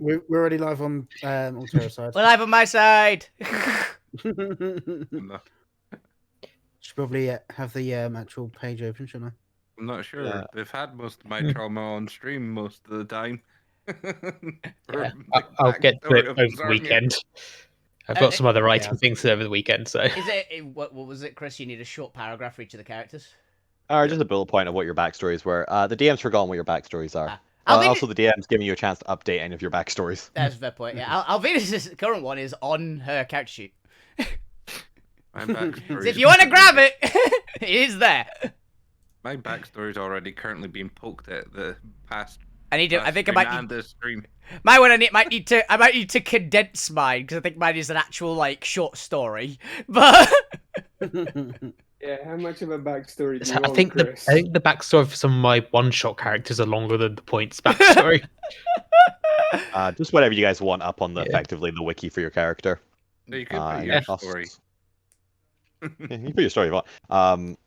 We're already live on Alterra side. We're live on my side. No, Should probably have the actual page open, shouldn't I? I'm not sure. Yeah. They've had most of my trauma on stream most of the time. Yeah, I'll get to it over the weekend. I've got some other writing things over the weekend, so. Is it what was it, Chris? You need a short paragraph for each of the characters. Just a bullet point of what your backstories were. The DM's forgotten what your backstories are. Alvinus... Also, the DM's giving you a chance to update any of your backstories. That's a fair point. Yeah, Alvinus' current one is on her character sheet. My backstory. So if you want to grab it, it is there. My backstory's already currently being poked at the past. I need to. I think I might need this stream. My one. I might need to condense mine because I think mine is an actual like short story. But yeah, how much of a backstory do you I think Chris? I think the backstory for some of my one-shot characters are longer than the points backstory. Just whatever you guys want up on the effectively the wiki for your character. So you can put your story. Yeah, you can put your story if you want.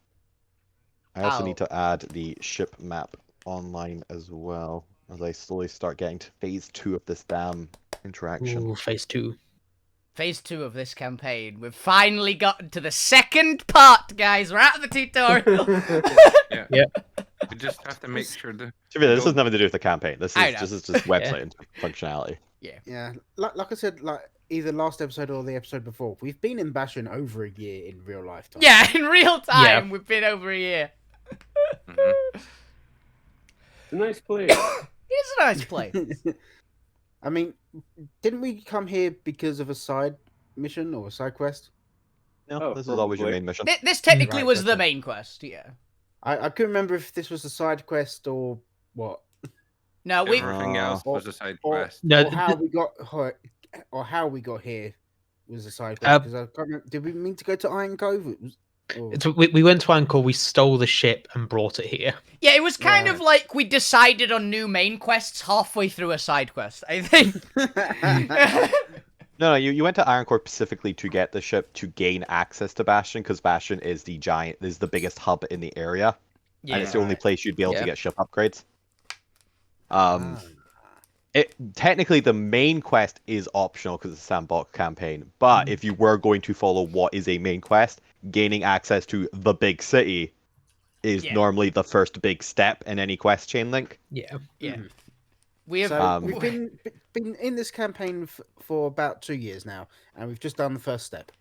I also need to add the ship map online as well, as I slowly start getting to phase 2 of this damn interaction. Ooh, phase 2. Phase 2 of this campaign. We've finally gotten to the second part, guys. We're out of the tutorial. Yeah. We just have to make sure that. This has nothing to do with the campaign. This is just website functionality. Yeah. Like I said, like either last episode or the episode before, we've been in Bastion over a year in real life time. Yeah, in real time, we've been over a year. It's a nice place. It's a nice place. I mean, didn't we come here because of a side mission or a side quest? No, this is always your main mission. This technically was the main quest, yeah. I couldn't remember if this was a side quest or what. No, everything else was a side quest. Or how we got here was a side quest. Because I can't remember, did we mean to go to Iron Cove? We went to Anchor, we stole the ship and brought it here. Yeah, it was kind of like we decided on new main quests halfway through a side quest, I think. No, you went to Ironcore specifically to get the ship to gain access to Bastion, because Bastion is the biggest hub in the area, and it's the only place you'd be able to get ship upgrades. Technically, the main quest is optional because it's a sandbox campaign, but if you were going to follow what is a main quest, gaining access to the big city is normally the first big step in any quest chain link. Yeah. We've been in this campaign for about 2 years now, and we've just done the first step.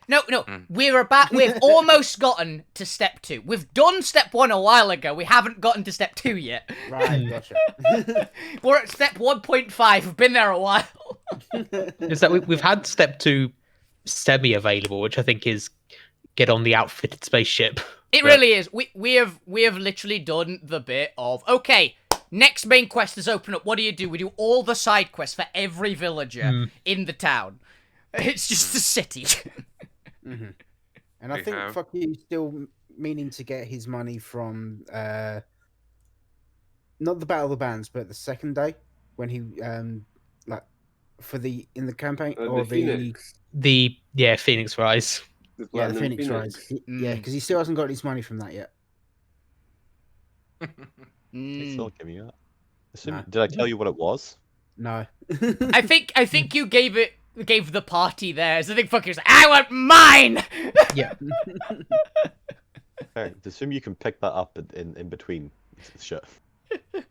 No, we've almost gotten to step 2. We've done step 1 a while ago. We haven't gotten to step 2 yet. Right, gotcha. We're at step 1.5. We've been there a while. Is that we've had step 2 semi-available, which I think is get on the outfitted spaceship. It really is. We have literally done the bit of, okay, next main quest is open up. What do? We do all the side quests for every villager in the town. It's just the city. And I think Fucky's still meaning to get his money from not the Battle of the Bands, but the second day when he like for in the campaign or Phoenix. The Phoenix Rise. The Phoenix Rise. Yeah, because he still hasn't got his money from that yet. It's still giving you that. Did I tell you what it was? No. I think you gave the party theirs. I think Fucky's like, I want mine. Yeah. Fair. Assume you can pick that up in between shit.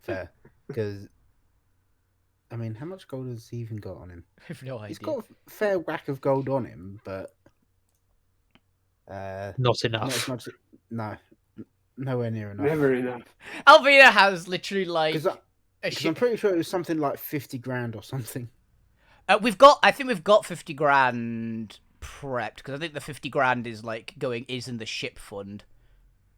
Fair. Because I mean, how much gold has he even got on him? I have no idea. He's got a fair whack of gold on him, but not enough. Not as much. No, nowhere near enough. Never enough. Alvina has literally like. Because I'm pretty sure it was something like 50 grand or something. I think we've got 50 grand prepped because I think the 50 grand is like is in the ship fund.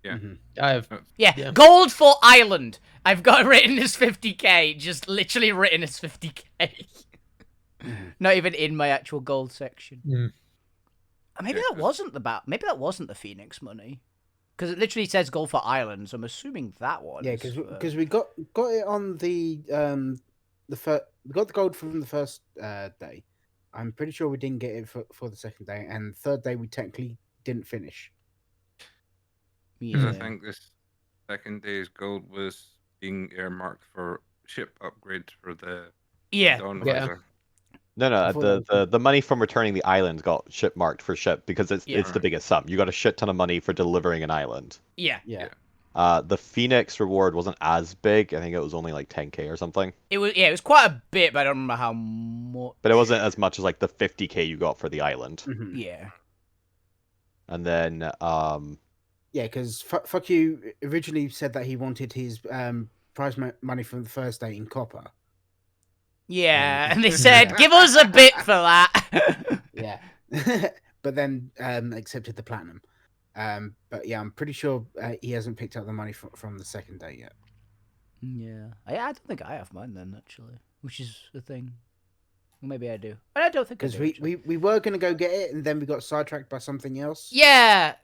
Yeah. I have. Yeah, gold for Ireland. I've got written as 50k, just literally written as 50k. Not even in my actual gold section. Maybe that wasn't the Phoenix money. Because it literally says gold for Ireland, so I'm assuming that one. Yeah, because we got it on we got the gold from the first day. I'm pretty sure we didn't get it for the second day, and the third day we technically didn't finish. Because I think this second day's gold was being earmarked for ship upgrades for the Yeah. Dawn Yeah. Visor. No, I no. thought The money from returning the island got ship marked for ship because it's Yeah. it's the biggest sum. You got a shit ton of money for delivering an island. Yeah. Yeah. The Phoenix reward wasn't as big. I think it was only like 10k or something. It was quite a bit, but I don't remember how much. But it wasn't as much as like the 50k you got for the island. Mhm. Yeah. And then Yeah, because fuck you originally said that he wanted his prize money from the first day in copper. Yeah, and they said, "Give us a bit for that." Yeah, but then accepted the platinum. But yeah, I'm pretty sure he hasn't picked up the money from the second day yet. Yeah, I don't think I have mine then actually, which is the thing. Well, maybe I do, but I don't think I Because do. we were gonna go get it, and then we got sidetracked by something else. Yeah,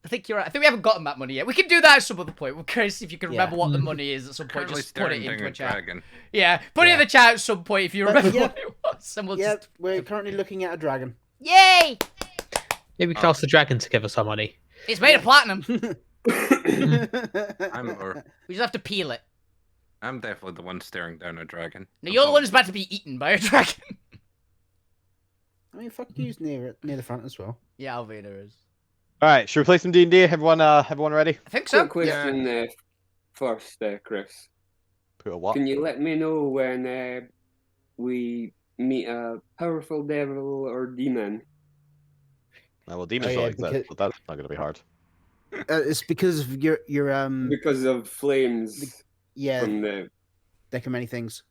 I think you're right. I think we haven't gotten that money yet. We can do that at some other point. We're curious if you can Yeah. remember what the money is at some point. Currently Just put it staring into down a chat. dragon. Yeah, put it in Yeah. the chat at some point if you But, remember yeah. what it was. And we'll Yeah, just... we're currently looking at a dragon. Yay! Maybe we can ask the dragon to give us our money. It's made of platinum. I'm We just have to peel it. definitely the one staring down a dragon. Now, you're the one who's about to be eaten by a dragon. I mean, fuck you's near the front as well. Yeah, Alvina is. all right, should we play some D&D? Everyone ready? I think so. Quick question first, Chris. Put a what? Can you let me know when we meet a powerful devil or demon? Well, demons Oh, don't yeah, exist, because- so that's not going to be hard. It's because of your Because of flames yeah from the deck of many things.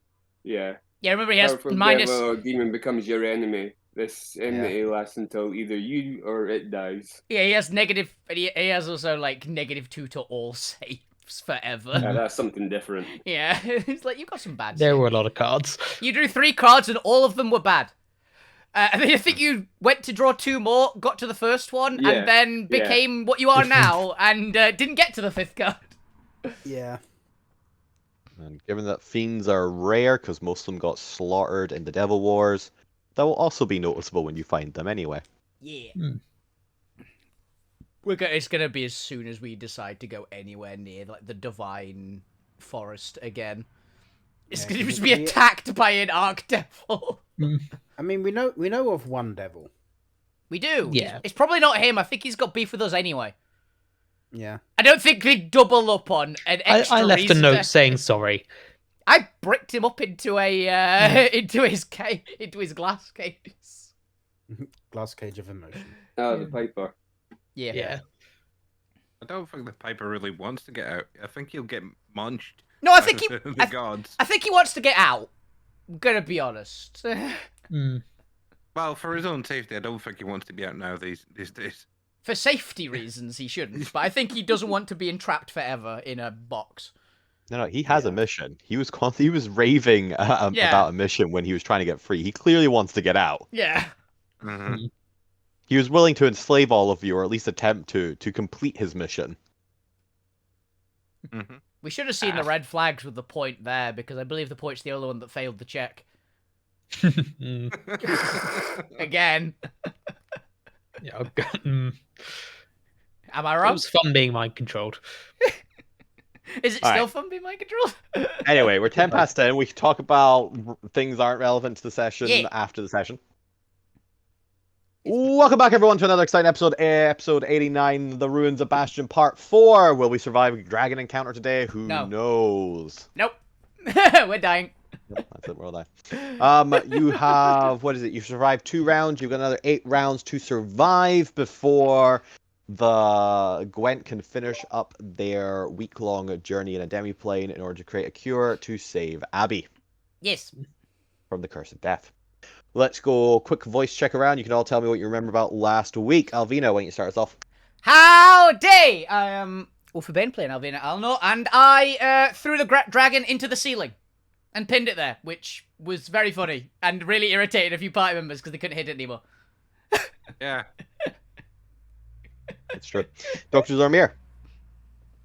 yeah. Yeah, remember he has Powerful minus... devil or demon becomes your enemy. This enmity lasts until either you or it dies. Yeah, he has negative... He has also, like, -2 to all saves forever. Yeah, that's something different. Yeah, it's like, you've got some bad There saves. were a lot of cards. You drew 3 cards and all of them were bad. And then I think you went to draw 2 more, got to the first one, Yeah, and then became what you are now, and didn't get to the 5th card. Yeah. And given that fiends are rare, because most of them got slaughtered in the Devil Wars, that will also be noticeable when you find them anyway. Yeah. Hmm. It's gonna be as soon as we decide to go anywhere near like the Divine Forest again. It's Yeah, gonna 'cause just be attacked by an Archdevil. I mean, we know of one devil. We do. Yeah. It's probably not him. I think he's got beef with us anyway. Yeah. I don't think they double up on an extra I left a reason note to- saying sorry. I bricked him up into a into his glass case. Glass cage of emotion. Oh, the Piper. Yeah. Yeah. I don't think the Piper really wants to get out. I think he'll get munched. No, I by think he. the gods. I think he wants to get out. I'm gonna be honest. Mm. Well, for his own safety, I don't think he wants to be out now these days. For safety reasons, he shouldn't. But I think he doesn't want to be entrapped forever in a box. No, he has a mission. He was raving Yeah. about a mission when he was trying to get free. He clearly wants to get out. Yeah. Mm-hmm. He was willing to enslave all of you, or at least attempt to complete his mission. Mm-hmm. We should have seen the red flags with the point there, because I believe the point's the only one that failed the check. Mm. Again. Yeah, oh God. Mm. Am I It wrong? was fun being mind controlled. Is it All still right. fun being mind controlled? Anyway, we're 10 past 10. We can talk about things that aren't relevant to the session Yeah. after the session. Welcome back, everyone, to another exciting episode 89, The Ruins of Bastion Part 4. Will we survive a dragon encounter today? Who No. knows? Nope. We're dying. Yep, that's it, we're all dying. You have, what is it? You've survived 2 rounds. You've got another 8 rounds to survive before the Gwent can finish up their week-long journey in a demi-plane in order to create a cure to save Abby Yes. from the curse of death. Let's go quick voice check around. You can all tell me what you remember about last week. Alvina, why don't you start us off? Howdy! I am Ulfabane playing Alvina Alno, and I threw the dragon into the ceiling and pinned it there, which was very funny and really irritated a few party members because they couldn't hit it anymore. Yeah. It's true. Dr. Zormir.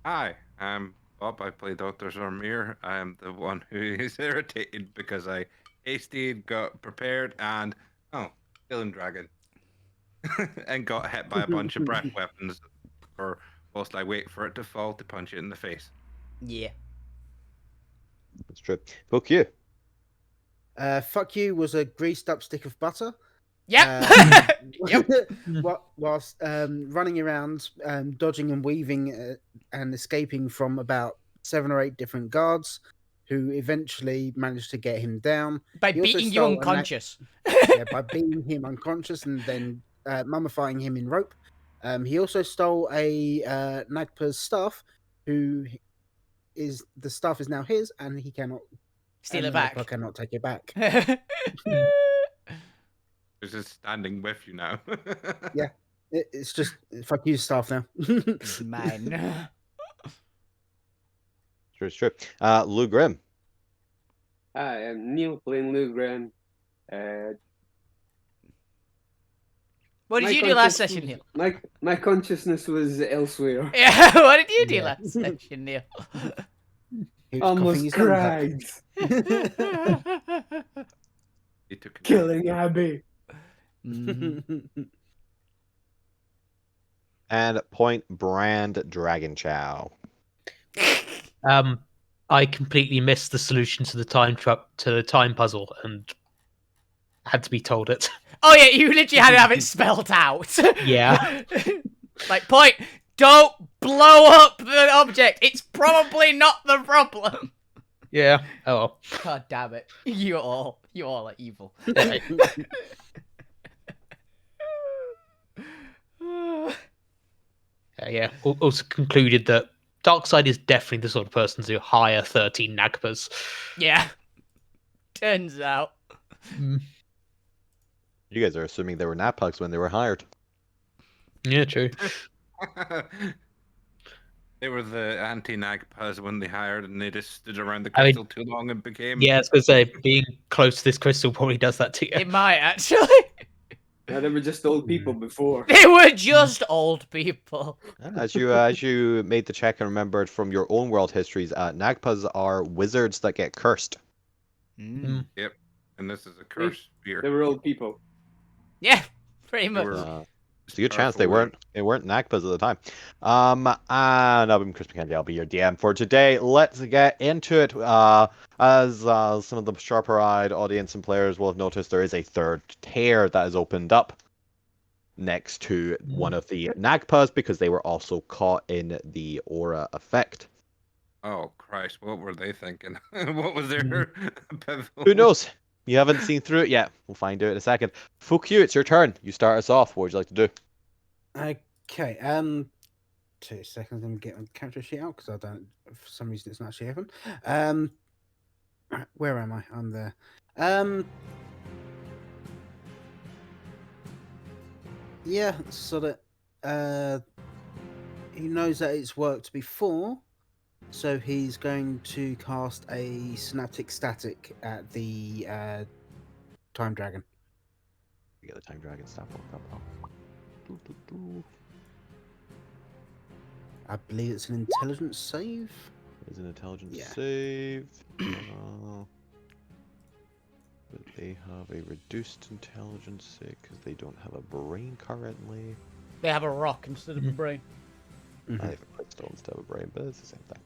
Hi, I'm Bob. I play Dr. Zormir. I'm the one who is irritated because I hasted, got prepared, and killing dragon. And got hit by a bunch of breath weapons whilst I wait for it to fall to punch it in the face. Yeah. It's true. Book you. Fuck you was a greased up stick of butter. Yep. Yep. Whilst running around, dodging and weaving and escaping from about 7 or 8 different guards, who eventually managed to get him down. By He also beating you stole unconscious. Yeah, by beating him unconscious and then mummifying him in rope. He also stole a Nagpa's staff, who is the staff is now his, and he cannot Steal it and Nagpa back. cannot take it back. It's just standing with you now. Yeah, it's just fuck you, staff now. Mine. True, it's true. Lou Grimm. Hi, I'm Neil playing Lou Graham. What did My you do last consciousness- session, Neil? My consciousness was elsewhere. Yeah, what did you do Yeah. last session, Neil? He was coughing Almost his lungs up. cried. He took a Killing Abby. Mhm. And Point Brand Dragon Chow. I completely missed the solution to the time puzzle and had to be told it. Oh yeah, you literally had to have it spelled out. Yeah. Like, point, don't blow up the object. It's probably not the problem. Yeah. Oh well. God damn it. You all are evil. Yeah. Also concluded that Darkseid is definitely the sort of person to hire 13 Nagpas. Yeah. Turns out. You guys are assuming they were Napugs when they were hired. Yeah, true. They were the anti-Nagpas when they hired, and they just stood around the I mean- crystal too long and became. Yeah, I was gonna say being close to this crystal probably does that to you. It might actually. Yeah, they were just old people before. They were just old people. As you made the check and remembered from your own world histories, Nagpas are wizards that get cursed. Mm. Yep. And this is a curse They spear. were old people. Yeah, pretty They much. were- It's a good chance they weren't Nagpas at the time. And I'm Chris McKenzie. I'll be your DM for today. Let's get into it. As some of the sharper-eyed audience and players will have noticed, there is a third tear that has opened up next to one of the Nagpas because they were also caught in the aura effect. Oh Christ! What were they thinking? What was their pivotal? Who knows? You haven't seen through it yet. We'll find out in a second. Fuck you, it's your turn. You start us off. What would you like to do? Okay. 2 seconds. Let me get my character sheet out because I don't. For some reason, it's not actually open. Where am I? I'm there. Yeah. So that he knows that it's worked before, so he's going to cast a synaptic static at the time dragon. You get the time dragon stuff. I believe it's an intelligence save. Is an intelligence Yeah. save. But they have a reduced intelligence save because they don't have a brain currently. They have a rock instead of a brain. I have a crystal instead of a brain, but it's the same thing.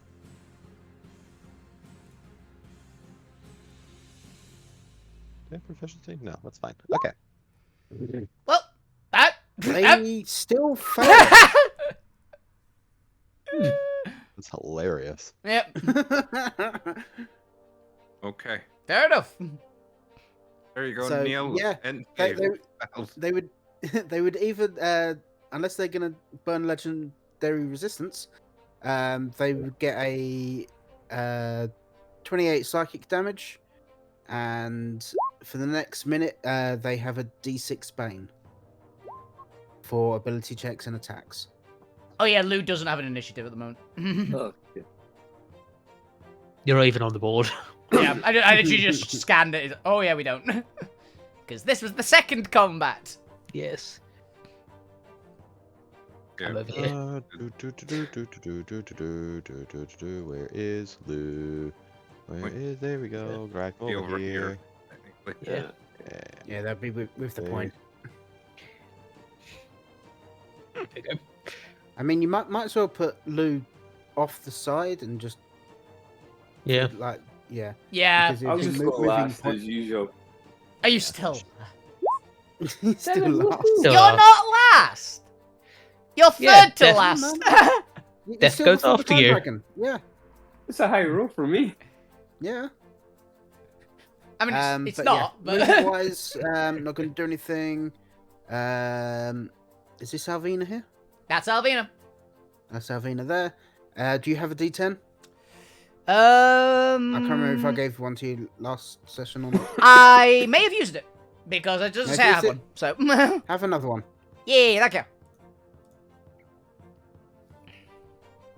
Yeah, proficiency? No, that's fine. Okay. Well, that. They still fail. That's hilarious. Yep. Okay. Fair enough. There you go, So, Neil. yeah, And they, Dave. they would they would either unless they're gonna burn legendary resistance, they would get a 28 psychic damage, and for the next minute they have a d6 bane for ability checks and attacks. Oh yeah, Lou doesn't have an initiative at the moment. Oh, yeah. You're not even on the board. Yeah, I literally just scanned it. Oh yeah, we don't. Because this was the second combat. Yes. Yeah. I'm over here. Where is Lou? Where Wait. is? There we go. Grab Be over here. technically. Yeah. Yeah, that'd be with the point. There you go. I mean, you might as well put Lou off the side and just Yeah. like Yeah. Yeah. Because I'll if just you go moving last point- as usual. Are you still? He's still Seven, last. woohoo! You're not last. You're third Yeah, to Death- last. You're Death still goes before the after time you. dragon. Yeah. It's a high roll for me. Yeah. I mean, it's but not. Yeah. But Movement-wise, not going to do anything. Is this Alvina here? that's Alvina. That's Alvina there. Do you have a D10? I I can't remember if I gave one to you last session or not. I may have used it because I just May say have I have used one. So Have another one. yeah, thank you.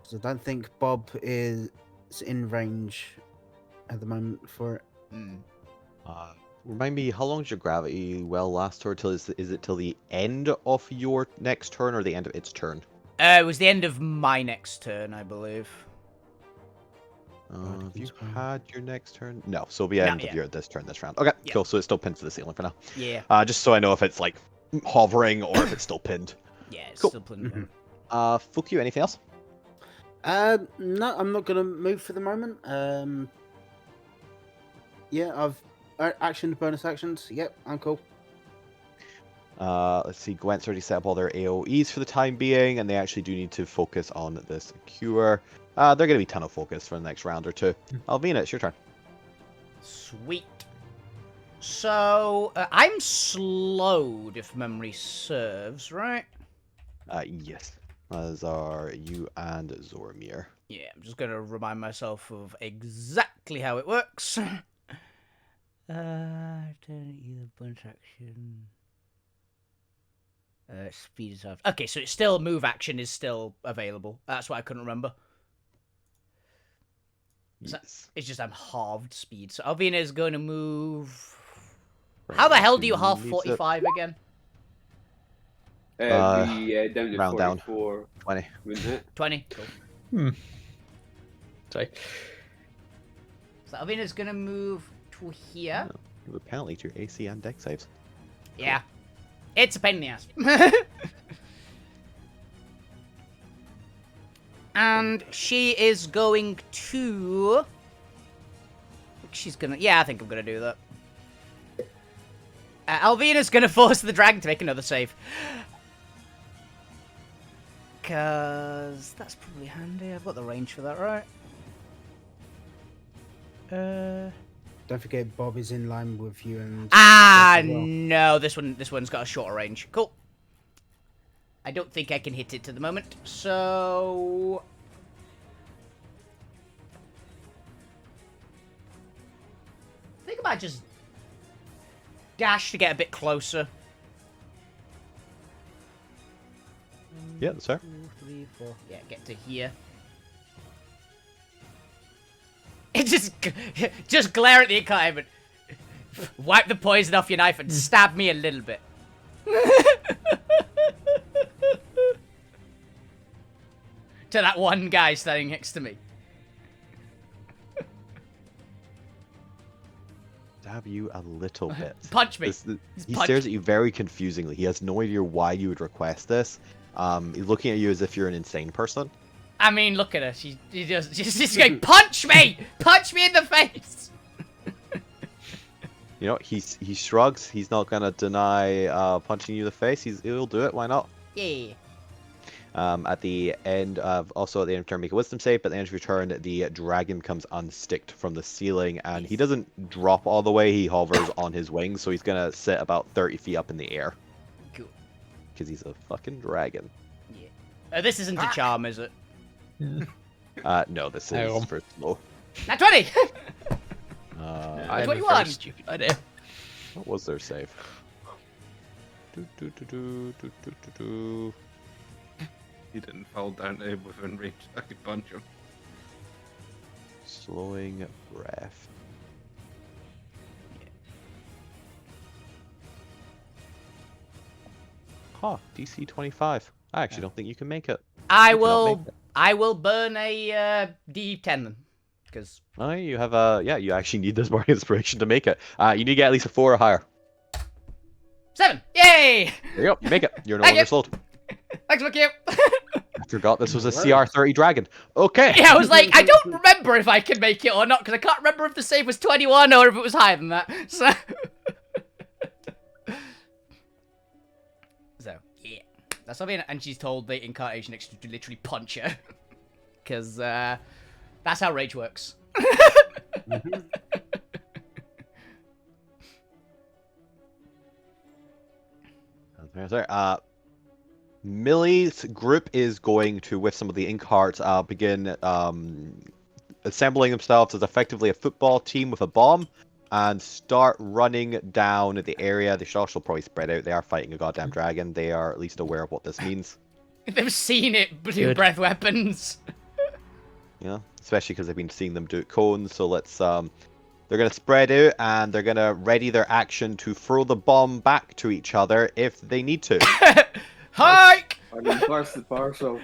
'Cause I don't think Bob is in range at the moment for it. Mm. Remind me, how long does your gravity well last her? Till is it till the end of your next turn or the end of its turn? It was the end of my next turn, I believe. Have you it's fine. had your next turn? No, so it'll be end yet. of your this turn this round. Okay, Yeah. cool. So it's still pinned to the ceiling for now. Yeah, Just so I know if it's like hovering or if it's still pinned. yeah, it's Cool. still plenty. Fuck you. Anything else? No, I'm not gonna move for the moment. Yeah, I've actioned bonus actions. Yep, I'm cool. Let's see. Gwent's already set up all their AoEs for the time being, and they actually do need to focus on this cure. They're going to be tunnel focused for the next round or two. Alvina, it's your turn. Sweet. So I'm slowed, if memory serves, right? Yes. As are you and Zormir. Yeah, I'm just gonna remind myself of exactly how it works. Turn either bonus action. Speed is halved. Okay, so it's still move action is still available. That's what I couldn't remember. Yes. It's just I'm halved speed. So Alvina is going to move. How the hell do you halve 45 again? Be down to round down. 44, 20. wouldn't it? 20. Cool. Sorry. So Alvina's gonna move to here. You have a penalty to your AC and deck saves. Yeah. It's a pain in the ass. And she is going to... She's gonna... Yeah, I think I'm gonna do that. Alvina's gonna force the dragon to make another save. Because that's probably handy. I've got the range for that, right? Don't forget Bob is in line with you and. Ah, as well. no. This one's got a shorter range. Cool. I don't think I can hit it at the moment, so... I think I might just dash to get a bit closer. Yeah, that's fair. 2, 3, 4. Yeah, get to here. It just glare at the encounter, wipe the poison off your knife and stab me a little bit. To that one guy standing next to me. Stab you a little bit. Punch me. He stares at you very confusingly. He has no idea why you would request this. He's looking at you as if you're an insane person. I mean, look at her. She's going, punch me! Punch me in the face! You know, he shrugs. He's not gonna deny punching you in the face. He'll do it. Why not? Yeah. At the end of turn, make a wisdom save. But at the end of your turn, the dragon comes unsticked from the ceiling, and he doesn't drop all the way. He hovers on his wings, so he's gonna sit about 30 feet up in the air. Cool. Because he's a fucking dragon. Yeah. This isn't a charm, is it? No, this is for slow. Not 20! I have a 21. very stupid idea. What was their save? He didn't fall down to within range. I could punch him. Slowing breath. Huh, DC 25. I actually don't think you can make it. I You cannot make will... it. I will burn a D10 then. Because... Oh, you have a... Yeah, you actually need this Bardic Inspiration to make it. You need to get at least a 4 or higher. 7! Yay! There you go, you make it. You're no Thank longer you. slowed. Thanks, fuck you! I forgot this was a Alright. CR30 dragon. Okay. Yeah, I was like, I don't remember if I can make it or not, because I can't remember if the save was 21 or if it was higher than that. So, yeah. That's something, and she's told the incarnation extra to literally punch her. Because, that's how rage works. Millie's group is going to, with some of the ink hearts, begin assembling themselves as effectively a football team with a bomb and start running down the area. They should also probably spread out. They are fighting a goddamn dragon. They are at least aware of what this means. They've seen it do Good. breath weapons. Yeah, especially because they've been seeing them do it cones. So let's they're gonna spread out and they're gonna ready their action to throw the bomb back to each other if they need to. Hike! I'm gonna pass the parcel.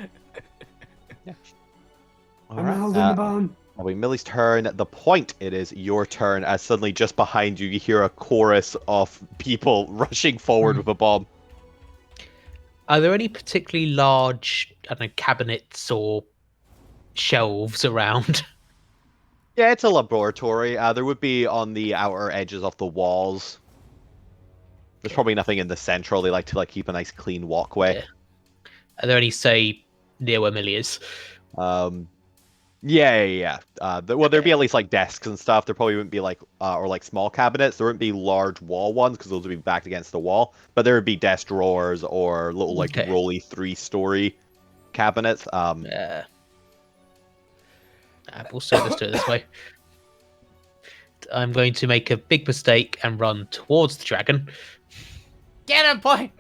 I'm Alright, holding the bomb. It'll be Millie's turn. At the point, it is your turn, as suddenly just behind you, you hear a chorus of people rushing forward with a bomb. Are there any particularly large, I don't know, cabinets or shelves around? Yeah, it's a laboratory. There would be on the outer edges of the walls. There's probably nothing in the central. They like to keep a nice clean walkway. Yeah. Are there any, say, near where Millie is? Yeah. Well, there'd be at least desks and stuff. There probably wouldn't be or small cabinets. There wouldn't be large wall ones because those would be backed against the wall. But there would be desk drawers or little Okay. rolly 3-story cabinets. We'll say let's do it this way. I'm going to make a big mistake and run towards the dragon. Get him, point!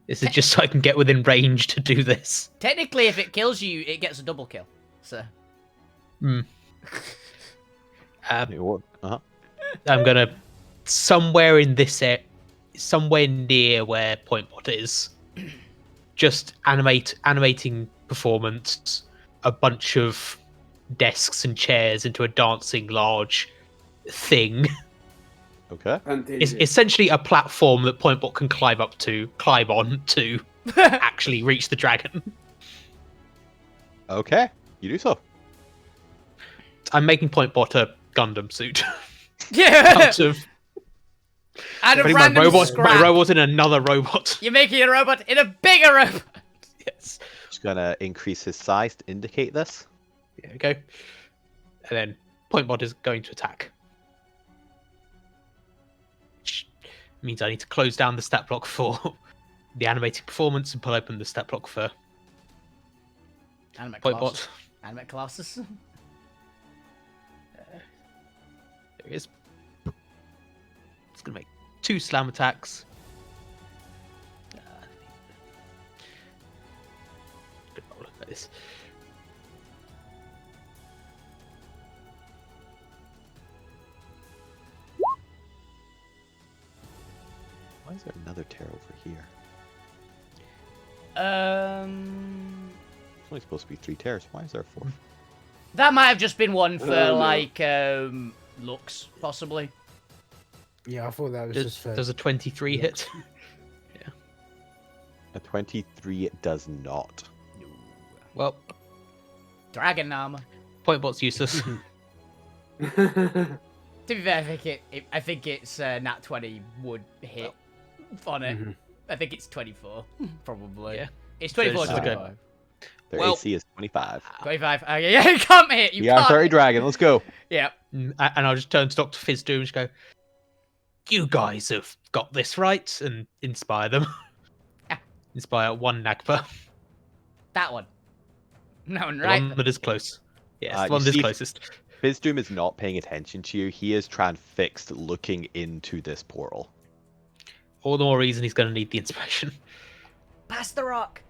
This is just so I can get within range to do this. Technically, if it kills you, it gets a double kill. So. Uh-huh. I'm gonna somewhere in this somewhere near where Pointbot is, just animating performance, a bunch of desks and chairs into a dancing large thing. Okay. It's essentially a platform that Pointbot can climb on to actually reach the dragon. Okay. You do so. I'm making Pointbot a Gundam suit. Yeah! Out of Out of putting random my scrap. robot in another robot. You're making a robot in a bigger robot! Yes. Just gonna increase his size to indicate this. There we go. And then Pointbot is going to attack. Which means I need to close down the stat block for the animated performance and pull open the stat block for Animate Pointbot. Colossus. Animate Colossus. There he is. It's going to make 2 slam attacks. Good roll like this. Why is there another tear over here? It's only supposed to be 3 tears. Why is there 4? That might have just been one for, no. looks, possibly. Yeah, I thought that was just for... Does a 23 hit? A 23 does not. Well, Dragon armor. Pointbot's useless. To be fair, I think it's nat 20 would hit on it. Mm-hmm. I think it's 24, probably. Yeah. It's 24 So it's 25. Their Well- AC is 25. 25. Okay, yeah, you can't hit. You Yeah, can't. 30 dragon. Let's go. Yeah. And I'll just turn to Dr. Fizz and just go, you guys have got this right, and inspire them. Ah. Inspire 1 Nagpa. That one. No one, The right? one that is close. Yes, You the one that is see- closest. Fizdum is not paying attention to you. He is transfixed looking into this portal. All the more reason he's going to need the inspiration. Pass the rock.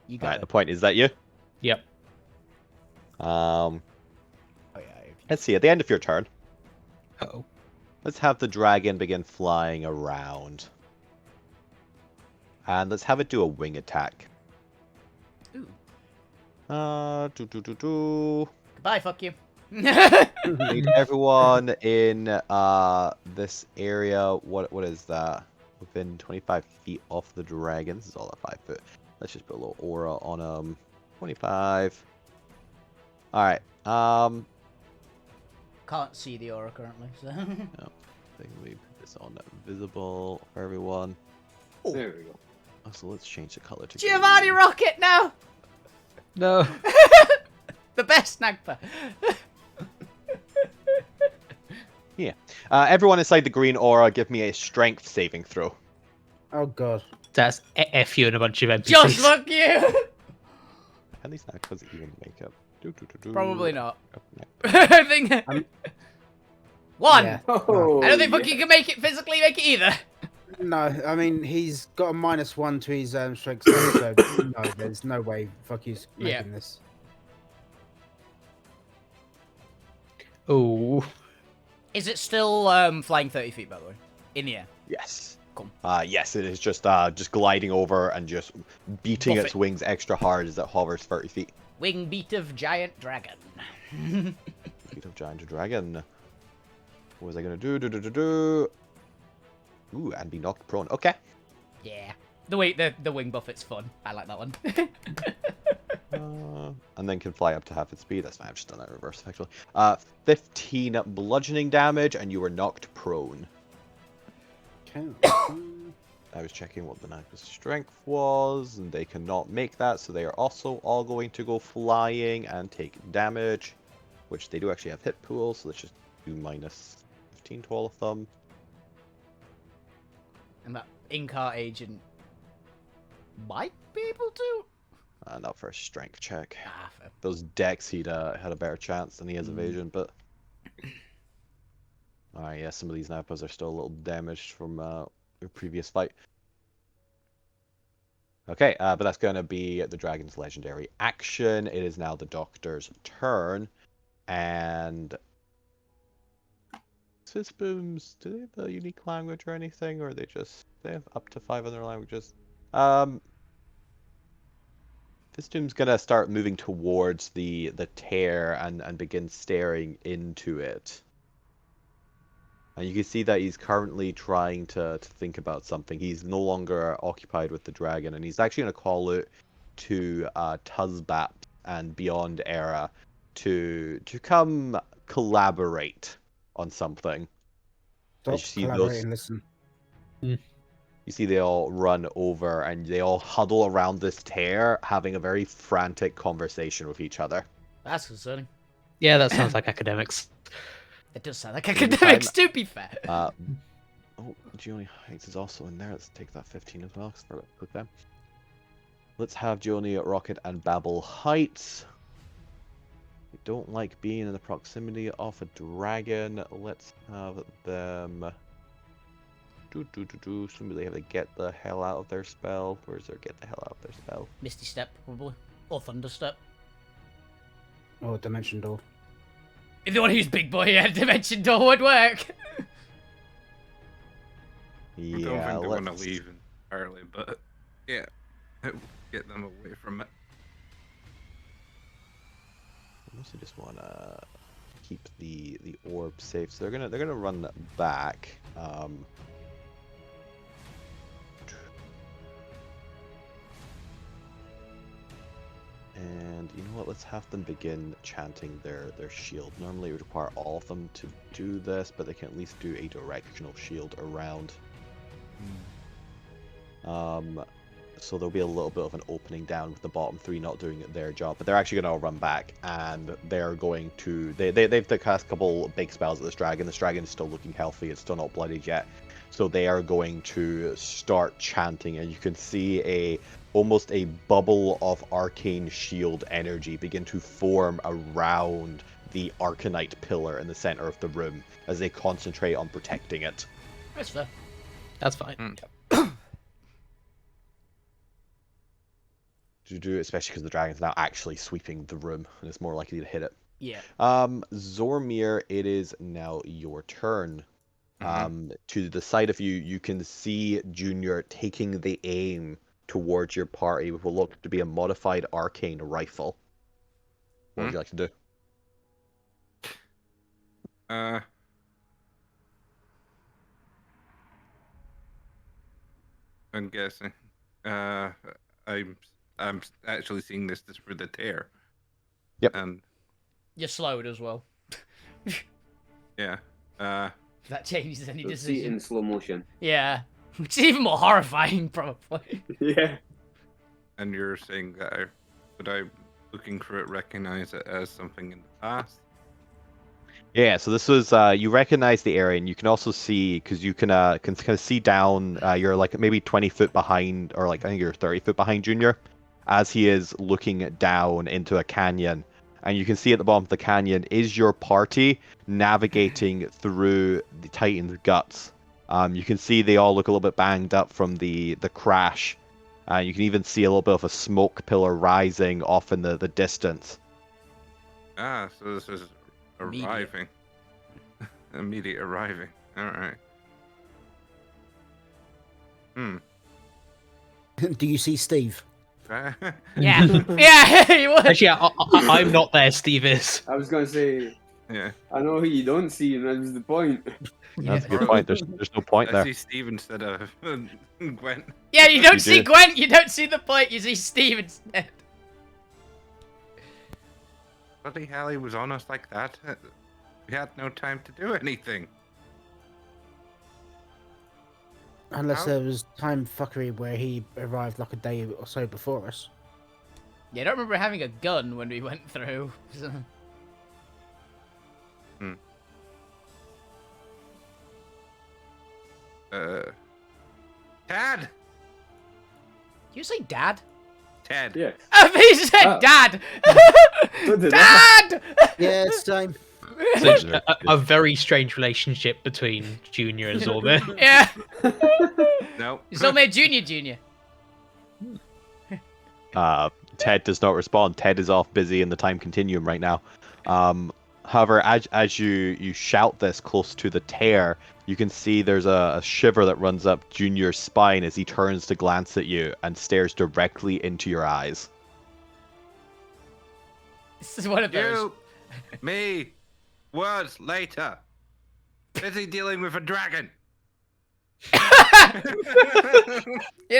You got Right, it. the point is that you. Yep. Oh, yeah. Let's see. At the end of your turn, Uh-oh. let's have the dragon begin flying around. And let's have it do a wing attack. Ooh. Goodbye, fuck you. Need everyone in this area. What is that? within 25 feet off the dragon. This is all at 5 foot. Let's just put a little aura on him. 25. Alright, Can't see the aura currently, so. I think we put this on visible for everyone. There we go. So let's change the color to Giovanni green. Rocket now! No. The best Nagpa. Everyone inside the green aura, give me a strength saving throw. Oh god. That's F you and a bunch of NPCs. Just fuck you! At least that doesn't even make up. Probably not. Up next. I think. One! Yeah. Oh, I don't think yeah. Fucky can physically make it either. No, I mean he's got a -1 to his strength save, so no, there's no way Fucky's making this. Oh. Is it still flying 30 feet, by the way? In the air? Yes. Cool. Yes, it is just gliding over and just beating Buff its it. wings extra hard as it hovers 30 feet. Wing beat of giant dragon. Beat of giant dragon. What was I gonna do? Ooh, and be knocked prone. Okay. Yeah. The wing buff, it's fun. I like that one. And then can fly up to half its speed. That's fine. I've just done that in reverse, actually. 15 bludgeoning damage, and you were knocked prone. Okay. I was checking what the Nagpa's strength was, and they cannot make that, so they are also all going to go flying and take damage, which they do actually have hit pools, so let's just do -15 to all of them. And that in-car agent might be able to? Not for a strength check. Ah, fair. Those decks, he'd had a better chance than he has evasion, but... Alright, yeah, some of these Nagpas are still a little damaged from your previous fight. Okay, but that's going to be the Dragon's legendary action. It is now the Doctor's turn, and... Systems, do they have a unique language or anything, or are they just... They have up to 5 other languages. Fistum's gonna start moving towards the tear and begin staring into it. And you can see that he's currently trying to think about something. He's no longer occupied with the dragon, and he's actually gonna call out to Tuzbap and Beyond Era to come collaborate on something. Stop, You see collaborate, those- and listen. You see they all run over and they all huddle around this tear, having a very frantic conversation with each other. That's concerning. Yeah, that sounds like academics. It does sound like Every academics, time- to be fair. Oh, Gioni Heights is also in there. Let's take that 15 as well. Let's start with them. Let's have Gioni, Rocket, and Babel Heights. We don't like being in the proximity of a dragon. Let's have them... Assuming they have to get the hell out of their spell. Where's their get the hell out of their spell? Misty Step, probably. Or Thunder Step. Or Dimension Door. The one who's big boy, yeah, Dimension Door would work. I don't Yeah, think they want to let's... leave entirely, but yeah, it will get them away from it. I mostly just want to keep the orb safe, so they're gonna run back. And you know what? Let's have them begin chanting their shield. Normally, it would require all of them to do this, but they can at least do a directional shield around. So there'll be a little bit of an opening down with the bottom three not doing their job, but they're actually going to run back, and they're going to they've cast a couple big spells at this dragon. This dragon is still looking healthy; it's still not bloodied yet, so they are going to start chanting, and you can see almost a bubble of arcane shield energy begin to form around the Arcanite pillar in the center of the room as they concentrate on protecting it. That's fair. That's fine. To do, especially because the dragon's now actually sweeping the room and it's more likely to hit it. Yeah. Zormir, it is now your turn. To the side of you, you can see Junior taking the aim towards your party with what look to be a modified arcane rifle. What would you like to do? I'm guessing. I'm actually seeing this through the tear. Yep. And You're slowed as well. yeah. If that changes any You'll see it decision. in slow motion. Yeah. Which is even more horrifying, probably. Yeah. And you're saying that would I, looking through it, recognize it as something in the past? Yeah, so this was you recognize the area, and you can also see because you can kind of see down. You're like maybe 20 foot behind, or like I think you're 30 foot behind Junior, as he is looking down into a canyon, and you can see at the bottom of the canyon is your party navigating through the Titan's guts. You can see they all look a little bit banged up from the crash. You can even see a little bit of a smoke pillar rising off in the distance. Ah, so this is Immediate. arriving. Immediate arriving. Alright. Do you see Steve? Yeah. Yeah, he would. Actually, I'm not there. Steve is. I was gonna say, yeah. I know who you don't see, and that's the point. That's a Yeah. good point. There's no point I there. see Steve instead of Gwen. Yeah, you don't You see do. Gwent, you don't see the point, you see Steve instead. Bloody hell, he was on us like that. We had no time to do anything. Unless How- there was time fuckery where he arrived like a day or so before us. Yeah, I don't remember having a gun when we went through. So. Dad! You say dad? Ted. Yeah. He said Oh. dad! So did I. Dad! Yeah, it's time. So it's a very strange relationship between Junior and Zorba. Yeah. No. You still made Junior. Ted does not respond. Ted is off busy in the time continuum right now. However, as you shout this close to the tear, you can see there's a shiver that runs up Junior's spine as he turns to glance at you and stares directly into your eyes. This is one of those. You, me, words later. Busy dealing with a dragon. You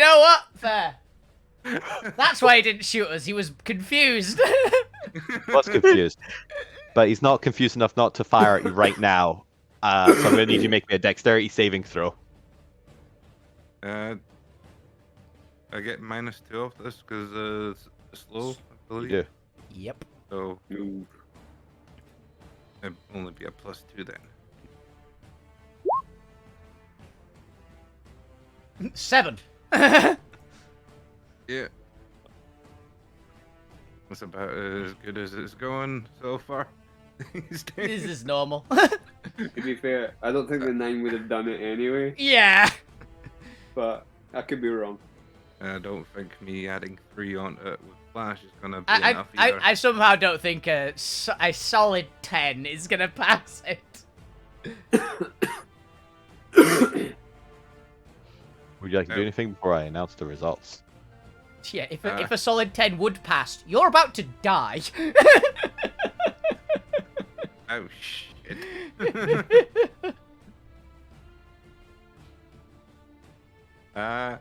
know what? Fair. That's why he didn't shoot us. He was confused. Was confused, but he's not confused enough not to fire at you right now. So I'm gonna need you to make me a dexterity saving throw. I get -2 off this because it's slow, I You believe. do. Yep. So No. it'd only be a +2 then. 7. Yeah. That's about as good as it's going so far. These days. This is normal. To be fair, I don't think the 9 would have done it anyway, Yeah. but I could be wrong. I don't think me adding 3 on it with Flash is gonna be I enough either. I somehow don't think a solid 10 is gonna pass it. Would you like to do No. anything before I announce the results? Yeah, if a solid 10 would pass, you're about to die. Oh shit. I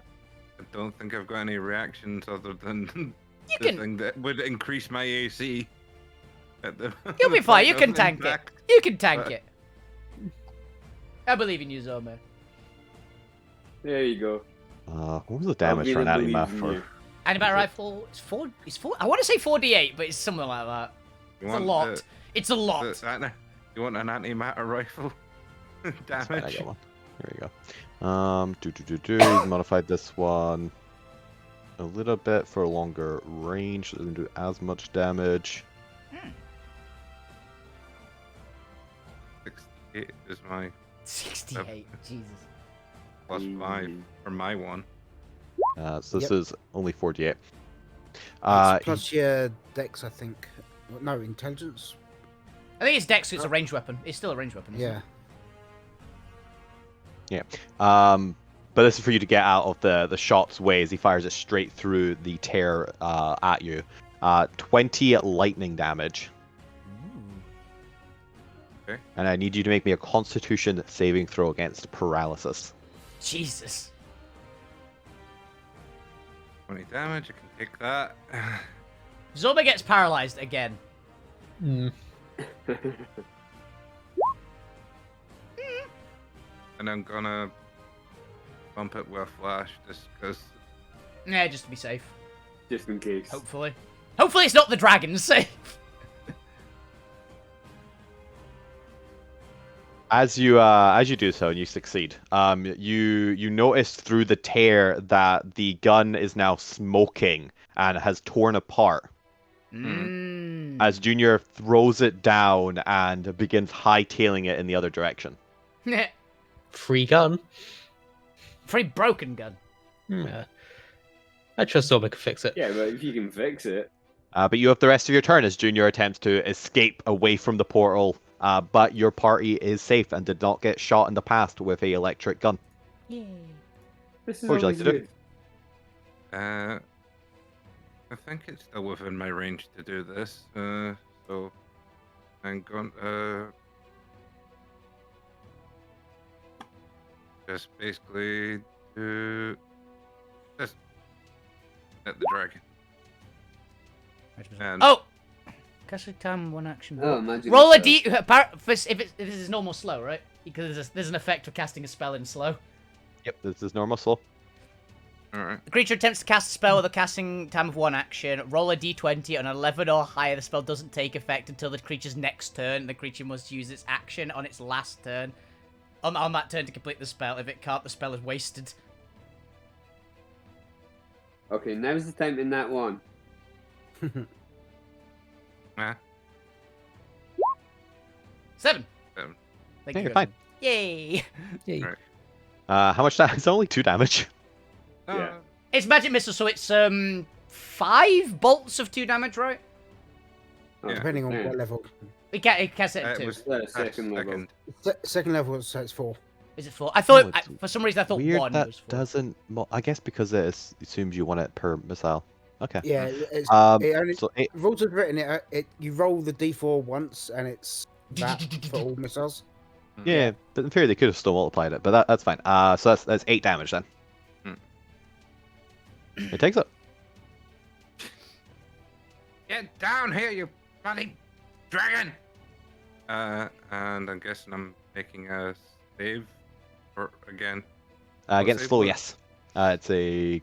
don't think I've got any reactions other than the can- thing that would increase my AC. At the You'll be fine. You point can of tank it. impact. You can tank But- it. I believe in you, Zoma. There you go. What was the damage for an Alvina anti-math believes in for? you. Antimatter rifle. It's 4. I want to say 4d8, but it's something like that. You It's a want lot. It's a lot. You want an antimatter rifle? That's fine, I Damage. got one. There we go. Modified this one a little bit for a longer range. So it doesn't do as much damage. 68 is my 68. Jesus. +5 for my one. So this Yep. is only 48. It's plus your dex, I think. No, intelligence. I think it's Dex, so it's a ranged weapon. It's still a ranged weapon. Isn't Yeah. But this is for you to get out of the shot's way as he fires it straight through the tear at you. 20 lightning damage. Okay. And I need you to make me a Constitution saving throw against paralysis. Jesus. 20 damage. I can take that. Zoba gets paralyzed again. Mm. And I'm gonna bump it with a flash just because. Yeah, just to be safe. Just in case. Hopefully. Hopefully it's not the dragon's safe. As you do so and you succeed, you notice through the tear that the gun is now smoking and has torn apart. As Junior throws it down and begins hightailing it in the other direction. Free gun. Very broken gun. Yeah. I trust Zorba can fix it. Yeah, but if you can fix it. But you have the rest of your turn as Junior attempts to escape away from the portal. But your party is safe and did not get shot in the past with a electric gun. Yay. This is What would you like to do? good. I think it's still within my range to do this. So I'm going just basically do this at the dragon. And Oh! Castle time, one action. Oh, imagine Roll a if, d. If this is normal slow, right? Because there's an effect for casting a spell in slow. Yep, this is normal slow. alright. The creature attempts to cast a spell with a casting time of one action. Roll a d20 on 11 or higher. The spell doesn't take effect until the creature's next turn. The creature must use its action on its last turn. On that turn to complete the spell. If it can't, the spell is wasted. Okay, now's the time in that one. Yeah. 7. 7. Thank Yeah, you. you're fine. Yay! Yay. Right. How much damage? It's only 2 damage. Yeah. It's magic missile, so it's 5 bolts of 2 damage, right? Oh, Yeah. Depending on yeah. what level. It casts it at 2. It was Second level. Second level, so it's 4. Is it 4? I thought Oh, it's for some reason I thought Weird 1 that was 4. doesn't. I guess because it assumes you want it per missile. Okay. Yeah, it's, it only, So it, rules have written it. You roll the d4 once, and it's that for all missiles. yeah, but in theory they could have still multiplied it, but that's fine. So that's 8 damage then. It takes it. Get down here, you bloody dragon! And I'm guessing I'm making a save or again. Against save slow, one? yes. It's a.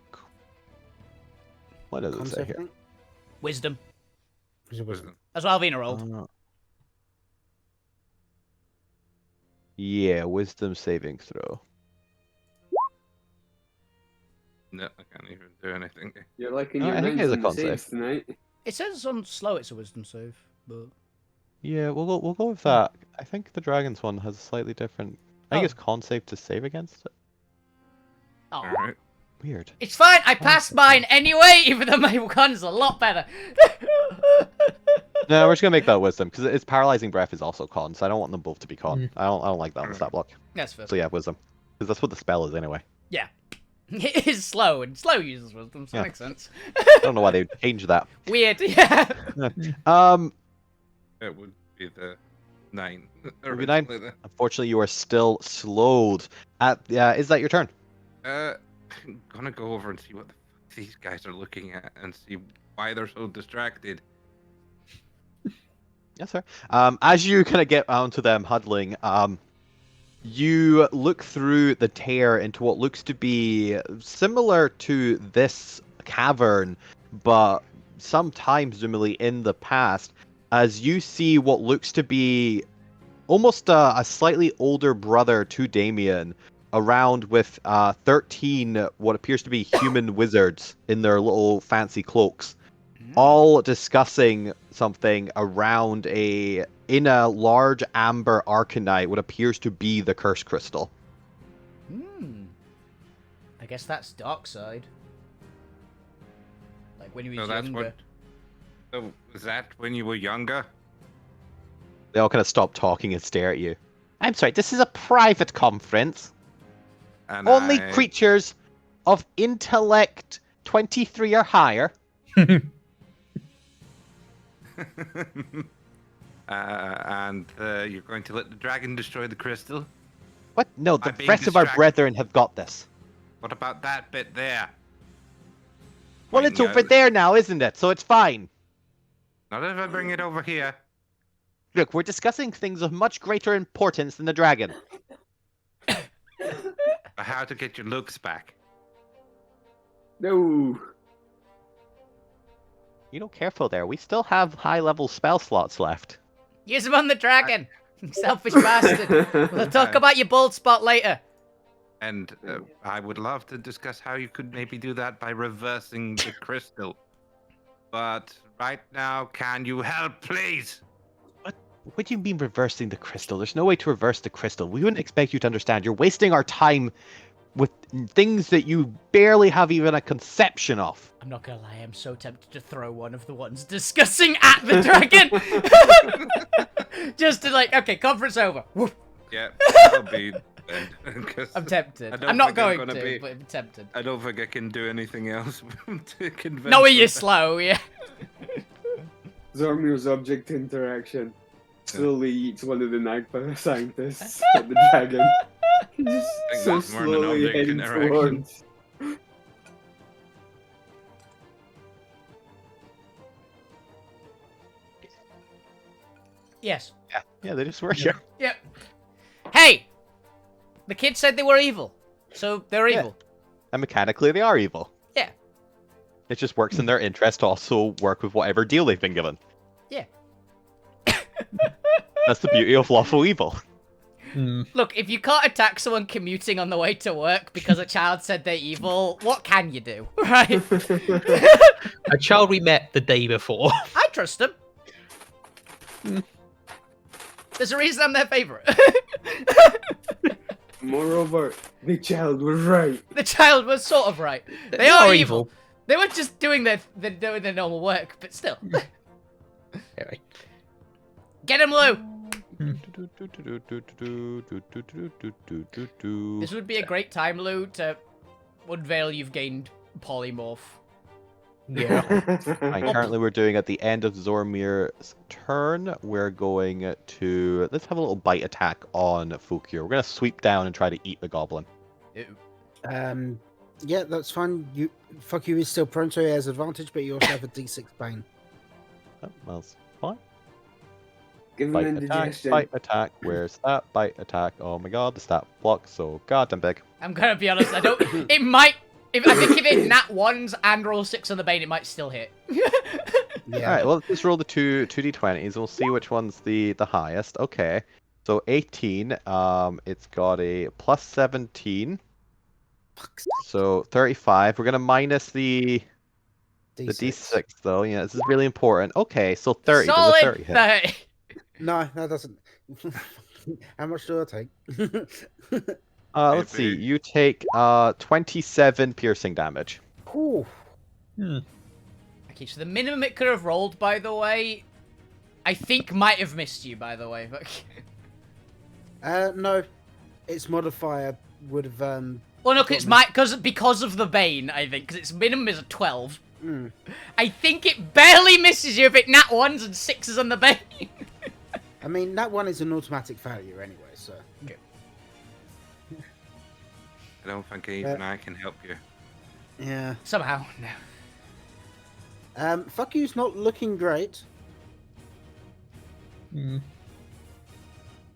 What does it say Concept here? thing. Wisdom. Is it wisdom? As well, Alvina rolled. Yeah, wisdom saving throw. No, I can't even do anything. You're liking Oh, your I think rounds it's a and the con saves save. tonight. It says on slow it's a wisdom save, but Yeah, we'll go with that. I think the dragon's one has a slightly different. I think Oh. it's con save to save against it. oh. Alright. Weird. It's fine. I passed mine anyway, even though my gun's a lot better. No, we're just gonna make that wisdom because it's paralyzing breath is also con, so I don't want them both to be con. I don't like that on the stat block. That's fair. So yeah, wisdom, because that's what the spell is anyway. Yeah. It is slow, and slow uses wisdom, so Yeah. that makes sense. I don't know why they would change that. Weird, yeah. It would be the 9. Would be 9? originally. Unfortunately, you are still slowed. Is that your turn? I'm gonna go over and see what the fuck these guys are looking at and see why they're so distracted. Yes, sir. As you kind of get onto them huddling, you look through the tear into what looks to be similar to this cavern, but sometime presumably in the past, as you see what looks to be almost a slightly older brother to Damien, around with 13 what appears to be human wizards in their little fancy cloaks, all discussing something around in a large amber arcanite, what appears to be the curse crystal. I guess that's dark side. Like when he was So that's younger. what. So was that when you were younger? They all kind of stop talking and stare at you. I'm sorry, this is a private conference. And Only I- creatures of intellect 23 or higher. And you're going to let the dragon destroy the crystal? What? No, the I'm being rest of our distracted. brethren have got this. What about that bit there? Well, it's pointing over out. there now, isn't it? So it's fine. Not if I bring it over here. Look, we're discussing things of much greater importance than the dragon. How to get your looks back. No. You know, careful there. We still have high-level spell slots left. Use them on the dragon. You selfish bastard. We'll talk about your bald spot later. And I would love to discuss how you could maybe do that by reversing the crystal. But right now, can you help, please? What do you mean reversing the crystal? There's no way to reverse the crystal. We wouldn't expect you to understand. You're wasting our time with things that you barely have even a conception of. I'm not gonna lie, I'm so tempted to throw one of the ones discussing at the dragon. Just to like, okay, conference over. Woof. Yeah, that'll be. I'm tempted. I don't I'm not think I'm going gonna to, be- but I'm tempted. I don't think I can do anything else to convince. No, them. you're slow, yeah. Zormir's object interaction slowly eats one of the Nagpa scientists at the dragon. Just think so that's more than slowly object heading interaction. towards. Yes. Yeah, they just were here. Yep. Hey! The kids said they were evil. So they're Yeah. evil. And mechanically, they are evil. Yeah. It just works in their interest to also work with whatever deal they've been given. Yeah. That's the beauty of lawful evil. Look, if you can't attack someone commuting on the way to work because a child said they're evil, what can you do? Right? A child we met the day before. I trust them. There's a reason I'm their favorite. Moreover, the child was right. The child was sort of right. They are evil. They were just doing their normal work, but still. Anyway. Get him, Lou! This would be a great time, Lou, to unveil you've gained polymorph. Yeah. And currently we're doing at the end of Zormir's turn, we're going to... Let's have a little bite attack on Fukir. We're going to sweep down and try to eat the goblin. Yeah, that's fine. Fuck you is still prone, so he has advantage, but you also have a D6 pain. Oh, well, it's fine. Give him Bite indigestion. attack, bite attack. Where's that? Bite attack. Oh my god, the stat block so goddamn big. I'm gonna be honest, I don't... It might... I think if it nat 1s and roll 6 on the bane, it might still hit. Yeah. Alright, well, let's just roll the two d20s and we'll see which one's the highest. Okay, so 18, it's got a plus 17. So 35. We're going to minus the D6 though. Yeah, this is really important. Okay, so 30. Does a Solid 30 hit? 30. No, that doesn't. How much do I take? Let's see. You take 27 piercing damage. Ooh. Okay, so the minimum it could have rolled, by the way, I think might have missed you, by the way. But... No, its modifier would have. Well, no, it's because of the bane, I think, because its minimum is a 12. Mm. I think it barely misses you if it nat 1s and 6s on the bane. I mean, that one is an automatic failure anyway, so. Okay. I don't think even I can help you. Yeah. Somehow, no. Fuck you's not looking great.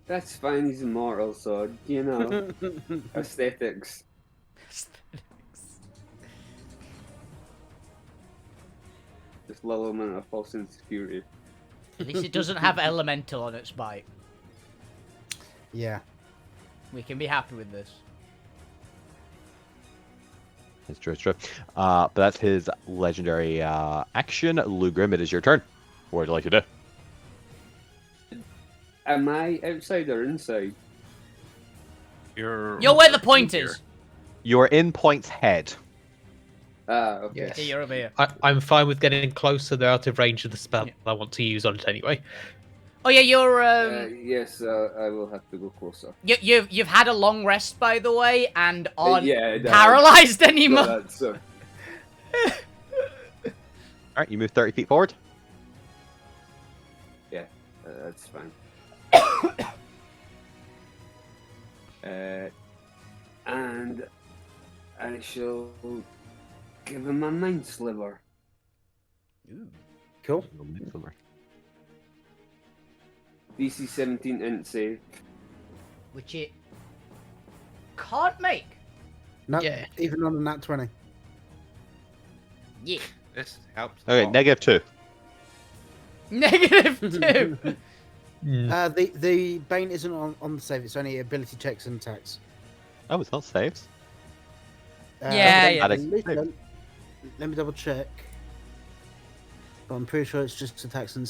That's fine, he's immortal, so, you know, aesthetics. Just lull him in a false insecurity. At least it doesn't have elemental on its bite. Yeah. We can be happy with this. It's true, it's true. But that's his legendary action. Lugrim, it is your turn. What would you like to do? Am I outside or inside? You're where the point is. You're in Point's head. Ah, okay. Yes. Yeah, you're over here. I'm fine with getting closer. They're out of range of the spell I want to use on it anyway. Oh yeah, you're Yes, I will have to go closer. you've had a long rest, by the way, and aren't yeah, no, paralyzed So anymore. that's, Alright, you move 30 feet forward. that's fine. And I shall Give him a mind sliver. Cool. DC 17 int save. Which it can't make. No, Yeah. even on a nat 20. Yeah. This helps. Okay, -2. -2. The Bane isn't on the save, it's only ability checks and attacks. Oh, it's not saves. Yeah, let yeah. me- Let me double check. But I'm pretty sure it's just attacks and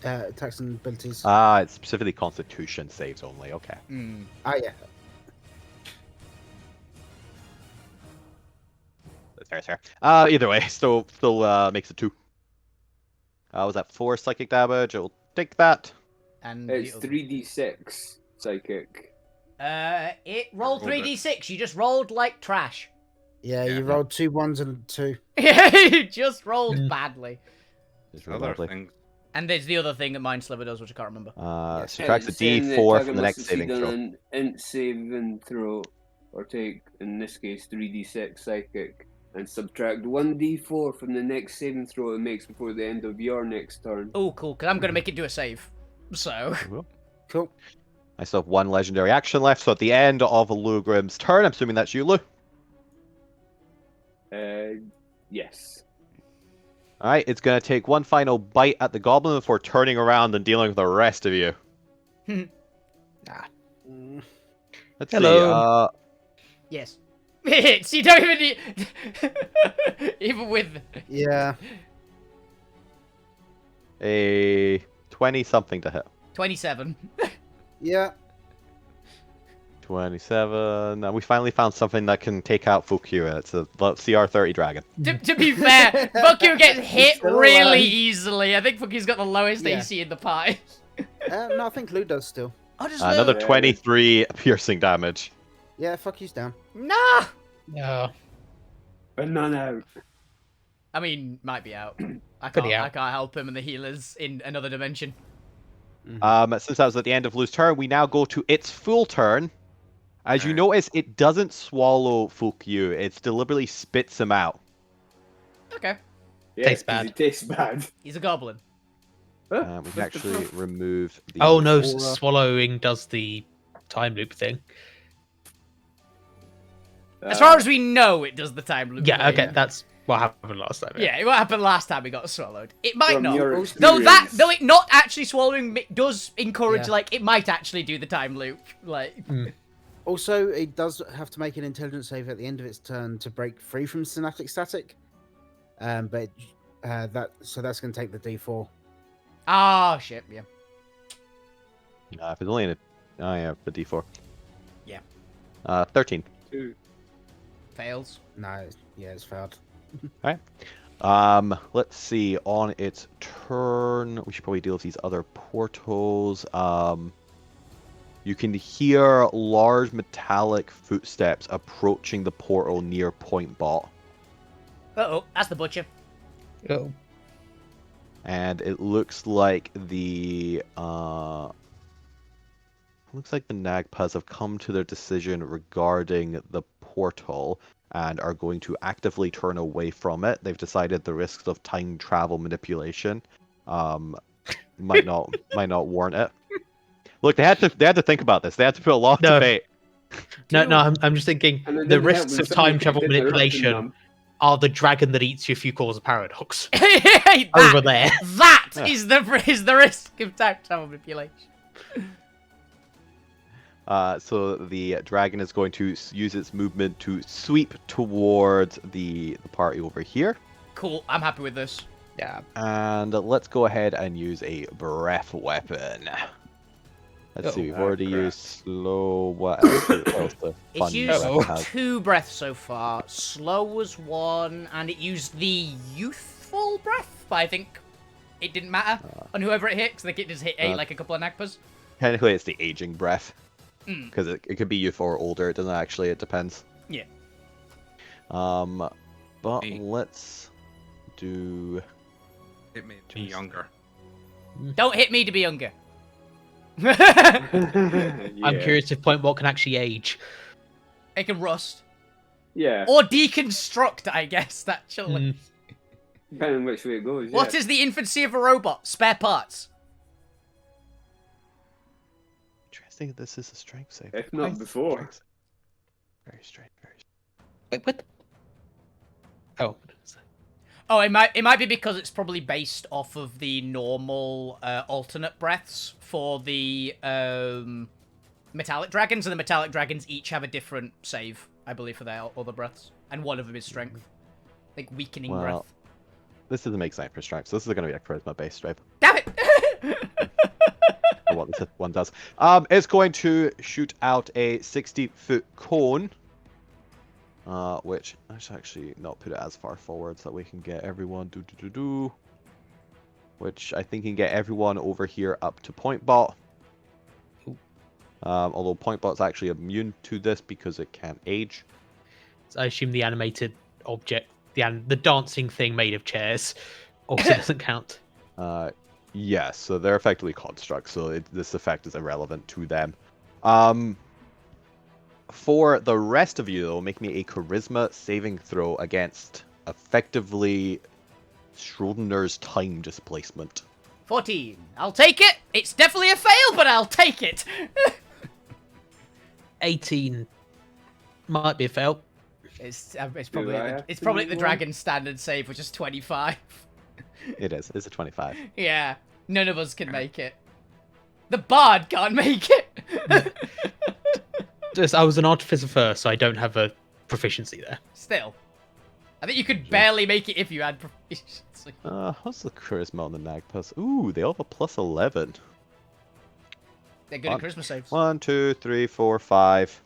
attacks and abilities. Ah, it's specifically Constitution saves only. Okay. Ah, yeah. That's fair. Either way, still makes it 2. Was that 4 psychic damage? I'll take that. And It's the other- 3d6 psychic. it rolled 3d6. You just rolled like trash. Yeah, Yeah. you rolled 2 1s and 2. You just rolled badly. It's really Other lovely. things. And there's the other thing that Mind Sliver does, which I can't remember. Subtracts a It's saying that D4 target from the must next saving succeed throw. on an int saving throw, or take, in this case, 3d6 psychic, and subtract 1d4 from the next saving throw it makes before the end of your next turn. Oh, cool, because I'm going to make it do a save. So, Cool. I still have 1 legendary action left, so at the end of Lugrim's turn, I'm assuming that's you, Lou. Yes. Alright, it's going to take 1 final bite at the goblin before turning around and dealing with the rest of you. Mm. Let's Hello. yes. So you don't even need... even with... Yeah. see. A 20-something to hit. 27. Yeah. 27. And we finally found something that can take out Fukua. It's a CR30 dragon. To be fair, Fuku gets hit still really alive. easily. I think Fuku's got the lowest Yeah. AC in the pie. No, I think Lou does still. Oh, just Another Lou. 23 piercing damage. Yeah, fuck you's down. Nah! No. But none out. I mean, might be out. I Could be can't. out. I can't help him, and the healer's in another dimension. Since that was at the end of Lou's turn, we now go to its full turn. As you Alright. notice, it doesn't swallow Fukyu. It deliberately spits him out. Okay, Yeah, Tastes 'cause bad. It tastes bad. he's a goblin. We can actually remove the... Oh no, Aura. swallowing does the time loop thing. As far as we know, it does the time loop. Yeah, thing. okay, that's what happened last time. Yeah, what happened last time he got swallowed? It might From not. your Though experience. it not actually swallowing does encourage, Yeah. like, it might actually do the time loop. Like, Also, it does have to make an intelligence save at the end of its turn to break free from synaptic static. But that's going to take the D4. ah, shit, yeah. if it's only in a... Oh yeah, the D4. Yeah. 13. Two. Fails. No, it's failed. Let's see. On its turn, we should probably deal with these other portals. You can hear large metallic footsteps approaching the portal near Point Bot. Uh-oh, that's the butcher. Oh. And it looks like the Nagpas have come to their decision regarding the portal and are going to actively turn away from it. They've decided the risks of time travel manipulation might not warrant it. Look, they had to think about this. They had to put a lot No. of debate. No, I'm just thinking And it the didn't help risks when of somebody time travel kept interrupting manipulation them. are the dragon that eats you if you cause a paradox. that, Over there. That is the risk of time travel manipulation. So the dragon is going to use its movement to sweep towards the party over here. Cool, I'm happy with this. Yeah. And let's go ahead and use a breath weapon. Let's see, we've already crap. used slow. What else the It's fun used weapon has? 2 breaths so far. Slow was 1, and it used the youthful breath, but I think it didn't matter on whoever it hit, because I think it just hit like a couple of Nagpas. Technically, it's the aging breath. Mm. Because it could be youth or older. It doesn't actually. It depends. Yeah. But Hey. let's do. It made me younger. Don't hit me to be younger. I'm Yeah. curious if Point Bot can actually age. It can rust. Yeah. Or deconstruct, I guess, actually. Depending on which way it goes. What is the infancy of a robot? Spare parts. Interesting. This is a strength save. If not Nice. before. Strength save. Very strange. Very strange. Wait, what? Oh. Oh, it might be because it's probably based off of the normal alternate breaths for the metallic dragons, and the metallic dragons each have a different save, I believe, for their other breaths, and one of them is strength, like weakening breath. This doesn't make sense for strength, so this is going to be a charisma-based stripe. Damn it! Or what this one does. It's going to shoot out a 60-foot cone. Which I should actually not put it as far forward so that we can get everyone which I think can get everyone over here up to Point Bot. Although Point Bot's actually immune to this because it can't age. So I assume the animated object, the dancing thing made of chairs, also doesn't count. Yes, so they're effectively constructs, so this effect is irrelevant to them. For the rest of you, though, make me a charisma saving throw against effectively Schrodinger's time displacement. 14. I'll take it. It's definitely a fail, but I'll take it. 18 might be a fail. It's probably the dragon standard save, which is 25. It is. It's a 25. Yeah, none of us can make it. The bard can't make it. I was an artificer first, so I don't have a proficiency there. Still, I think you could barely make it if you had proficiency. What's the charisma on the Nagpus? Ooh, they all have a plus 11. They're good at charisma saves. 1, 2, 3, 4, 5.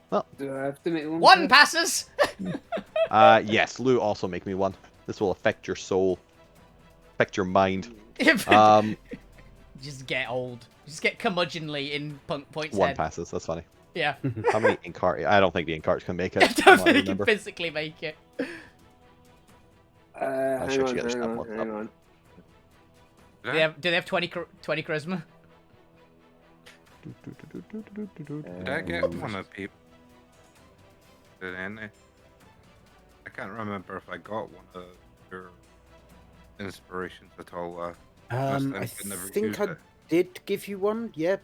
Well, Do I have to make one? One passes. yes, Lou, also make me one. This will affect your soul, affect your mind. Just get old. Just get curmudgeonly in points One head. passes. That's funny. Yeah. How many Incart? I don't think the Incarts can make it. I don't think you can physically make it. Hang on. Do they have 20 charisma? Did I get one of people? Did any? I can't remember if I got one of your inspirations at all. I think I did give you one. Yeah,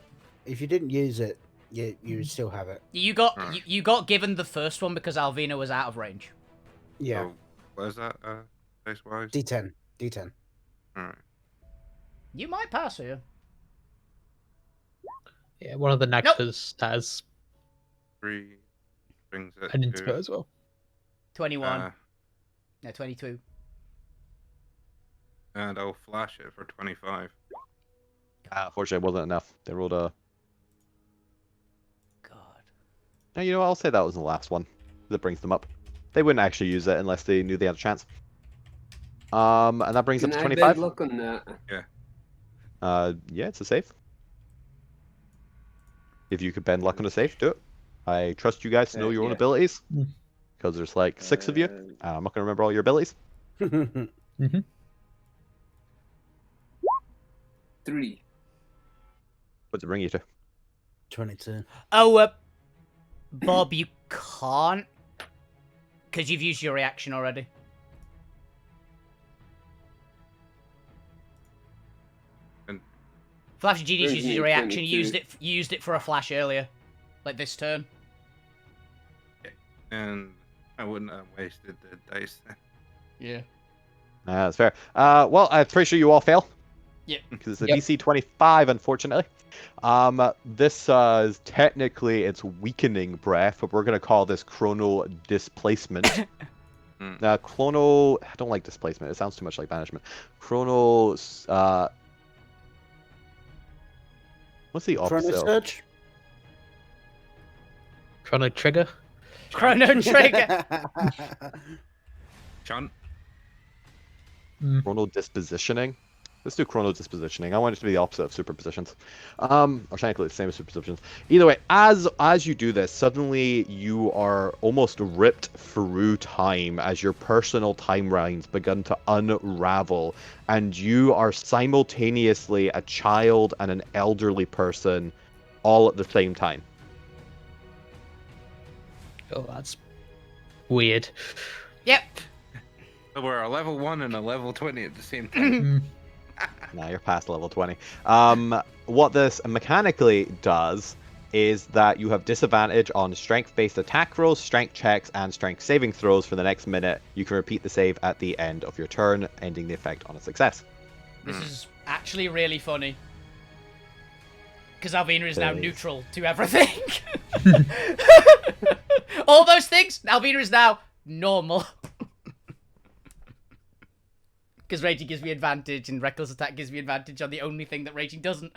if you didn't use it, you would still have it. You got given the first one because Alvina was out of range. Yeah. So, where's that? Dice wise. D10. All right. You might pass here. Yeah, one of the Nagpas has 3 brings it an to inspire as well. 21. No, 22. and I'll flash it for 25. Unfortunately, it wasn't enough. They rolled a. God. Now, you know what? I'll say that was the last one that brings them up. They wouldn't actually use it unless they knew they had a chance. And that brings up to 25. Look on that. Yeah, it's a save. If you could bend luck on a save, do it. I trust you guys to know your own abilities. Because there's like 6 of you. I'm not going to remember all your abilities. 3. What's it bring you to? 22. Oh, Bob, you can't. Because you've used your reaction already. Flash Genius uses your reaction. You used it for a flash earlier, like this turn. And I wouldn't have wasted the dice then. Yeah. That's fair. Well, I'm pretty sure you all fail. Yep. Because it's a DC 25, unfortunately. This is technically it's weakening breath, but we're going to call this chrono displacement. Chrono... I don't like displacement. It sounds too much like banishment. Chrono... what's the opposite? Chrono Surge? Chrono Trigger? Chrono Trigger! Chunt. Chrono dispositioning. Let's do chrono dispositioning. I want it to be the opposite of superpositions. Or technically the same as superpositions. Either way, as you do this, suddenly you are almost ripped through time as your personal timelines begin to unravel, and you are simultaneously a child and an elderly person all at the same time. Oh, that's weird. Yep. So we're a level 1 and a level 20 at the same time. Now you're past level 20. What this mechanically does is that you have disadvantage on strength-based attack rolls, strength checks, and strength saving throws for the next minute. You can repeat the save at the end of your turn, ending the effect on a success. This is actually really funny. Because Alvina is now neutral to everything. All those things, Alvina is now normal. Because raging gives me advantage, and reckless attack gives me advantage on the only thing that raging doesn't.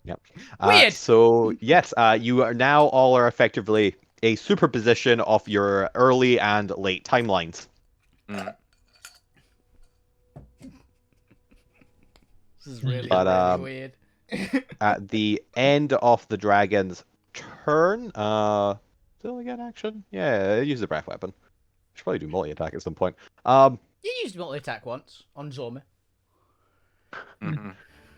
Yep. Weird. So yes, you are now all are effectively a superposition of your early and late timelines. Mm. This is really, But, really weird. At the end of the dragon's turn, still again action? Yeah, use the breath weapon. Should probably do multi-attack at some point. You used multi-attack once on Zorma. Mm-hmm.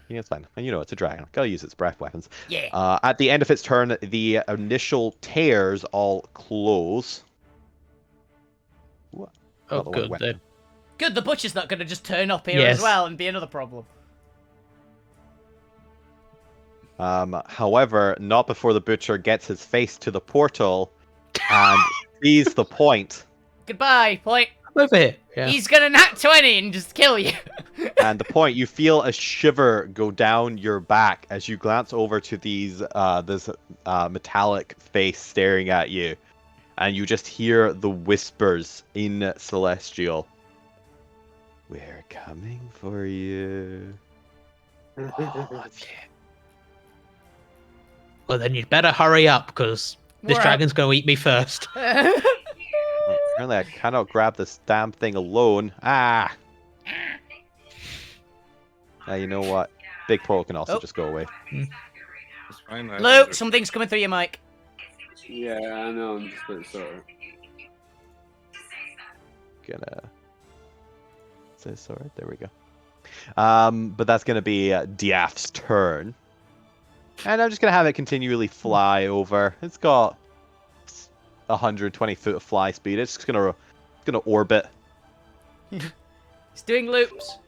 Yeah, it's fine. And you know it's a dragon. Gotta use its breath weapons. Yeah. At the end of its turn, the initial tears all close. What? Oh, Not the one good. weapon. Good, the butcher's not going to just turn up here Yes. as well and be another problem. However, not before the butcher gets his face to the portal and sees the point. Goodbye, point. I'm over here. Yeah. He's going to nat 20 and just kill you. And the point, you feel a shiver go down your back as you glance over to these this metallic face staring at you, and you just hear the whispers in Celestial. We're coming for you. Oh, yeah. Well, then you'd better hurry up, because this We're dragon's going to eat me first. Apparently, I cannot grab this damn thing alone. Ah! You know what? Big Pro can also just go away. It's fine. Luke, something's coming through your mic. Yeah, I know. I'm just about to sort of. Gonna say sorry. There we go. But that's gonna be Diaf's turn, and I'm just gonna have it continually fly over. It's got 120 foot of fly speed. It's gonna orbit. It's doing loops.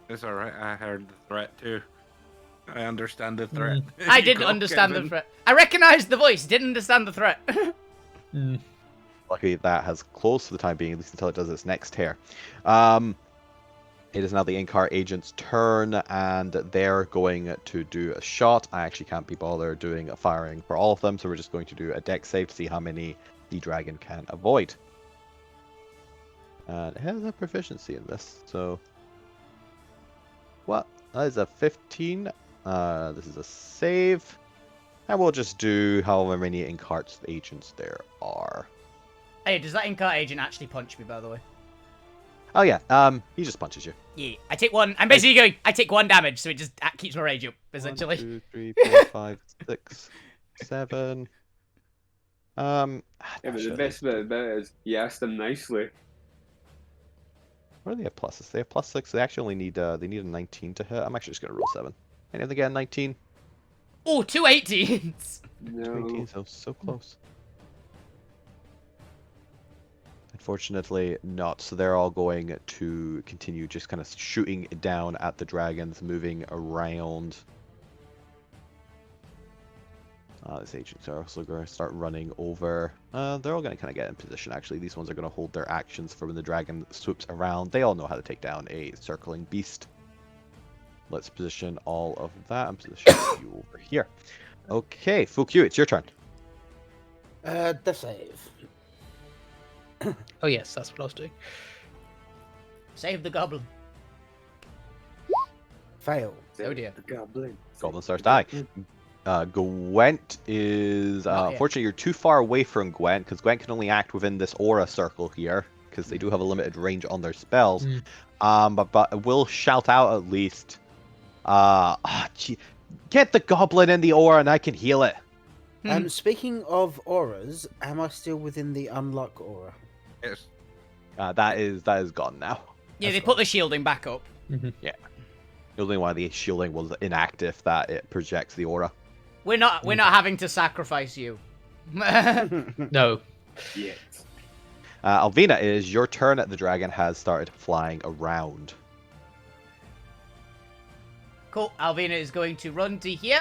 It's alright. I heard the threat too. I understand the threat. I You didn't go, understand the Kevin. threat. I recognized the voice, didn't understand the threat. Luckily, that has closed for the time being, at least until it does its next tear. It is now the in-car agent's turn, and they're going to do a shot. I actually can't be bothered doing a firing for all of them, so we're just going to do a dex save to see how many the dragon can avoid. And it has a proficiency in this, so... What? That is a 15. This is a save. And we'll just do however many in-cart agents there are. Hey, does that in-car agent actually punch me, by the way? Oh yeah, he just punches you. Yeah, I take one. I'm basically going, I take 1 damage, so it just keeps my rage up, essentially. 1, 2, 3, 4, 5, 6, 7. Yeah, but the best bit about it is you asked them nicely. What do they have pluses? They have +6. They actually only need they need a 19 to hit. I'm actually just gonna roll 7. And if they get a 19, Oh, 2 18s! 2 No. 18s, so close. Unfortunately, not. So they're all going to continue just kind of shooting down at the dragons, moving around. These agents are also going to start running over. They're all going to kind of get in position, actually. These ones are going to hold their actions for when the dragon swoops around. They all know how to take down a circling beast. Let's position all of that and position you over here. Okay, Fukyu, it's your turn. Death save. Oh, yes, that's what I was doing. Save the goblin. Fail. Oh dear. The goblin. Goblin starts dying. Gwent is Not yet. unfortunately you're too far away from Gwent because Gwent can only act within this aura circle here because they do have a limited range on their spells. But will shout out at least. Get the goblin in the aura and I can heal it. Speaking of auras, am I still within the unlock aura? Yes. That is gone now. Yeah, they put the shielding back up. Only why the shielding was inactive that it projects the aura. We're not having to sacrifice you. No. Yet. Alvina, it is your turn. The dragon has started flying around. Cool. Alvina is going to run to here.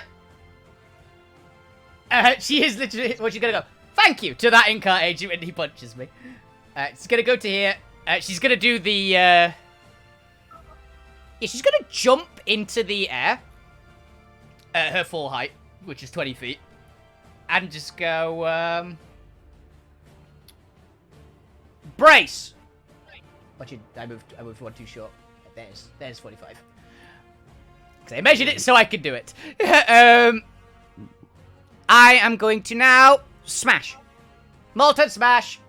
She is literally... Well, she's going to go, thank you, to that Inkart agent when he punches me. She's going to go to here. She's going to do the... Yeah, she's going to jump into the air. At her full height, which is 20 feet. And just go, brace! Watch it, I moved one too short. There's 45. Because I measured it so I could do it. I am going to now smash. Molten smash.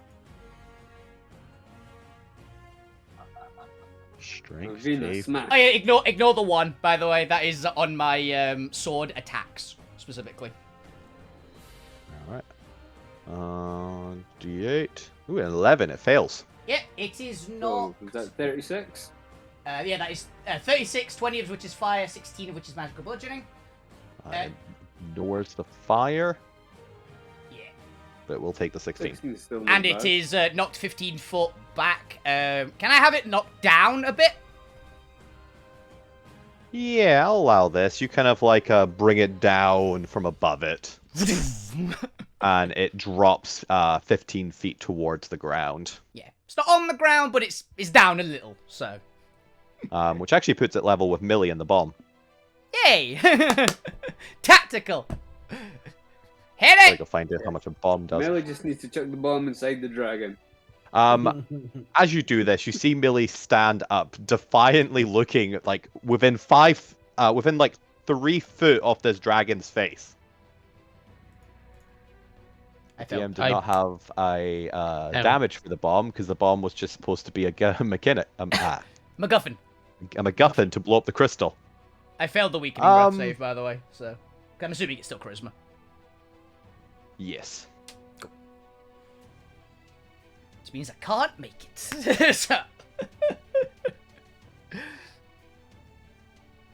Strength Alvina, save. smash. Oh yeah, ignore the one, by the way. That is on my sword attacks, specifically. Alright. D8. Ooh, an 11. It fails. Yeah, it is not... Oh, was that 36? Yeah, that is 36, 20 of which is fire, 16 of which is magical bludgeoning. Ignores the fire, Yeah. but we'll take the 16. 16 is still not And bad. it is knocked 15 foot back. Can I have it knocked down a bit? Yeah, I'll allow this. You kind of like bring it down from above it, and it drops 15 feet towards the ground, Yeah. It's not on the ground, but it's down a little, so. which actually puts it level with Millie and the bomb. Yay! Tactical! Hit So I it! can find out how much a bomb does. Millie just needs to chuck the bomb inside the dragon. As you do this, you see Millie stand up, defiantly looking like within 3 foot of this dragon's face. I DM did I- not have a damage for the bomb because the bomb was just supposed to be a MacGuffin. MacGuffin to blow up the crystal. I failed the weakening breath save, by the way, so. I'm assuming it's still charisma. Yes. Which means I can't make it. So.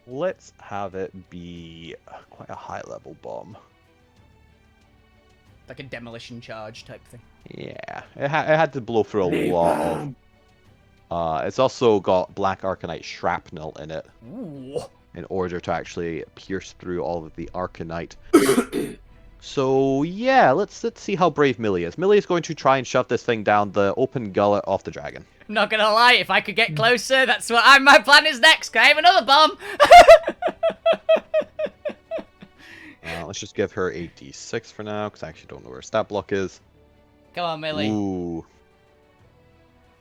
Let's have it be quite a high level bomb. Like a demolition charge type thing. Yeah, it had to blow through a lot of. It's also got black arcanite shrapnel in it Ooh. in order to actually pierce through all of the arcanite. So yeah, let's see how brave Millie is. Millie is going to try and shove this thing down the open gullet of the dragon. I'm not gonna lie, if I could get closer, that's what my plan is next. Can I have another bomb? Let's just give her a d6 for now, because I actually don't know where stat block is. Come on, Millie. Ooh.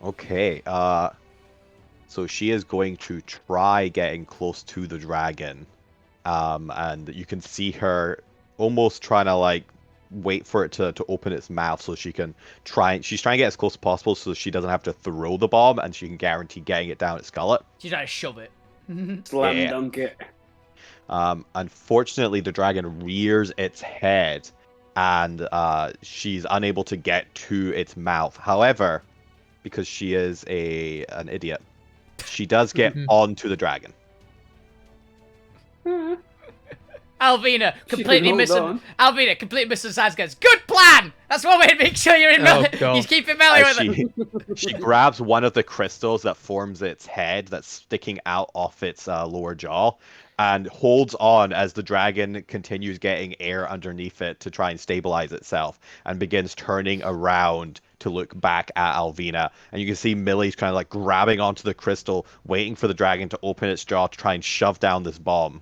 Okay, so she is going to try getting close to the dragon. And you can see her almost trying to, like, wait for it to open its mouth so she can she's trying to get as close as possible so she doesn't have to throw the bomb and she can guarantee getting it down its gullet. She's trying to shove it. Slam Yeah. dunk it. Unfortunately, the dragon rears its head and she's unable to get to its mouth. However, because she is an idiot, she does get onto the dragon. Alvina completely hold missing. on. Alvina completely missing sides. Goes, good plan. That's one way to make sure you're in. Oh, God. You keep it melee As with it. she grabs one of the crystals that forms its head that's sticking out off its lower jaw and holds on as the dragon continues getting air underneath it to try and stabilize itself and begins turning around to look back at Alvina. And you can see Millie's kind of like grabbing onto the crystal, waiting for the dragon to open its jaw to try and shove down this bomb.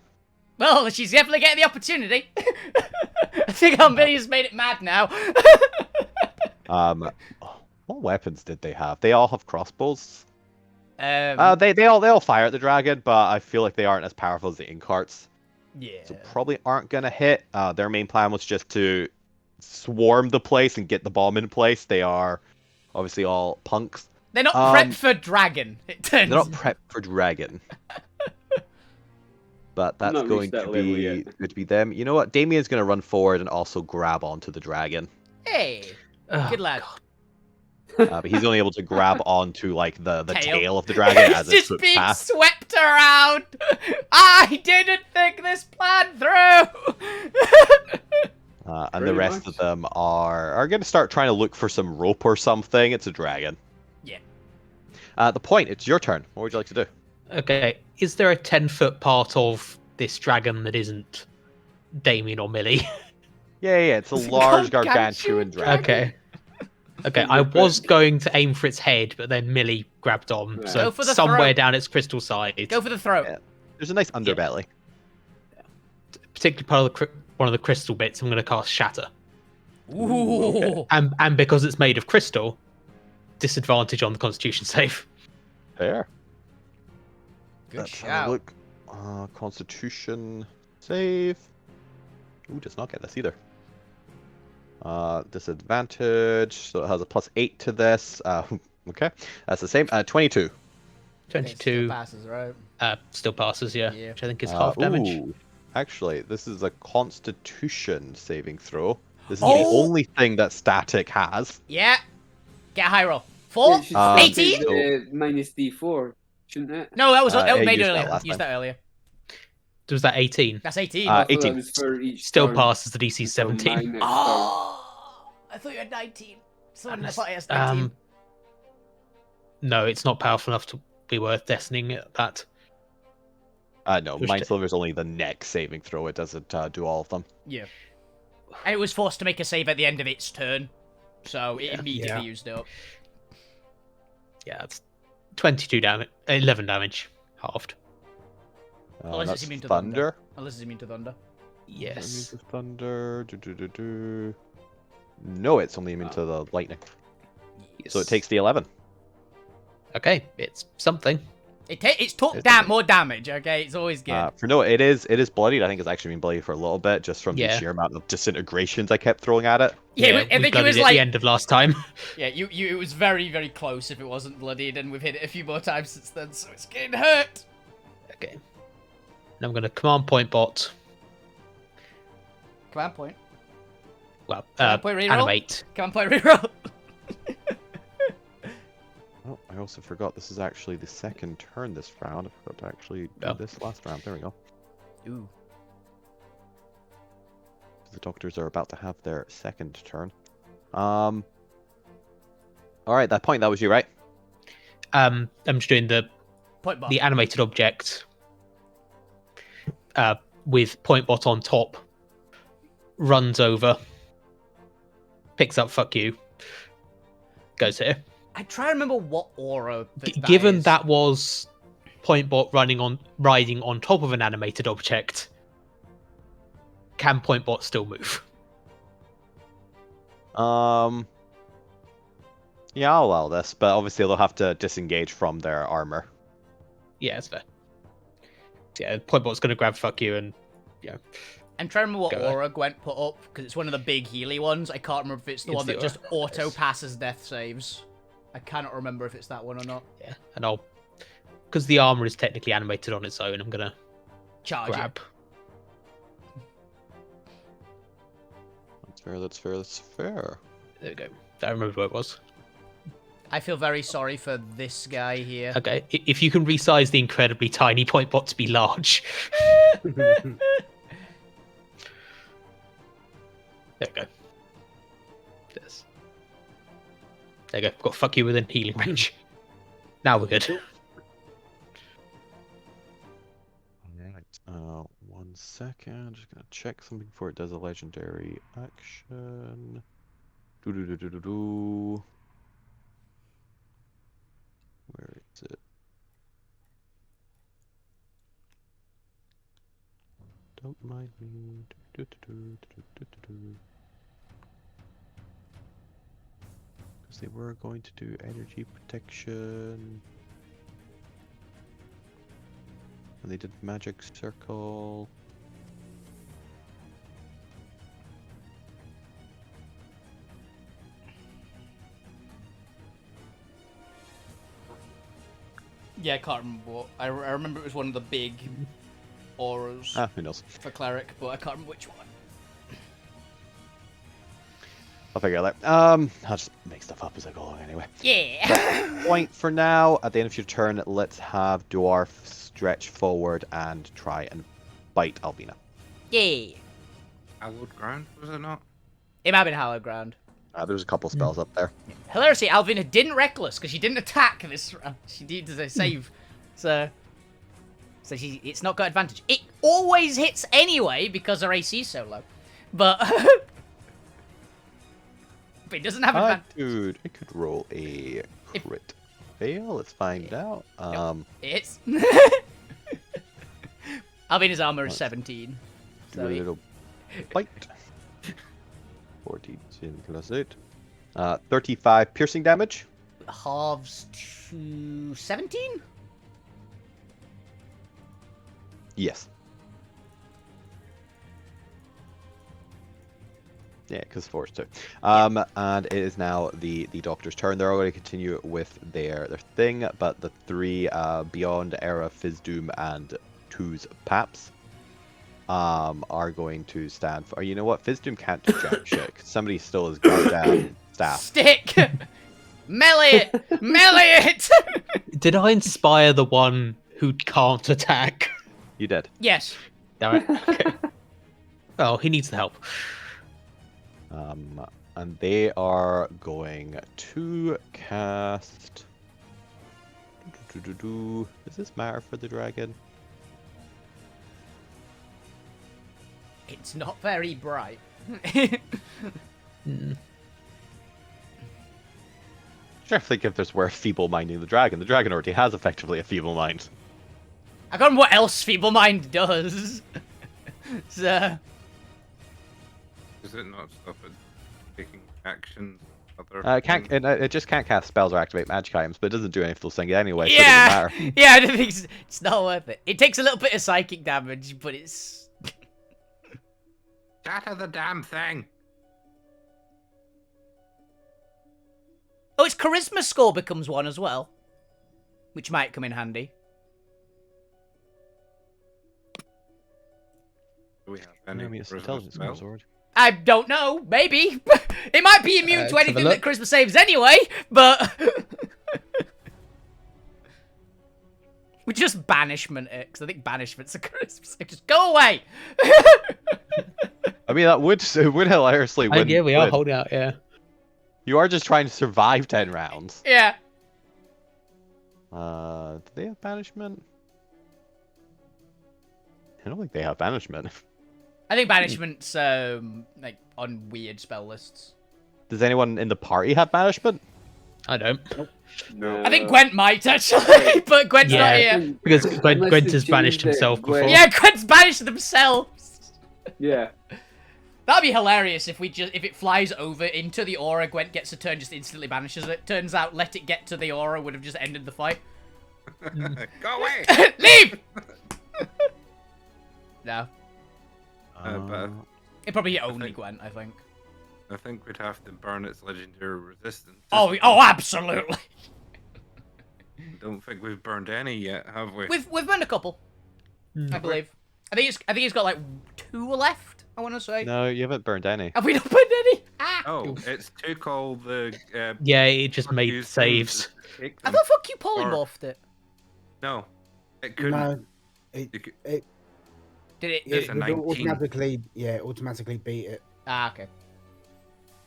Well, she's definitely getting the opportunity. I think Alvina's made it mad now. What weapons did they have? They all have crossbows. Um, They all fire at the dragon, but I feel like they aren't as powerful as the Inkarts. yeah. So probably aren't gonna hit. Their main plan was just to swarm the place and get the bomb in place. They are obviously all punks. They're not prepped for dragon. It turns. They're not prepped for dragon. But that's not going reached that to level be yet. good to be them. You know what? Damien's gonna run forward and also grab onto the dragon. Hey, Oh, good lad. But he's only able to grab onto like the Tail. tail of the dragon as It's it just swoops being past. swept around. I didn't think this plan through. And Pretty the rest much. of of them are going to start trying to look for some rope or something. It's a dragon. Yeah. The point, it's your turn. What would you like to do? Okay, is there a 10-foot part of this dragon that isn't Damien or Millie? Yeah, it's a large gargantuan gargantuan dragon. Okay. Okay, I was going to aim for its head, but then Millie grabbed on. Right. So Go for the somewhere throat. down its crystal side. Go for the throat. Yeah. There's a nice underbelly. Particularly part of one of the crystal bits, I'm going to cast Shatter. Ooh. And because it's made of crystal, disadvantage on the Constitution save. Fair. Good Let's have a shout. look. Constitution save. Ooh, does not get this either. Disadvantage. So it has a +8 to this. Okay, that's the same. 22. 22 passes, right? still passes, yeah. Yeah. Which I think is half damage. Ooh, actually, this is a Constitution saving throw. This is Oh! the only thing that static has. Yeah. Get a high roll. 4? It should still 18? be the minus D4, shouldn't it? No, that was Yeah, made used that earlier. last Used time. that earlier. Was that 18? That's 18. I thought 18. that was for each Still turn passes the DC until my 17. next turn. Oh, I thought you had 19. I thought it was 19. No, it's not powerful enough to be worth destining it at that. No, Pushed Mind it. Sliver is only the next saving throw. It doesn't do all of them. Yeah. And it was forced to make a save at the end of its turn, so it immediately Yeah. used it up. Yeah, it's 22 damage, 11 damage, halved. Unless it's That's immune to thunder. Unless it's immune to thunder. Yes. Immune to thunder. No, it's only immune to the lightning. So it takes the 11. Okay, it's something. It's took It's okay. more damage. Okay, it's always good. It is bloodied. I think it's actually been bloodied for a little bit, just from the Yeah. sheer amount of disintegrations I kept throwing at it. yeah, I we think it bloodied was at like the end of last time. yeah, it was very very close if it wasn't bloodied, and we've hit it a few more times since then, so it's getting hurt. Okay. Now I'm going to command point bot. Command point. Well, Command point reroll? animate. Command point reroll. Oh, I also forgot this is actually the second turn this round. I forgot to actually do Oh. this last round. There we go. Ooh. The doctors are about to have their second turn. All right, that point, that was you, right? I'm just doing the Point bar. animated object with point bot on top, runs over, picks up fuck you, goes here. I try to remember what aura. Given is. that was point bot riding on top of an animated object, can point bot still move? Yeah, I'll allow this, but obviously they'll have to disengage from their armor. Yeah, it's fair. Yeah, point bot's gonna grab fuck you and I'm trying to remember what Go ahead. aura Gwent put up because it's one of the big Healy ones. I can't remember if it's the It's one the that just aura. auto passes death saves. I cannot remember if it's that one or not. yeah, and I'll because the armor is technically animated on its own. I'm gonna Charge it. grab. That's fair. There we go. I remember where it was. I feel very sorry for this guy here. Okay, if you can resize the incredibly tiny point bot to be large. There we go. This. There you go. Got fuck you within healing range. Now we're good. Alright. 1 second. Just gonna check something before it does a legendary action. Do. Where is it? Don't mind me. Because they were going to do energy protection. And they did magic circle. Yeah, I can't remember what. I remember it was one of the big auras Who knows? for cleric, but I can't remember which one. I'll figure it out. I'll just make stuff up as I go along anyway. Yeah. Point for now. At the end of your turn, let's have Dwarf stretch forward and try and bite Albina. Yeah. Hallowed ground, was it not? It might have been Hallowed Ground. There's a couple spells up there. Hilariously, Alvina didn't Reckless because she didn't attack this round. She did a save. So it's not got advantage. It always hits anyway because her AC is so low. But, but it doesn't have advantage. I could roll a crit fail. Let's find out. It's Alvina's armor is 17. Do a little bite. 14 plus 8. 35 piercing damage. Halves to 17? Yes. Yeah, because 4 is 2. And it is now the doctor's turn. They're going to continue with their thing, but the 3 Beyond Era, Fizdoom, and 2's Paps are going to stand for. You know what? Fizdoom can't do jack shit. Somebody still has goddamn staff. Stick! Melee it! Melee it! Did I inspire the one who can't attack? You did. Yes. Damn it. Okay. Oh, he needs the help. And they are going to cast. Does this matter for the dragon? It's not very bright. I think if there's worth feeble minding the dragon already has effectively a feeble mind. I got what else Feeble Mind does. So. Does it not stop it taking actions? It just can't cast spells or activate magic items, but it doesn't do any of those things anyway. Yeah, so it doesn't matter. yeah, I don't think it's not worth it. It takes a little bit of psychic damage, but it's. Shatter the damn thing! Oh, its charisma score becomes 1 as well, which might come in handy. Do we have any charisma intelligence spells? sword. I don't know. Maybe it might be immune to let's have a anything that look. charisma saves anyway. But we just banishment it because I think banishment's a charisma save. Just go away. I mean, that would hilariously win. Yeah, we are win. holding out, yeah. You are just trying to survive 10 rounds. Yeah. Do they have banishment? I don't think they have banishment. I think banishment's like on weird spell lists. Does anyone in the party have banishment? I don't. No. I think Gwent might actually, but Gwent's not Yeah. here. Because Unless Gwent they've has banished changed it, himself Gwent- before. Yeah, Gwent's banished themselves. Yeah. That'd be hilarious if if it flies over into the aura, Gwent gets a turn, just instantly banishes it. Turns out, let it get to the aura would have just ended the fight. Go away! Leave! No. But It'd probably hit only Gwent, I think. I think we'd have to burn its legendary resistance. Oh, absolutely. Don't think we've burned any yet, have we? We've burned a couple, I believe. I think it's got like 2 left. I want to say. No, you haven't burned any. Have we not burned any? Ah! Oh, it's too cold. The Yeah, it just made use saves. things to take I them. thought fuck you polymorphed it. No, it couldn't. No, You could- it Did it? It's a would 19. automatically beat it. Ah, okay.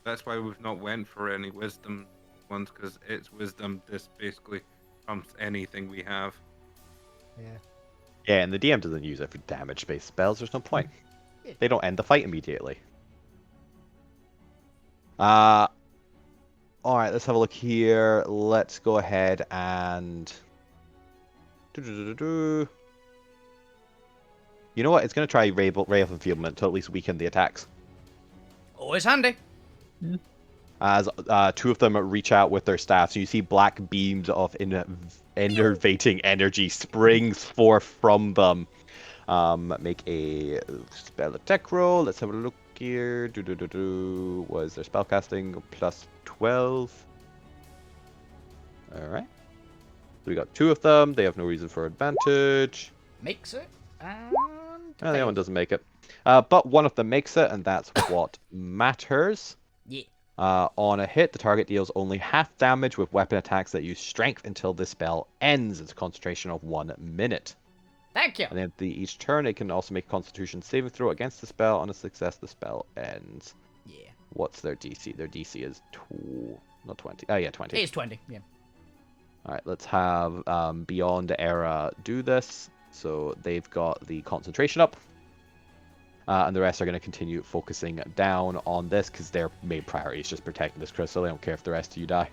That's why we've not went for any wisdom ones, because its wisdom just basically trumps anything we have. Yeah, and the DM doesn't use it for damage-based spells. There's no point. Yeah. They don't end the fight immediately. Alright, let's have a look here. Let's go ahead and... You know what? It's going to try Ray of Enfeeblement to at least weaken the attacks. Always handy. As 2 of them reach out with their staffs, you see black beams of enervating energy springs forth from them. Make a spell attack roll. Let's have a look here. Was their spellcasting plus 12? Alright. So we got 2 of them. They have no reason for advantage. Makes it. And The other one doesn't make it. But one of them makes it, and that's what matters. Yeah. On a hit, the target deals only half damage with weapon attacks that use strength until the spell ends. It's a concentration of 1 minute. Thank you. And then each turn, it can also make a Constitution saving throw against the spell. On a success, the spell ends. Yeah. What's their DC? Their DC is not 20. Oh yeah, 20. It is 20. Yeah. All right, let's have Beyond Era do this. So they've got the concentration up. And the rest are going to continue focusing down on this because their main priority is just protecting this crystal. They don't care if the rest of you die.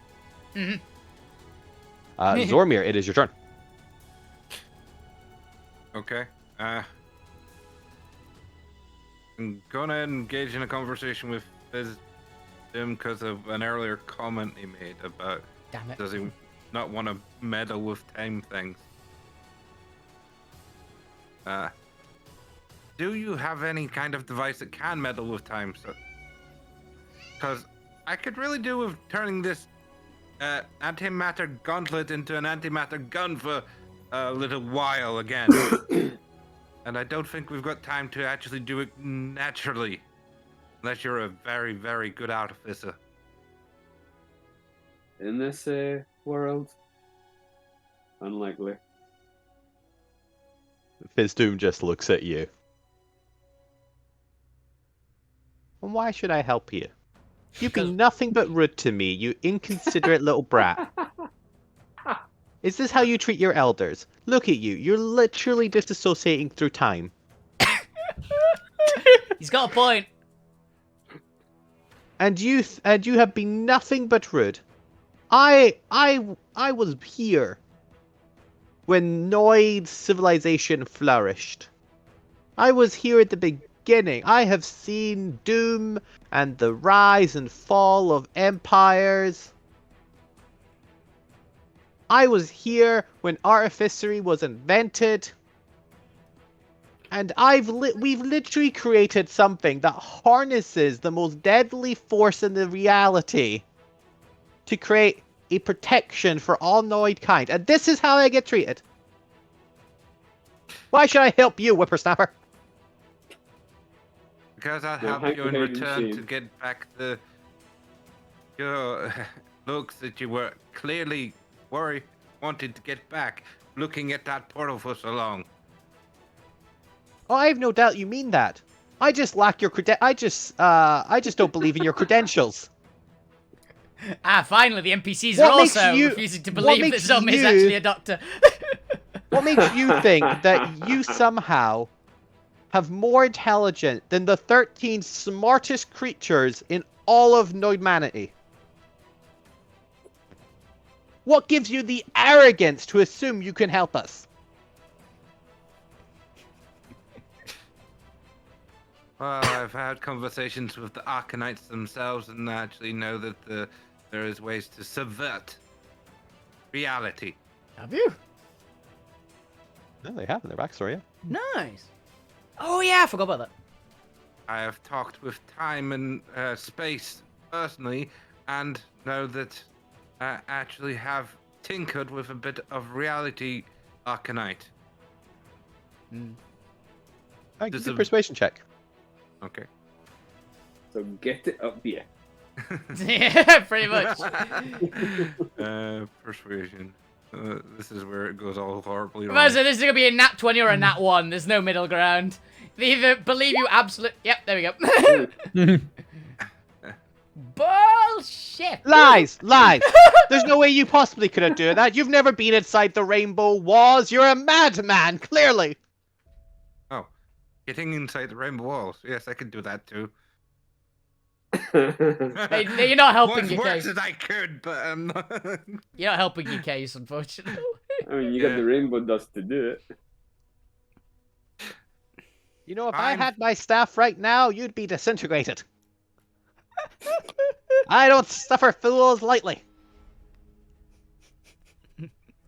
Zormir, it is your turn. Okay. I'm gonna engage in a conversation with him because of an earlier comment he made about Damn it. does he not want to meddle with time things. Do you have any kind of device that can meddle with time? Because I could really do with turning this antimatter gauntlet into an antimatter gun for a little while again. And I don't think we've got time to actually do it naturally. Unless you're a very, very good artificer. In this world, unlikely. Fizdum just looks at you. And why should I help you? You've been nothing but rude to me, you inconsiderate little brat. Is this how you treat your elders? Look at you, you're literally disassociating through time. He's got a point. And you have been nothing but rude. I was here when Noid's civilization flourished. I was here at the beginning. I have seen doom and the rise and fall of empires. I was here when artificery was invented. And we've literally created something that harnesses the most deadly force in the reality to create a protection for all Noid kind. And this is how I get treated. Why should I help you, whippersnapper? Because I'll Well, help you in hide return and to get back your looks that you were clearly wanted to get back, looking at that portal for so long. Oh, I have no doubt you mean that. I just lack your I just don't believe in your credentials. Finally, the NPCs What are makes also you- refusing to what believe that makes Zom is you- actually a doctor. What makes you think that you somehow have more intelligence than the 13 smartest creatures in all of Noidmanity? What gives you the arrogance to assume you can help us? Well, I've had conversations with the Arcanites themselves and I actually know that there is ways to subvert reality. Have you? No, they have in their backstory, yeah. Nice. Oh yeah, I forgot about that. I have talked with time and space personally and know that I actually have tinkered with a bit of reality Arcanite. Give Does me a a- persuasion check. Okay. So get it up here. Yeah, pretty much. Persuasion. This is where it goes all horribly wrong. Imagine this is gonna be a nat 20 or a nat 1. There's no middle ground. They either believe you absolute. Yep, there we go. Bullshit. Lies! Lies! There's no way you possibly could have done that. You've never been inside the Rainbow Walls. You're a madman, clearly. Oh, getting inside the rainbow walls. Yes, I could do that too. Hey, you're not helping as your much case. as I could, but I'm not. You're not helping your case, unfortunately. I mean, you got the rainbow dust to do it. You know, if I I'm- had my staff right now, you'd be disintegrated. I don't suffer fools lightly.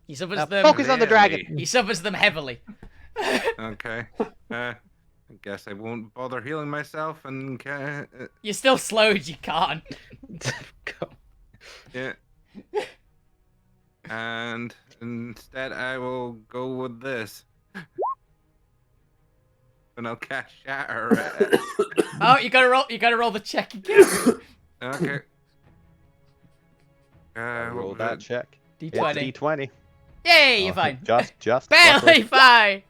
He suffers Now them. focus on the dragon. Really? He suffers them heavily. Okay. I guess I won't bother healing myself and You're still slowed. You can't. yeah. And instead, I will go with this. And I'll cast Shatter. Oh, you gotta roll. You gotta roll the check again. Okay. Roll what was that it? check. D20. It's D20. Yay, you're fine. Just. Barely fine.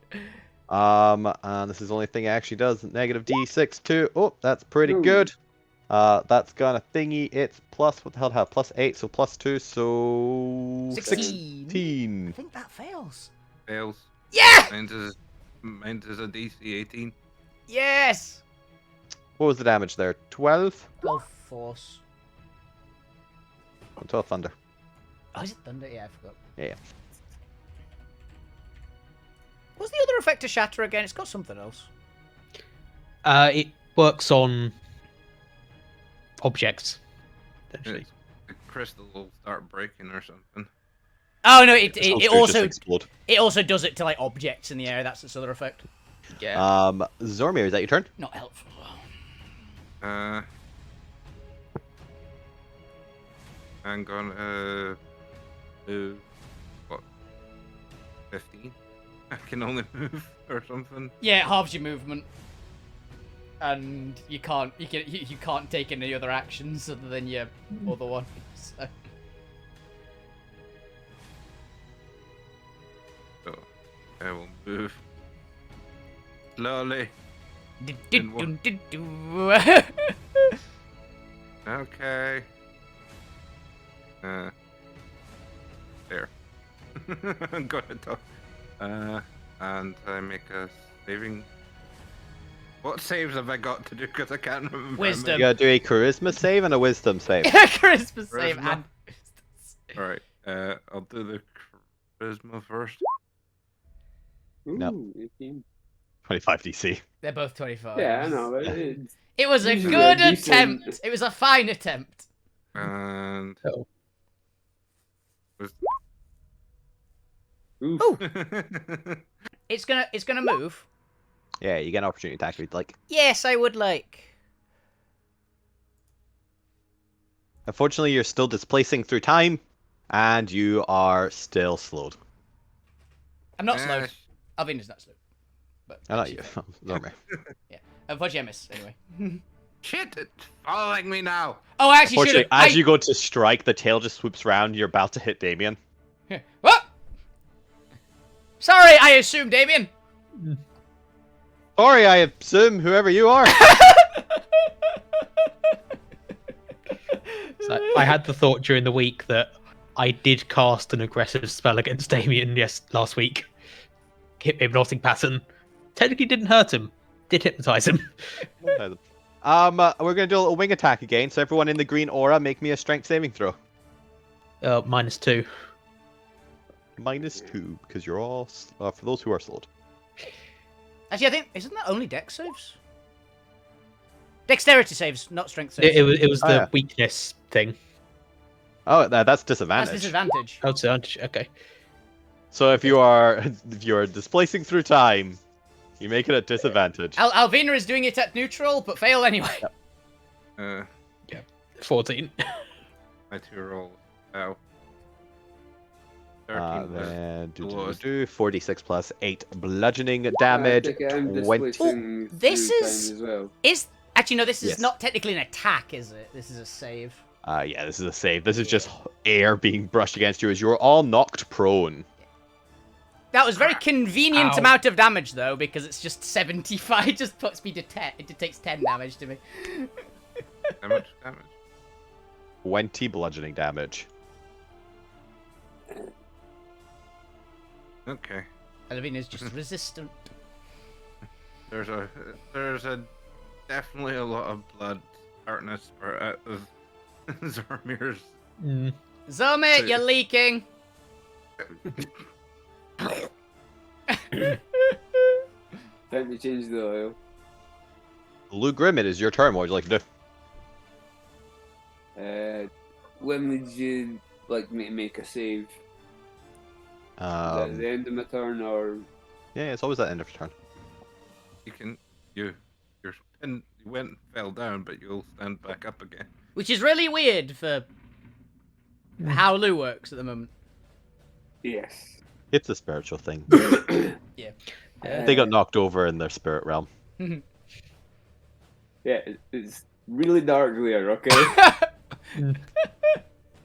And this is the only thing it actually does. Negative D6 too. Oh, that's pretty Ooh. good. That's gonna thingy. It's plus, what the hell? Have +8, so +2, so 16. 16. I think that fails. Fails. Yeah! Mine's is a DC 18. Yes! What was the damage there? 12? 12 force. 12 thunder. Oh, is it thunder? Yeah, I forgot. Yeah. What's the other effect to shatter again? It's got something else. It works on objects. Essentially. The crystal will start breaking or something. Oh no! It Crystals do also just explode. it also does it to like objects in the air. That's its other effect. Yeah. Zormir, is that your turn? Not helpful. I'm gonna do what? 15. I can only move or something. Yeah, it halves your movement, and you can't take any other actions other than your other one. So. So I will move slowly. Okay. There. I'm gonna talk. And I make a saving. What saves have I got to do? Because I can't remember. Wisdom. You gotta do a charisma save and a wisdom save. Charisma save Charisma. and. Alright, I'll do the charisma first. Ooh, No. 18. 25 DC. They're both 25. Yeah, I know. It was a Usually good a decent- attempt. It was a fine attempt. And. Oh. Oof. Oh, it's gonna move. Yeah, you get an opportunity attack if you'd like. Yes, I would like. Unfortunately, you're still displacing through time, and you are still slowed. I'm not slowed. Alvina's not slowed. But I not she's you. fine. Zormir. Yeah. Unfortunately, I miss anyway. Shit, it's following me now. Oh, I actually should Unfortunately, have. as you go to strike, the tail just swoops around. You're about to hit Damien. What? Sorry, I assumed Damien. Sorry, I assume whoever you are. So I had the thought during the week that I did cast an aggressive spell against Damien last week. Hypnotic pattern. Technically didn't hurt him. Did hypnotize him. We're gonna do a little wing attack again. So everyone in the green aura, make me a strength saving throw. -2. -2, because you're all for those who are slowed. Actually, I think isn't that only dex saves? Dexterity saves, not strength saves. It was Oh, the yeah. weakness thing. Oh, that's That's disadvantage. disadvantage. Oh, disadvantage. Okay. So if you are displacing through time, you make it at disadvantage. Alvina is doing it at neutral, but fail anyway. Uh, 14. my 2 rolls. Ow. 13 plus Then blood. 46 plus 8 bludgeoning damage. I think I'm 20. displacing this through is- time as well. Is actually no, this is Yes. not technically an attack, is it? This is a save. Yeah, this is a save. This is just air being brushed against you as you're all knocked prone. That was very convenient Ow. amount of damage though, because it's just 75. It just puts me to 10. It takes 10 damage to me. How much damage? 20 bludgeoning damage. Okay. Alvina's just resistant. There's a definitely a lot of blood starting to spurt out of Zormir's. Mm. Zomit, you're leaking. Time to change the oil. Lou Grim, it is your turn. What would you like to do? When would you like me to make a save? At the end of my turn, or Yeah, it's always that end of your turn. You can you went and fell down, but you'll stand back up again. Which is really weird for how Lou works at the moment. yes. It's a spiritual thing. Yeah. They got knocked over in their spirit realm. Yeah, it's really dark there. Okay.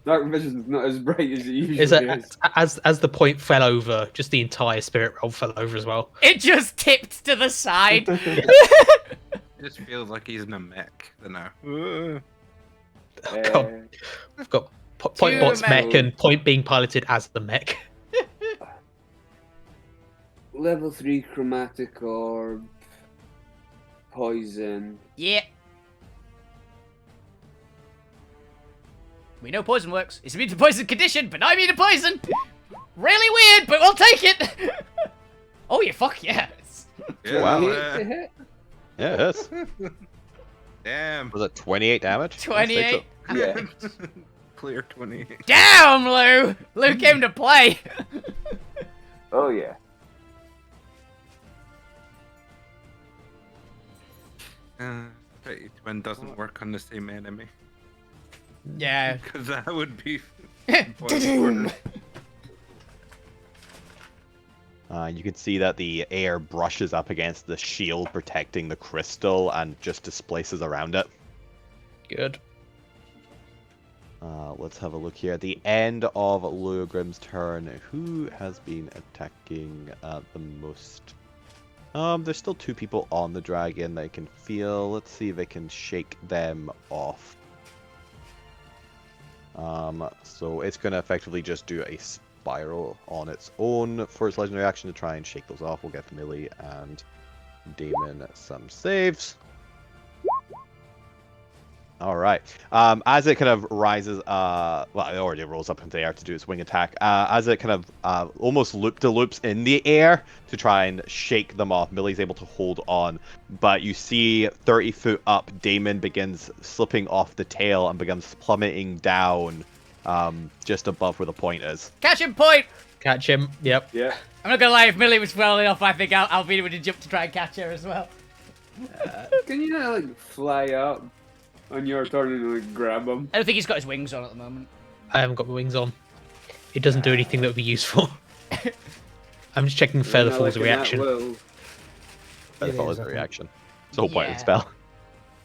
Dark vision's not as bright as it usually Is is. that as the point fell over, just the entire spirit realm fell over as well. It just tipped to the side. just feels like he's in a mech. Now. God. I've got Point Bot's mech and Point being piloted as the mech. Level 3 chromatic orb. Poison. Yeah. We know poison works. It's immune to poison condition, but not immune to poison. Really weird, but we'll take it. Oh, you fuck yes. Yeah, Wow. yeah, it is. Damn. Was it 28 damage? 28. Yeah. Clear 28. Damn, Lou. Lou came to play. Oh yeah. Twin doesn't work on the same enemy. Yeah. Because that would be important. You can see that the air brushes up against the shield protecting the crystal and just displaces around it. Good. Let's have a look here. At the end of Luogrim's turn, who has been attacking the most? There's still 2 people on the dragon that I can feel. Let's see if I can shake them off. So it's going to effectively just do a spiral on its own for its legendary action to try and shake those off. We'll get Millie and Damon some saves. Alright. As it kind of rises, well, it already rolls up into the air to do its wing attack. As it kind of almost loop-de-loops in the air to try and shake them off, Millie's able to hold on. But you see 30 foot up, Damon begins slipping off the tail and begins plummeting down just above where the point is. Catch him, Point. Catch him. Yep. Yeah. I'm not gonna lie, if Millie was well enough, I think I'll be able to jump to try and catch her as well. Can you not like fly up on your turn and like grab him? I don't think he's got his wings on at the moment. I haven't got my wings on. It doesn't do anything that would be useful. I'm just checking Featherfall's reaction. Featherfall is a reaction. It's a whole point of the spell.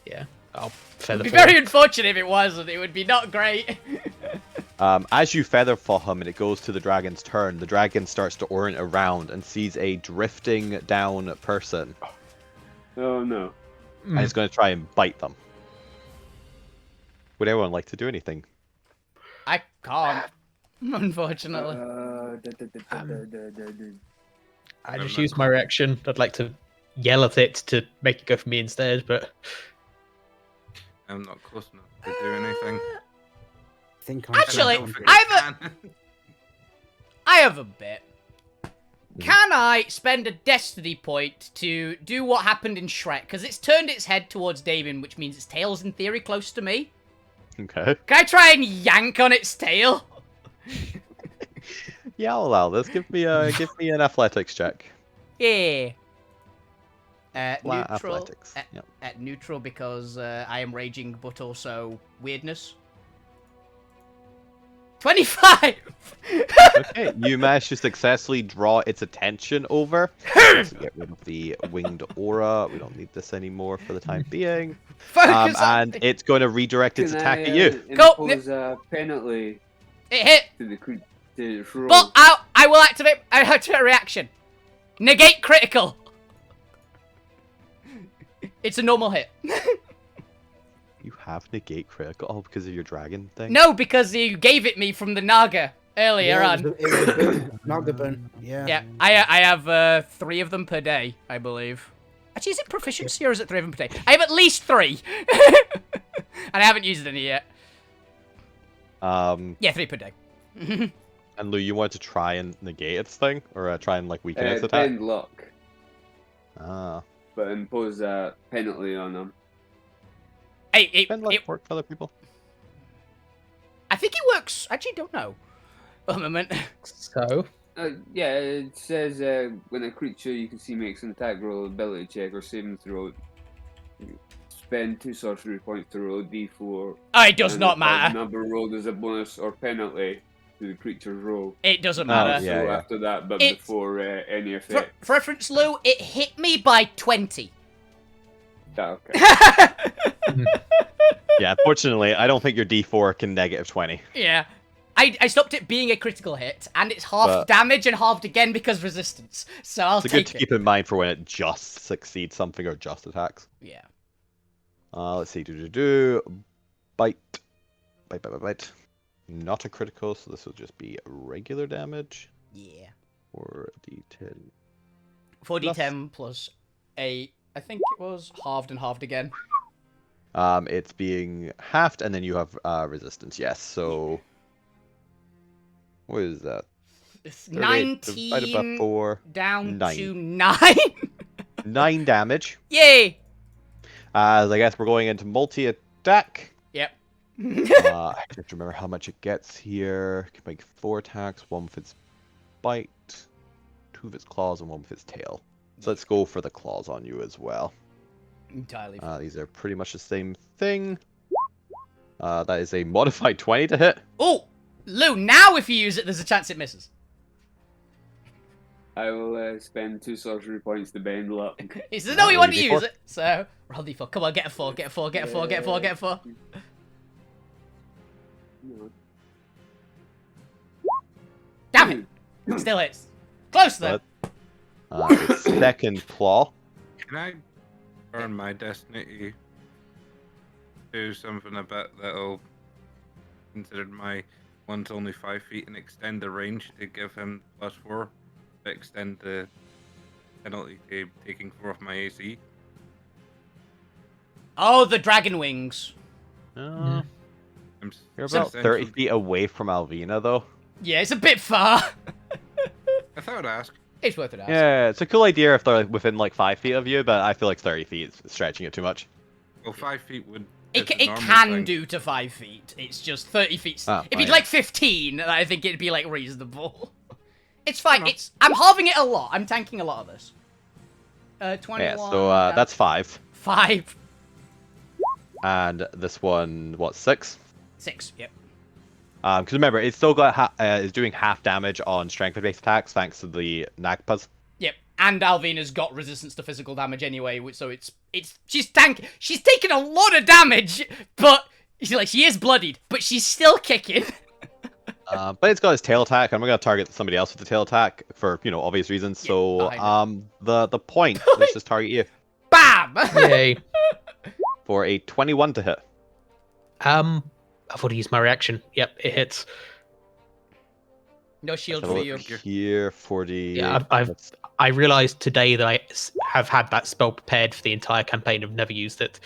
Yeah. Oh, It'd be Featherfall. very unfortunate if it wasn't. It would be not great. As you Featherfall him and it goes to the dragon's turn, the dragon starts to orient around and sees a drifting down person. Oh no. And it's going to try and bite them. Would anyone like to do anything? I can't, unfortunately. I just used my reaction. I'd like to yell at it to make it go for me instead, but I'm not close enough to do anything. Actually, don't think I can. have a bit. Can I spend a destiny point to do what happened in Shrek? Because it's turned its head towards Damon, which means its tail's in theory close to me. Okay. Can I try and yank on its tail? Yeah, I'll allow this. Give me an athletics check. Yeah. Flat Neutral. athletics. Yep. At neutral because I am raging, but also weirdness. 25! Okay, you managed to successfully draw its attention over. Let's get rid of the winged aura. We don't need this anymore for the time being. Focus on And it's going to redirect its Can attack I, at you. Go. impose a penalty it hit. to the roll? But I will activate a reaction. Negate critical. It's a normal hit. You have negate critical. Oh, because of your dragon thing? No, because you gave it me from the Naga earlier on. It was a burn. Naga burn. Yeah. Yeah, I have 3 of them per day, I believe. Actually, is it proficiency or is it 3 of them per day? I have at least 3. And I haven't used any yet. Yeah, 3 per day. And Lou, you want to try and negate its thing? Or try and, like, weaken its attack? Bend luck, Ah. but impose a penalty on them. Hey, Bend luck work for other people? I think it works. Actually, don't know. One moment. so Yeah, it says when a creature you can see makes an attack roll, ability check, or saving throw, spend 2 sorcery points to roll a d4. Oh, it does and not if that matter. number rolled as a bonus or penalty to the creature's roll. It doesn't Oh, matter. yeah. So after that, but It's- before any For effect. reference, Lou, it hit me by 20. Okay. Yeah, fortunately, I don't think your D4 can negative 20. Yeah. I stopped it being a critical hit, and it's half But- damage and halved again because resistance. So I'll It's good take to it. keep in mind for when it just succeeds something or just attacks. Yeah. Let's see. Bite. Bite. Not a critical, so this will just be regular damage. Yeah. 4d10. 4d10 plus 8. I think it was halved and halved again. It's being halved, and then you have resistance. Yes. So what is that? It's 38 divided by 19 4. down 9. to 9. 9 damage. Yay! As I guess we're going into multi-attack. Yep. I have to remember how much it gets here. Can make 4 attacks, 1 with its bite, 2 with its claws, and 1 with its tail. So let's go for the claws on you as well. Entirely fine. These are pretty much the same thing. That is a modified 20 to hit. Oh! Lou, now if you use it, there's a chance it misses. I will spend 2 sorcery points to bend luck. He says, no, we want to D4. use it. So, roll D4. Come on, get a 4, get a 4, get a 4, get a 4, get a 4. Damn it! Still hits. Close though. Its second claw. Can I burn my destiny to do something about that'll consider my one's only 5 feet and extend the range to give him +4 to extend the penalty to taking 4 off my AC? Oh, the dragon wings. I'm You're about 30 feet away from Alvina, though. Yeah, it's a bit far. I thought I'd ask. It's worth it. Ask. Yeah, it's a cool idea if they're like, within like 5 feet of you, but I feel like 30 feet is stretching it too much. Well, 5 feet would. It is the normal can thing. do to 5 feet. It's just 30 feet. Oh, if it's yeah. like 15, I think it'd be like reasonable. It's fine. I'm halving it a lot. I'm tanking a lot of this. 21. Yeah, so that's 5. 5. And this one, what, 6? 6. Yep. Because remember, it's still got is doing half damage on strength-based attacks thanks to the Nagpas. Yep. And Alvina's got resistance to physical damage anyway, so she's tanking. She's taking a lot of damage, but she is bloodied, but she's still kicking. But it's got its tail attack. I'm gonna target somebody else with the tail attack for obvious reasons. Yeah, So the point. Let's just target you Bam! Yay. for a 21 to hit. I've already used my reaction. Yep, it hits. No shield Have a for look you. here, 40. Yeah, I realized today that I have had that spell prepared for the entire campaign. I've never used it,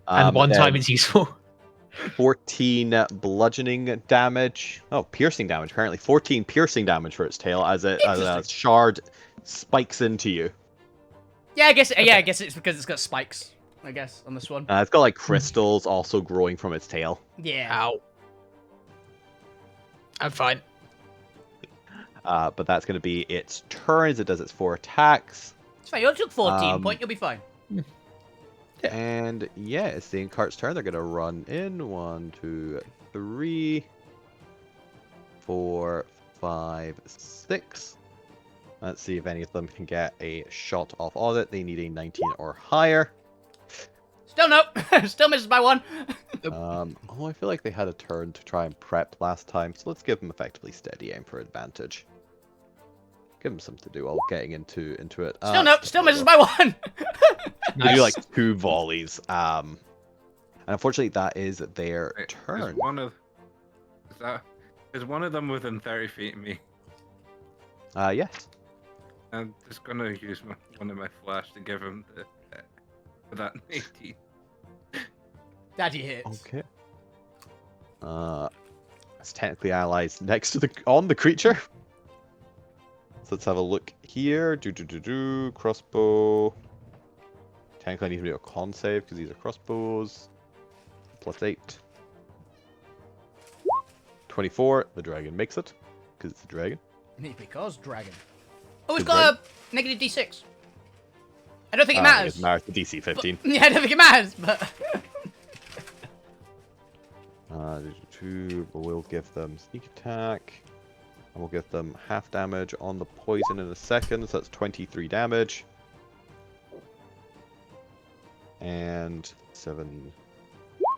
and one time it's useful. 14 bludgeoning damage. Oh, piercing damage. Apparently, 14 piercing damage for its tail as a shard spikes into you. Yeah, I guess it's because it's got spikes. I guess on this one. It's got like crystals also growing from its tail. Yeah. Ow. I'm fine. But that's going to be its turn as it does its 4 attacks. It's fine. You only took 14 point. You'll be fine. Yeah. And yeah, it's the Incart's turn. They're going to run in. 1, 2, 3, 4, 5, 6. Let's see if any of them can get a shot off audit. They need a 19 or higher. Still no. Still misses by 1. I feel like they had a turn to try and prep last time, so let's give them effectively steady aim for advantage. Give them something to do while getting into it. Still no. Still misses by 1. They do like 2 volleys. And unfortunately, that is their turn. Is one of them within 30 feet of me? Yes. I'm just gonna use one of my flash to give him that 18. Daddy hits. Okay. It's technically allies next to the creature. So let's have a look here. Crossbow. Technically, I need to do a con save because these are crossbows. +8. 24. The dragon makes it because it's a dragon. Because dragon. Oh, we've got a negative D6. I don't think it matters. It matters to DC 15. But, yeah, I don't think it matters, but... We'll give them sneak attack. And we'll give them half damage on the poison in a second, so that's 23 damage. And 7...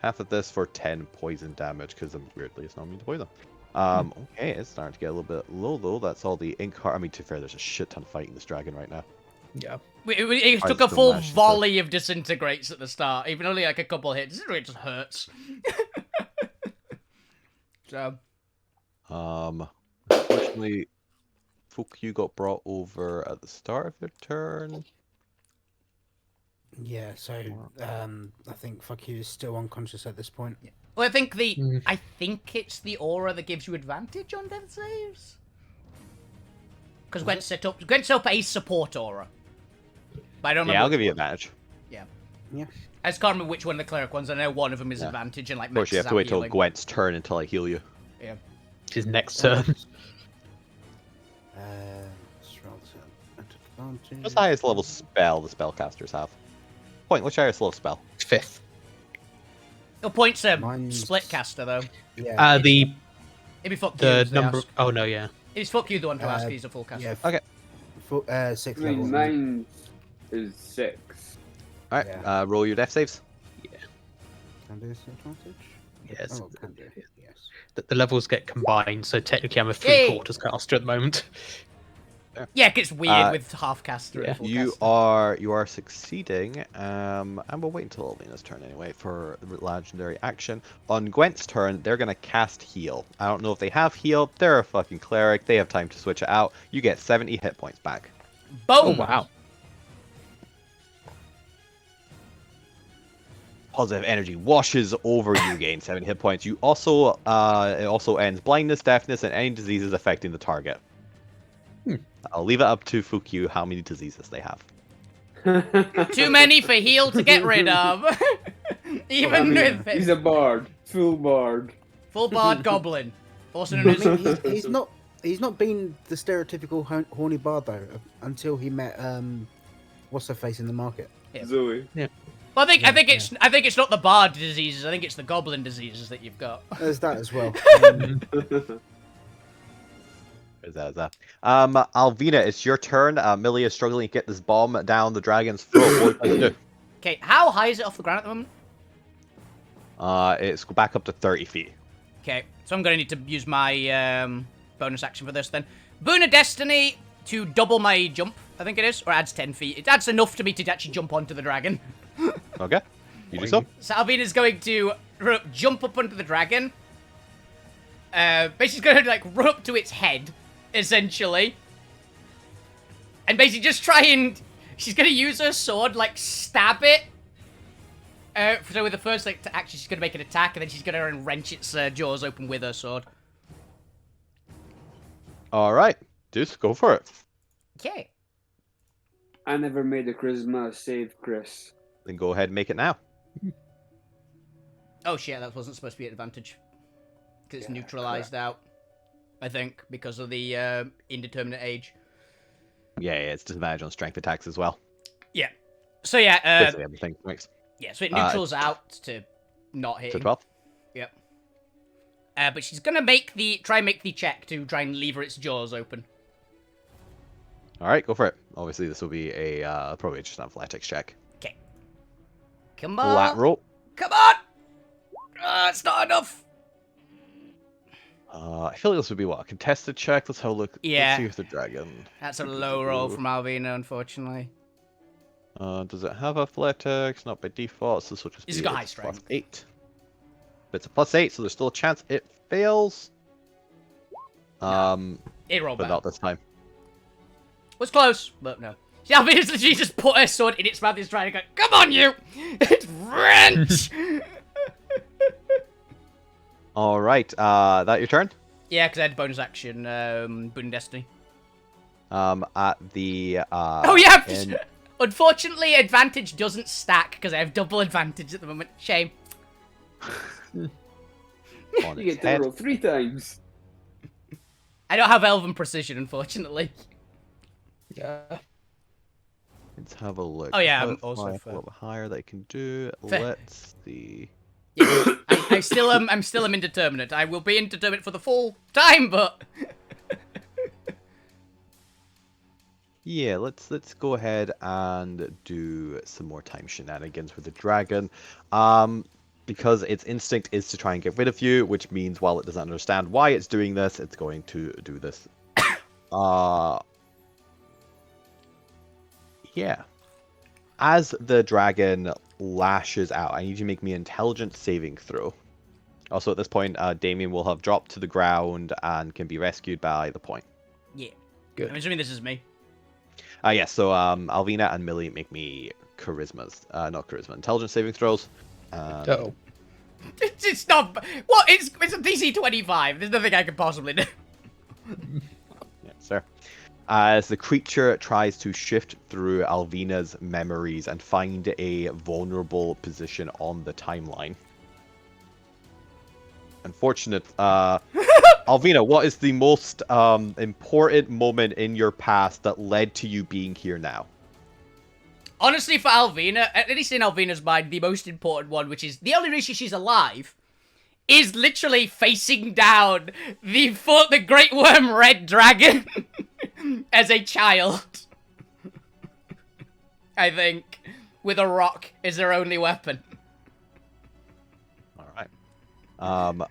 half of this for 10 poison damage, because weirdly it's not immune to poison. Okay, it's starting to get a little bit low though. That's all the ink heart. I mean, to be fair, there's a shit ton of fighting this dragon right now. Yeah. It took a still full managed to- volley of disintegrates at the start, even only like a couple hits. It just hurts. So, unfortunately, you got brought over at the start of your turn. Yeah, so I think fuck you is still unconscious at this point. well, I think it's the aura that gives you advantage on death saves. Because Gwent set up a support aura. But I don't remember. Yeah, I'll which give you one. advantage. Yeah. I just can't remember which one of the cleric ones. I know one of them is Yeah. advantage and like Of course, you maxes have to wait out till healing. Gwent's turn until I heal you. Yeah. His next turn. Let's roll to advantage. What's the highest level spell the spellcasters have? Point, what's your highest level spell? 5th. Your point's a Mine's- split caster though. Yeah. It'd be fuck you. The if they number. ask. Oh no, yeah. It's fuck you the one to ask. He's a full caster. Yeah. Okay. Sixth I level. mean, mine is 6. Alright, Yeah. roll your death saves. Can do this advantage? Yes. Oh, can do. Yes. The levels get combined, so technically I'm a Yay! 3/4 caster at the moment. Yeah, it gets weird Uh, with half caster and full You caster. are succeeding, and we'll wait until Alvina's turn anyway for the legendary action. On Gwent's turn, they're gonna cast heal. I don't know if they have heal. They're a fucking cleric. They have time to switch it out. You get 70 hit points back. Oh Boom! wow. Positive energy washes over you, gain 7 hit points. You also it also ends blindness, deafness, and any diseases affecting the target. I'll leave it up to Fukyu how many diseases they have. Too many for heal to get rid of. Even with He's a bard. Full bard. full bard goblin. Also known I as mean, he's not been the stereotypical horny bard though until he met what's her face in the market. Yeah. Zoe. Well, I think it's not the bard diseases. I think it's the goblin diseases that you've got. There's that as well. Is that? Alvina, it's your turn. Millie is struggling to get this bomb down the dragon's throat. What do you do? Okay, how high is it off the ground at the moment? It's back up to 30 feet. Okay, so I'm going to need to use my bonus action for this then. Boon of Destiny to double my jump, I think it is, or adds 10 feet. It adds enough to me to actually jump onto the dragon. Okay, you do so. So Alvina's going to jump up onto the dragon. Basically going to like run up to its head, essentially. And basically just try and... She's going to use her sword, like stab it. So with the first like action, she's going to make an attack, and then she's going to wrench its jaws open with her sword. All right, Deuce, go for it. Okay. I never made a charisma save, Chris. Then go ahead and make it now. Oh shit, that wasn't supposed to be an advantage. Because it's neutralized out. I think, because of the indeterminate age. Yeah, it's disadvantage on strength attacks as well. Yeah. So yeah, Basically everything mixed. yeah, so it neutrals out to not To hitting. 12. Yep. But she's gonna try and make the check to try and lever its jaws open. All right, go for it. Obviously, this will be a probably just an athletics check. Okay. Come on. Flat roll. Come on! It's not enough! I feel like this would be what, a contested check. Let's have a look. Yeah. Let's see if the dragon. That's a low roll from Alvina, unfortunately. Does it have athletics? Not by default. So this will just It's be got high its strength. +8. But it's a +8, so there's still a chance it fails. It rolled But back. not this time. Was close, but no. See, Alvina's literally just put her sword in its mouth. It's trying to go, come on, you! It's wrench! All right. That your turn. Yeah, because I had bonus action, Boon of Destiny. At the. Oh yeah! in- Unfortunately, advantage doesn't stack because I have double advantage at the moment. Shame. on You its get to head. roll 3 times. I don't have elven precision, unfortunately. Yeah. Let's have a look. Oh, yeah, I'm Let's also find a fair. little bit higher they can do. Fair. Let's see. Yeah, I still am. I'm still indeterminate. I will be indeterminate for the full time, but Yeah, let's go ahead and do some more time shenanigans with the dragon. Because its instinct is to try and get rid of you, which means while it doesn't understand why it's doing this, it's going to do this. Yeah. As the dragon lashes out, I need you to make me an intelligence saving throw. Also, at this point, Damien will have dropped to the ground and can be rescued by the point. Yeah. Good. I'm assuming this is me. Yes, so Alvina and Millie make me charismas. Not charisma, intelligence saving throws. Oh. It's not. What? It's a DC 25. There's nothing I can possibly do. Yeah, sir. As the creature tries to shift through Alvina's memories and find a vulnerable position on the timeline. Unfortunate. Alvina, what is the most important moment in your past that led to you being here now? Honestly, for Alvina, at least in Alvina's mind, the most important one, which is the only reason she's alive, is literally facing down the Great Worm Red Dragon as a child. I think. With a rock as their only weapon. Alright.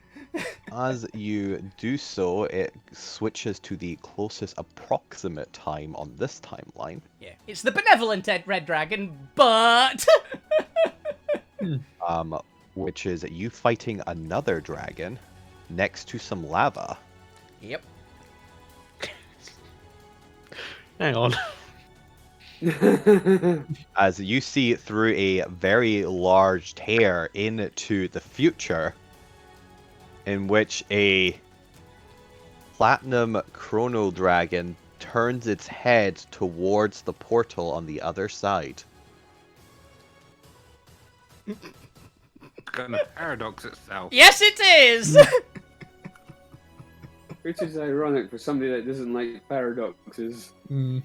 As you do so, it switches to the closest approximate time on this timeline. Yeah, it's the benevolent Red Dragon, but... Which is you fighting another dragon next to some lava. Yep. Hang on. As you see through a very large tear into the future, in which a platinum chrono dragon turns its head towards the portal on the other side. Gonna paradox itself. Yes, it is! Which is ironic for somebody that doesn't like paradoxes. Mm.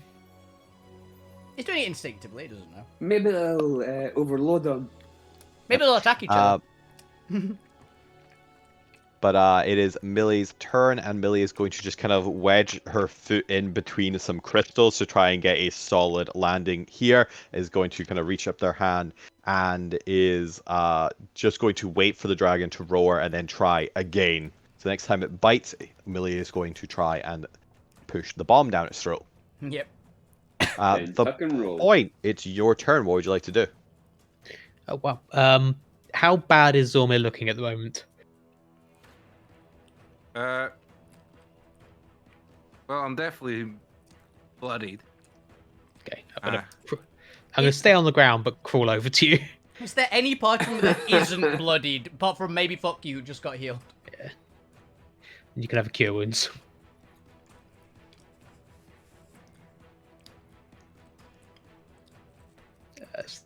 It's doing it instinctively, it doesn't know. Maybe they'll overload them. Maybe they'll attack each other. But it is Millie's turn, and Millie is going to just kind of wedge her foot in between some crystals to try and get a solid landing here. Is going to kind of reach up their hand and is just going to wait for the dragon to roar and then try again. So next time it bites, Millie is going to try and push the bomb down its throat. Yep. The point, it's your turn. What would you like to do? Oh, wow. How bad is Zormir looking at the moment? Well, I'm definitely bloodied. Okay, I'm gonna stay on the ground but crawl over to you. Is there any part of me that isn't bloodied, apart from maybe fuck you who just got healed? Yeah. You can have a cure wounds.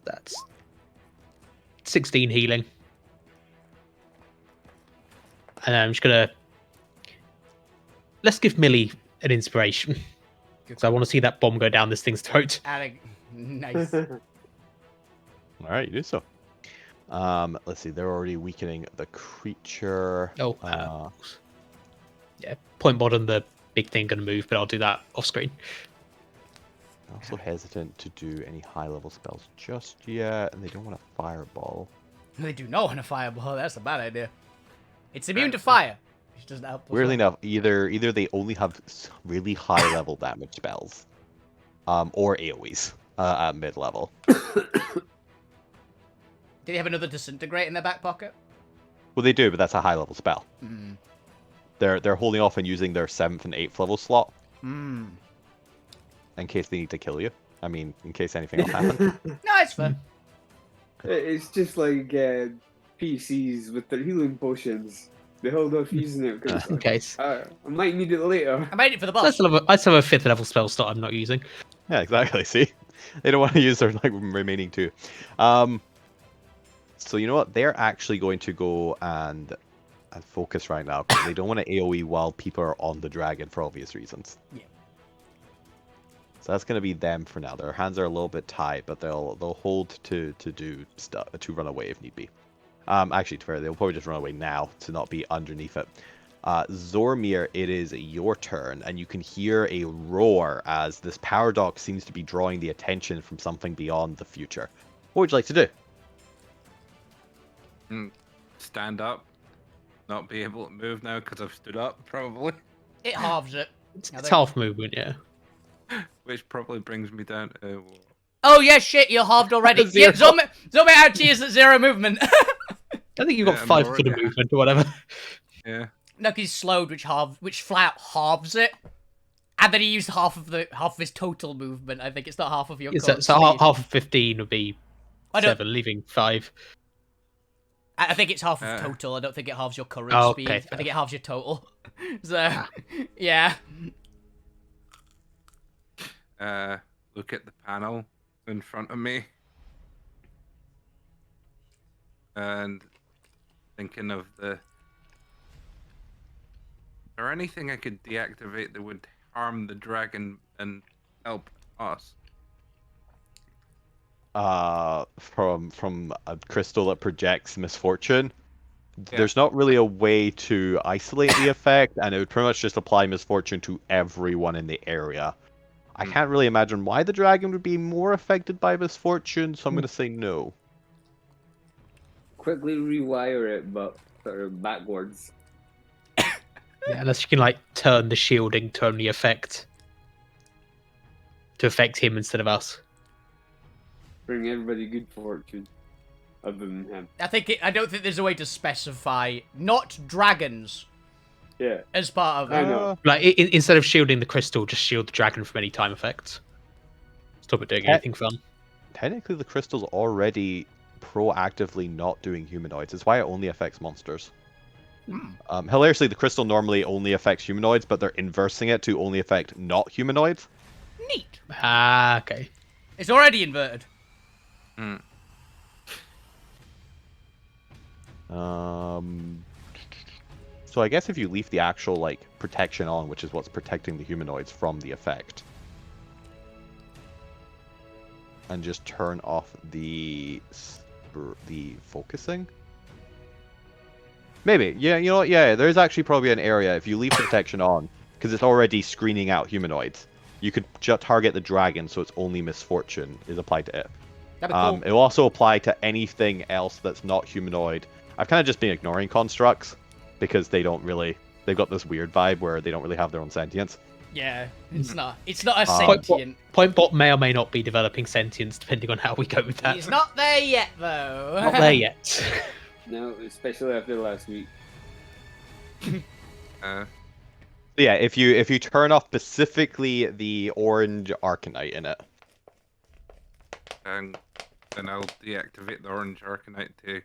That's 16 healing. And I'm just gonna... Let's give Millie an inspiration. Because I want to see that bomb go down this thing's throat. Nice. All right, you do so. Let's see. They're already weakening the creature. Oh, yeah. Point bottom, the big thing gonna move, but I'll do that off screen. I'm also hesitant to do any high-level spells just yet, and they don't want a fireball. They do not want a fireball. That's a bad idea. It's immune to fire. Which doesn't help. Weirdly enough, either they only have really high-level damage spells, or AoEs at mid-level. Did they have another disintegrate in their back pocket? Well, they do, but that's a high-level spell. Mm. They're holding off and using their 7th and 8th level slot. Mm. In case they need to kill you. I mean, in case anything else happens. No, it's fair. It's just like PCs with their healing potions. They hold off using it because In case. I might need it later. I made it for the boss. I still have a 5th level spell slot I'm not using. Yeah, exactly. See? They don't want to use their remaining 2. So you know what? They're actually going to go and focus right now because they don't want to AoE while people are on the dragon for obvious reasons. Yeah. So that's going to be them for now. Their hands are a little bit tied, but they'll hold to do stuff to run away if need be. Actually, to be fair, they'll probably just run away now to not be underneath it. Zormir, it is your turn, and you can hear a roar as this paradox seems to be drawing the attention from something beyond the future. What would you like to do? Stand up. Not be able to move now because I've stood up, probably. It halves it. It's half movement, yeah. Which probably brings me down to... Oh yeah, shit, you're halved already. Zero. Yeah, zoom it out to you at 0 movement. I think you've got Yeah, 5 I'm foot of already- movement or whatever. Yeah. No, because he's slowed, which flat halves it. And then he used half of his total movement. I think it's not half of your So current half speed. of 15 would be I don't- 7, leaving 5. I think it's half of total. I don't think it halves your current Oh, speed. okay, I think it halves your total. So, yeah. Look at the panel in front of me. And thinking of the... Is there anything I could deactivate that would harm the dragon and help us? From a crystal that projects misfortune. Yeah. There's not really a way to isolate the effect, and it would pretty much just apply misfortune to everyone in the area. I can't really imagine why the dragon would be more affected by misfortune, so I'm going to say no. Quickly rewire it, but sort of backwards. Yeah, unless you can like turn the shielding to only affect him instead of us. Bring everybody good fortune. Other than him. I don't think there's a way to specify not dragons Yeah. as part of I it. know. Like instead of shielding the crystal, just shield the dragon from any time effects. Stop it doing anything fun. Technically, the crystal's already proactively not doing humanoids. It's why it only affects monsters. Hilariously, the crystal normally only affects humanoids, but they're inversing it to only affect not humanoids. Neat. Ah, okay. It's already inverted. So I guess if you leave the actual like protection on, which is what's protecting the humanoids from the effect, and just turn off the focusing. Maybe, yeah, you know what? Yeah, there is actually probably an area if you leave protection on, because it's already screening out humanoids. You could just target the dragon, so it's only misfortune is applied to it. That'd be cool. It will also apply to anything else that's not humanoid. I've kind of just been ignoring constructs because they've got this weird vibe where they don't really have their own sentience. Yeah, it's not a sentient. Point may or may not be developing sentience depending on how we go with that. He's not there yet, though. Not there yet. No, especially after last week. Yeah, if you turn off specifically the orange Arcanite in it. And then I'll deactivate the orange Arcanite to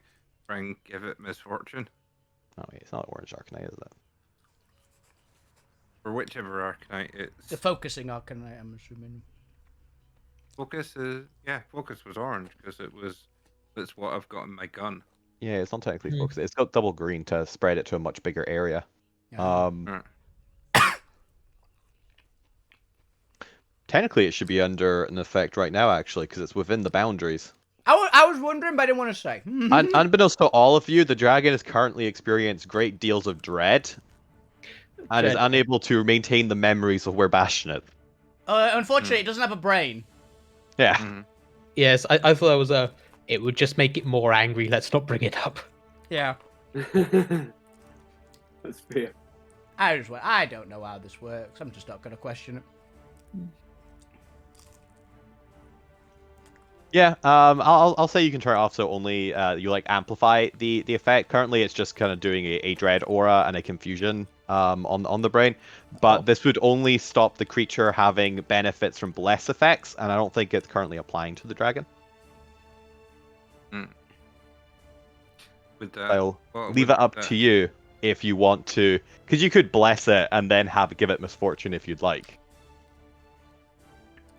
try and give it misfortune. Oh wait, it's not orange Arcanite, is it? Or whichever Arcanite it's... The focusing Arcanite, I'm assuming. Focus was orange because that's what I've got in my gun. Yeah, it's not technically focused. It's got double green to spread it to a much bigger area. Technically, it should be under an effect right now, actually, because it's within the boundaries. I was wondering, but I didn't want to say. Unbeknownst to all of you, the dragon has currently experienced great deals of dread, and is unable to maintain the memories of where Bastion is. Unfortunately, it doesn't have a brain. Yeah. Yes, I thought that was it would just make it more angry. Let's not bring it up. Yeah. That's fair. I don't know how this works. I'm just not going to question it. Yeah, I'll say you can turn it off so only you like amplify the effect. Currently, it's just kind of doing a dread aura and a confusion on the brain, but this would only stop the creature having benefits from bless effects, and I don't think it's currently applying to the dragon. I'll leave it up to you if you want to, because you could bless it and then give it misfortune if you'd like.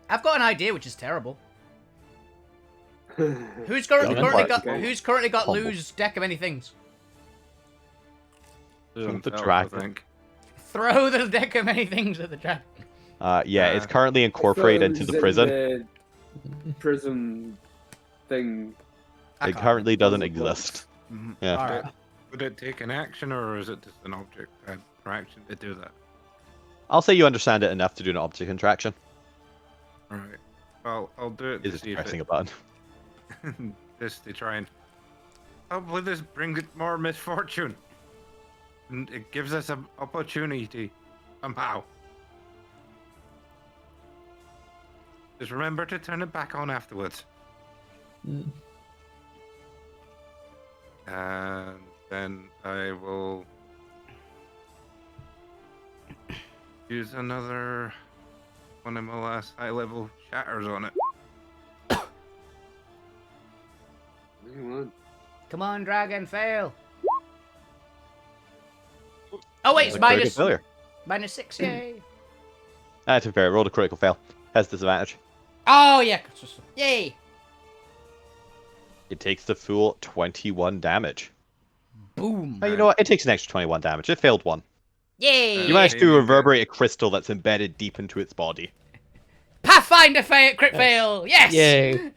I've got an idea, which is terrible. Who's currently got Lou's deck of many things? The dragon. Throw the deck of many things at the dragon. Yeah, it's currently incorporated into the prison. Prison thing. It currently doesn't exist. Yeah. Alright. Would it take an action, or is it just an object interaction to do that? I'll say you understand it enough to do an object interaction. Alright. Well, I'll do it to Is see if pressing a button. just to try and hopefully this brings it more misfortune. And it gives us an opportunity somehow. Just remember to turn it back on afterwards. Mm. And then I will use another one of my last high level shatters on it. Come on, dragon, fail. Oh wait, it's Like, very good failure. -6, yay. To be fair, rolled a critical fail. Has disadvantage. Oh yeah, yay. It takes the full 21 damage. Boom. Oh, you know what? It takes an extra 21 damage. It failed one. Yay. You managed to reverberate a crystal that's embedded deep into its body. Pathfinder crit fail. Yes. Yay.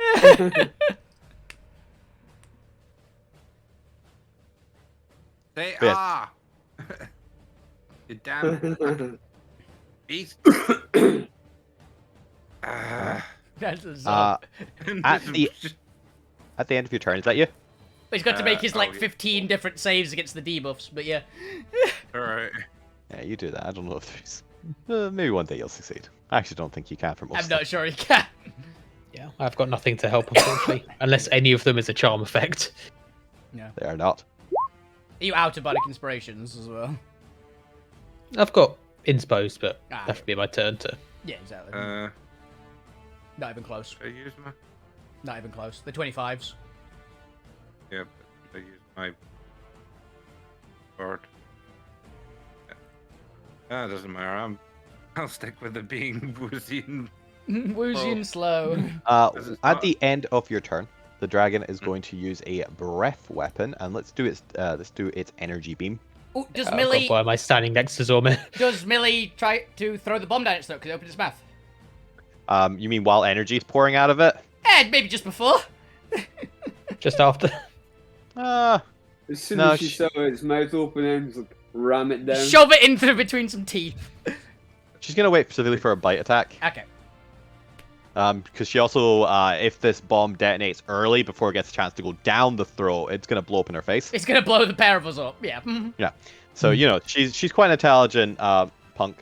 Say Yes. ah! You damn beast! That's a Uh, zob. at the end of your turn, is that you? He's got to make his like yeah. 15 different saves against the debuffs, but yeah. Alright. Yeah, you do that. I don't know if there's... maybe one day you'll succeed. I actually don't think you can for most I'm of not sure he can. Yeah, I've got nothing to help, unfortunately. Unless any of them is a charm effect. No. They are not. Are you out of bardic inspirations as well? I've got insposed, but Ah. that would be my turn to... Yeah, exactly. Not even close. Should I use my... Not even close. The 25s. Yeah, but I use my... board. Yeah. Ah, it doesn't matter. I'll stick with it being woozy and... Woozy and slow. This is At not- the end of your turn, the dragon is going to use a breath weapon, and let's do its energy beam. Oh, does God, Millie why am I standing next to Zormir? try to throw the bomb down its throat because it opened its mouth? You mean while energy is pouring out of it? Maybe just before. Just after? Uh, As soon No, as she saw its mouth open and just, like, ram it down. Shove it in through between some teeth. she's gonna wait specifically for a bite attack. Okay. Because she also, if this bomb detonates early before it gets a chance to go down the throat, it's gonna blow up in her face. It's gonna blow the pair of us up. Yeah. Yeah. So you know she's quite an intelligent punk.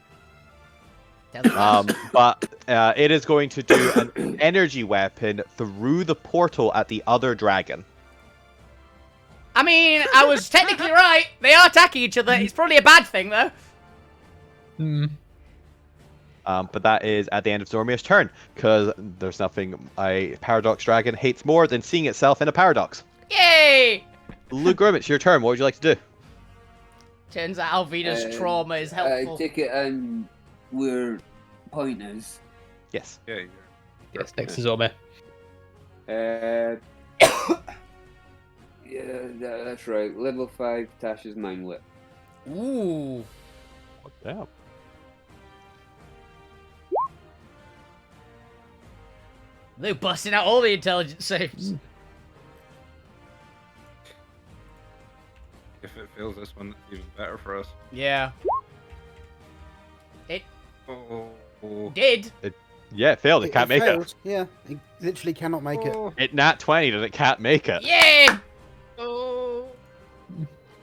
But it is going to do an energy weapon through the portal at the other dragon. I mean, I was technically right. They are attacking each other. It's probably a bad thing, though. Hmm. But that is at the end of Zormir's turn, because there's nothing a paradox dragon hates more than seeing itself in a paradox. Yay! Luke Grimm, it's your turn. What would you like to do? Turns out Alvina's trauma is I helpful. take it and where point is. Yes. Yeah, you're... Yes, next to Zormir. Yeah, that's right. Level 5, Tasha's Mindlet. Ooh. Damn. They're busting out all the intelligence saves. If it fails this one, it's even better for us. Yeah. Oh. Did. Yeah, it failed. It can't make failed. it. Yeah, it literally cannot make it. It nat 20 and it can't make it. Yay! Oh.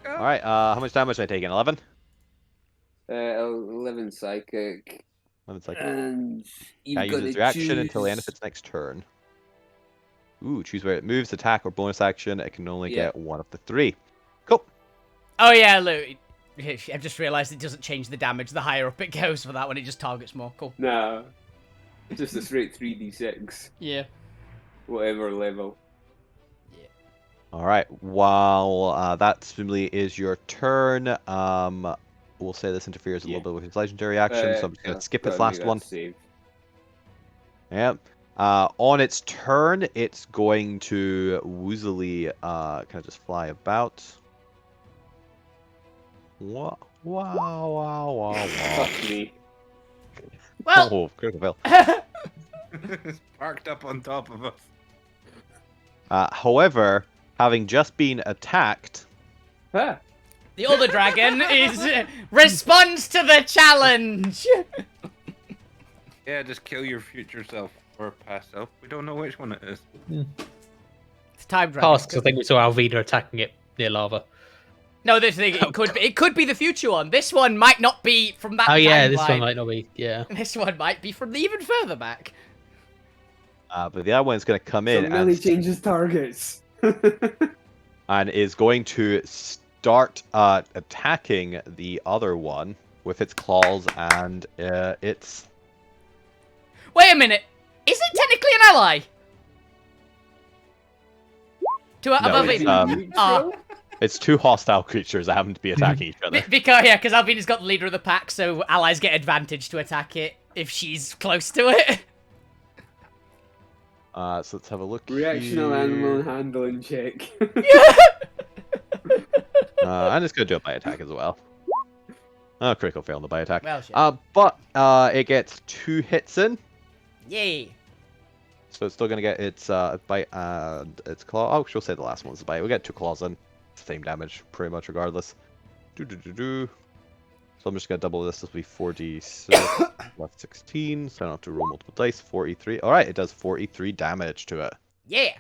All right. How much damage did I take in? 11. 11 psychic. 11 psychic. And you've Can't got use its to reaction until the end of choose- its next turn. Ooh, choose where it moves, attack, or bonus action. It can only Yeah. get one of the 3. Cool. Oh yeah, Lou. I've just realised it doesn't change the damage. The higher up it goes for that one, it just targets more. Cool. No. It's just a straight 3d6. Yeah. Whatever level. All right. While that presumably is your turn, we'll say this interferes a little bit with his legendary action, so I'm just gonna skip its gotta make last that one. Save. Yep. On its turn, it's going to woozily kind of just fly about. Wow! Wow! Fuck me. Well. Oh, critical fail. It's parked up on top of us. However, having just been attacked, Ah, The other dragon responds to the challenge. Yeah, just kill your future self or past self. We don't know which one it is. It's time dragon. Past, 'cause I think we saw Alvina attacking it near lava. No, this thing it could be the future one. This one might not be from that. Oh yeah, this timeline. one might not be. Yeah. This one might be from even further back. But the other one's going to come So in Millie changes targets. and is going to start attacking the other one with its claws, and it's... Wait a minute. Is it technically an ally? It's two hostile creatures that happen to be attacking each other. Because Alvina's got the leader of the pack, so allies get advantage to attack it if she's close to it. So let's have a look. Reactional animal handling check. I'm just going to do a bite attack as well. Oh, critical fail on the bite attack. Well, shit. But it gets 2 hits in. Yay. So it's still going to get its bite and its claw. Oh, she'll say the last one's a bite. We'll get 2 claws in. Same damage, pretty much regardless. So I'm just going to double this. This will be 4d6 plus 16. So I don't have to roll multiple dice. 43. Alright, it does 43 damage to it. Yeah.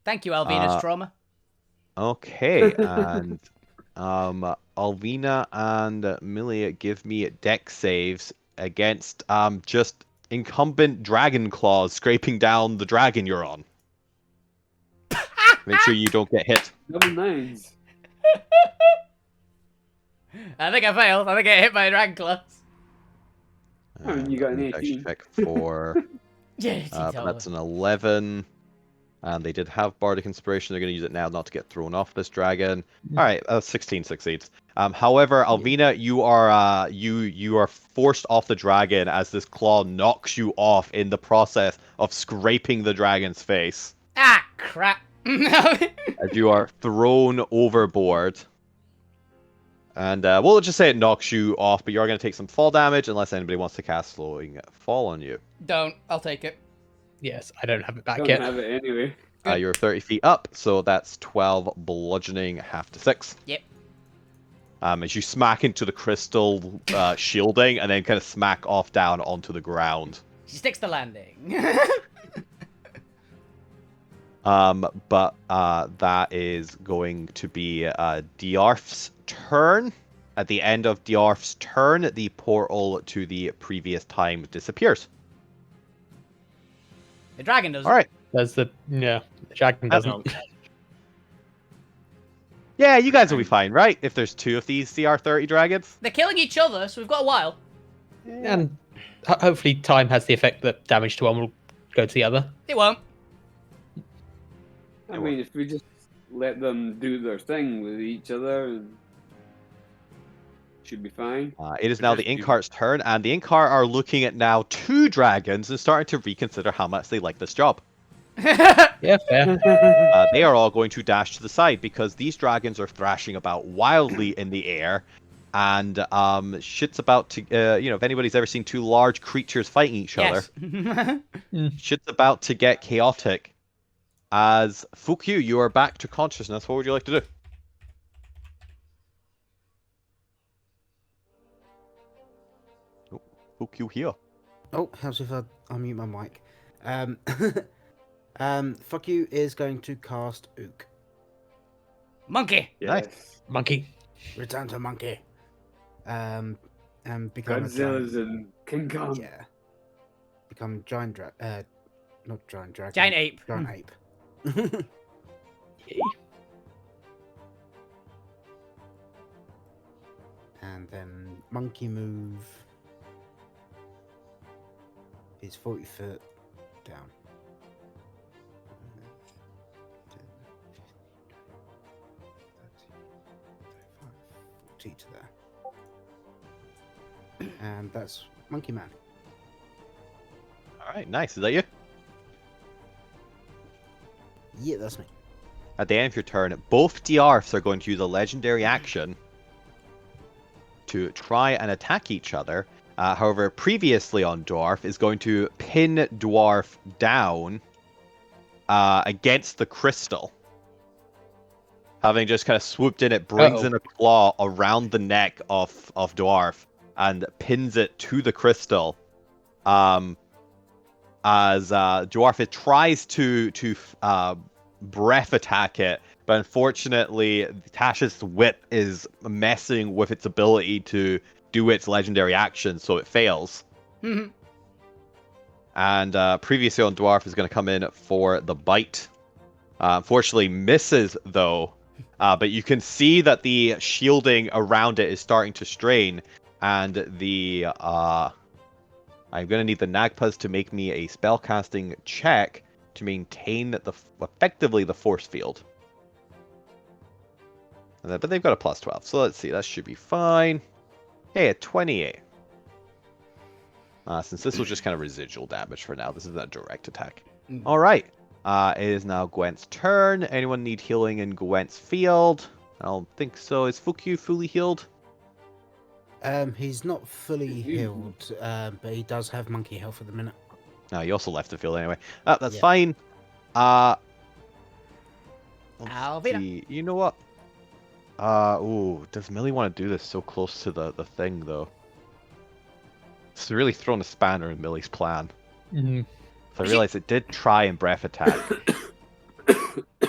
Thank you, Alvina's trauma. Okay, and Alvina and Millie give me dex saves against just incumbent dragon claws scraping down the dragon you're on. Make sure you don't get hit. Double 9s. I think I failed. I think I hit my dragon claws. I mean, you got an 18. Check for... Yeah, but that's an 11. And they did have Bardic Inspiration. They're going to use it now not to get thrown off this dragon. All right, 16 succeeds. However, Alvina, you are forced off the dragon as this claw knocks you off in the process of scraping the dragon's face. Ah, crap. As you are thrown overboard. And we'll just say it knocks you off, but you're going to take some fall damage unless anybody wants to cast Slowing Fall on you. Don't. I'll take it. Yes, I don't have it back Don't yet. have it anyway. You're 30 feet up, so that's 12 bludgeoning, half to 6. Yep. As you smack into the crystal shielding and then kind of smack off down onto the ground. She sticks the landing. But that is going to be Diarf's turn. At the end of Diarf's turn, the portal to the previous time disappears. The dragon doesn't. All right. The dragon doesn't. Yeah, you guys will be fine, right? If there's 2 of these CR30 dragons. They're killing each other, so we've got a while. And hopefully time has the effect that damage to one will go to the other. It won't. I mean, if we just let them do their thing with each other, should be fine. It is now the Incart's turn, and the Incart are looking at now 2 dragons and starting to reconsider how much they like this job. Yeah, fair. They are all going to dash to the side because these dragons are thrashing about wildly in the air, and shit's about to, if anybody's ever seen 2 large creatures fighting each other, shit's about to get chaotic. As Fukyu, you are back to consciousness. What would you like to do? Oh, Fukyu here. Oh, how's if I unmute my mic? Fuck you is going to cast Ook. Monkey. Nice. Monkey. Return to monkey. And become Godzilla's and King Kong. Yeah. Become giant not giant dragon. Giant ape. Giant ape. And then monkey move is 40 foot down. 40 to there. And that's Monkey Man. Alright, nice. Is that you? Yeah, that's me. At the end of your turn, both Diarfs are going to use a legendary action to try and attack each other. However, previously on Dwarf is going to pin Dwarf down against the crystal. Having just kind of swooped in, it brings in a claw around the neck of Dwarf and pins it to the crystal. As Dwarf tries to breath attack it, but unfortunately Tasha's whip is messing with its ability to do its legendary action, so it fails. And previously on Dwarf is going to come in for the bite. Unfortunately misses though. But you can see that the shielding around it is starting to strain. And the I'm going to need the Nagpas to make me a spellcasting check to maintain effectively the force field. But they've got a plus 12, so let's see, that should be fine. Hey, a 28. Since this was just kind of residual damage for now, this isn't a direct attack. Alright, it is now Gwent's turn. Anyone need healing in Gwent's field? I don't think so. Is Fukyu fully healed? He's not fully healed, but he does have monkey health at the minute. No, he also left the field anyway. That's Yeah. fine. Let's Alvina. see. You know what? Ooh, does Millie want to do this so close to the thing, though? It's really thrown a spanner in Millie's plan. Mm-hmm. So I realized it did try and breath attack.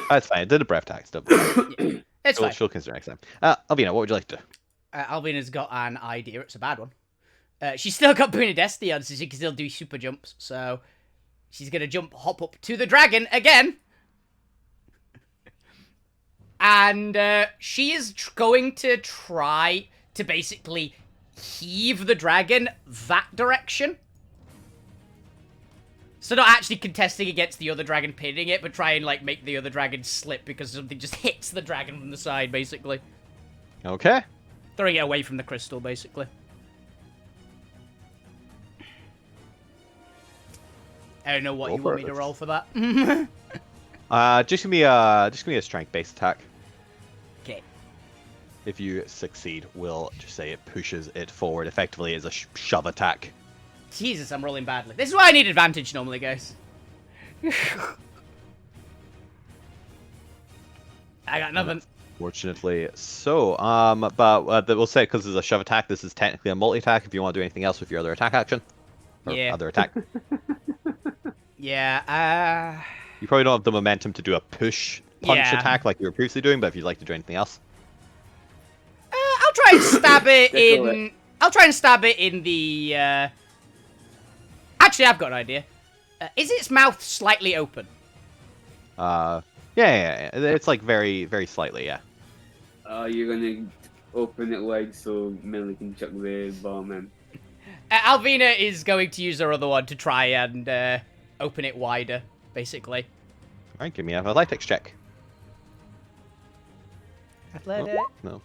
That's fine, it did a breath attack. Still. It's fine. She'll consider next time. Alvina, what would you like to do? Alvina's got an idea. It's a bad one. She's still got Boon of Destiny on, so she can still do super jumps. So she's going to hop up to the dragon again. And she is going to try to basically heave the dragon that direction. So not actually contesting against the other dragon pinning it, but try and like make the other dragon slip because something just hits the dragon from the side, basically. Okay. Throwing it away from the crystal, basically. I don't know what you want me to roll for that. Just give me a strength-based attack. Okay. If you succeed, we'll just say it pushes it forward. Effectively, it's a shove attack. Jesus, I'm rolling badly. This is why I need advantage normally, guys. I got nothing. Fortunately, so. But we'll say because it's a shove attack, this is technically a multi-attack. If you want to do anything else with your other attack action, or Yeah. other attack, Yeah. you probably don't have the momentum to do a push punch Yeah. attack like you were previously doing. But if you'd like to do anything else, I'll try and stab it Tickle in. I'll try and stab it in the. Actually, I've got an idea. Is its mouth slightly open? yeah, it's like very, very slightly, yeah. You're gonna open it wide so Millie can chuck the bomb in. Alvina is going to use her other one to try and open it wider, basically. All right, give me an athletics check. Athletic. No.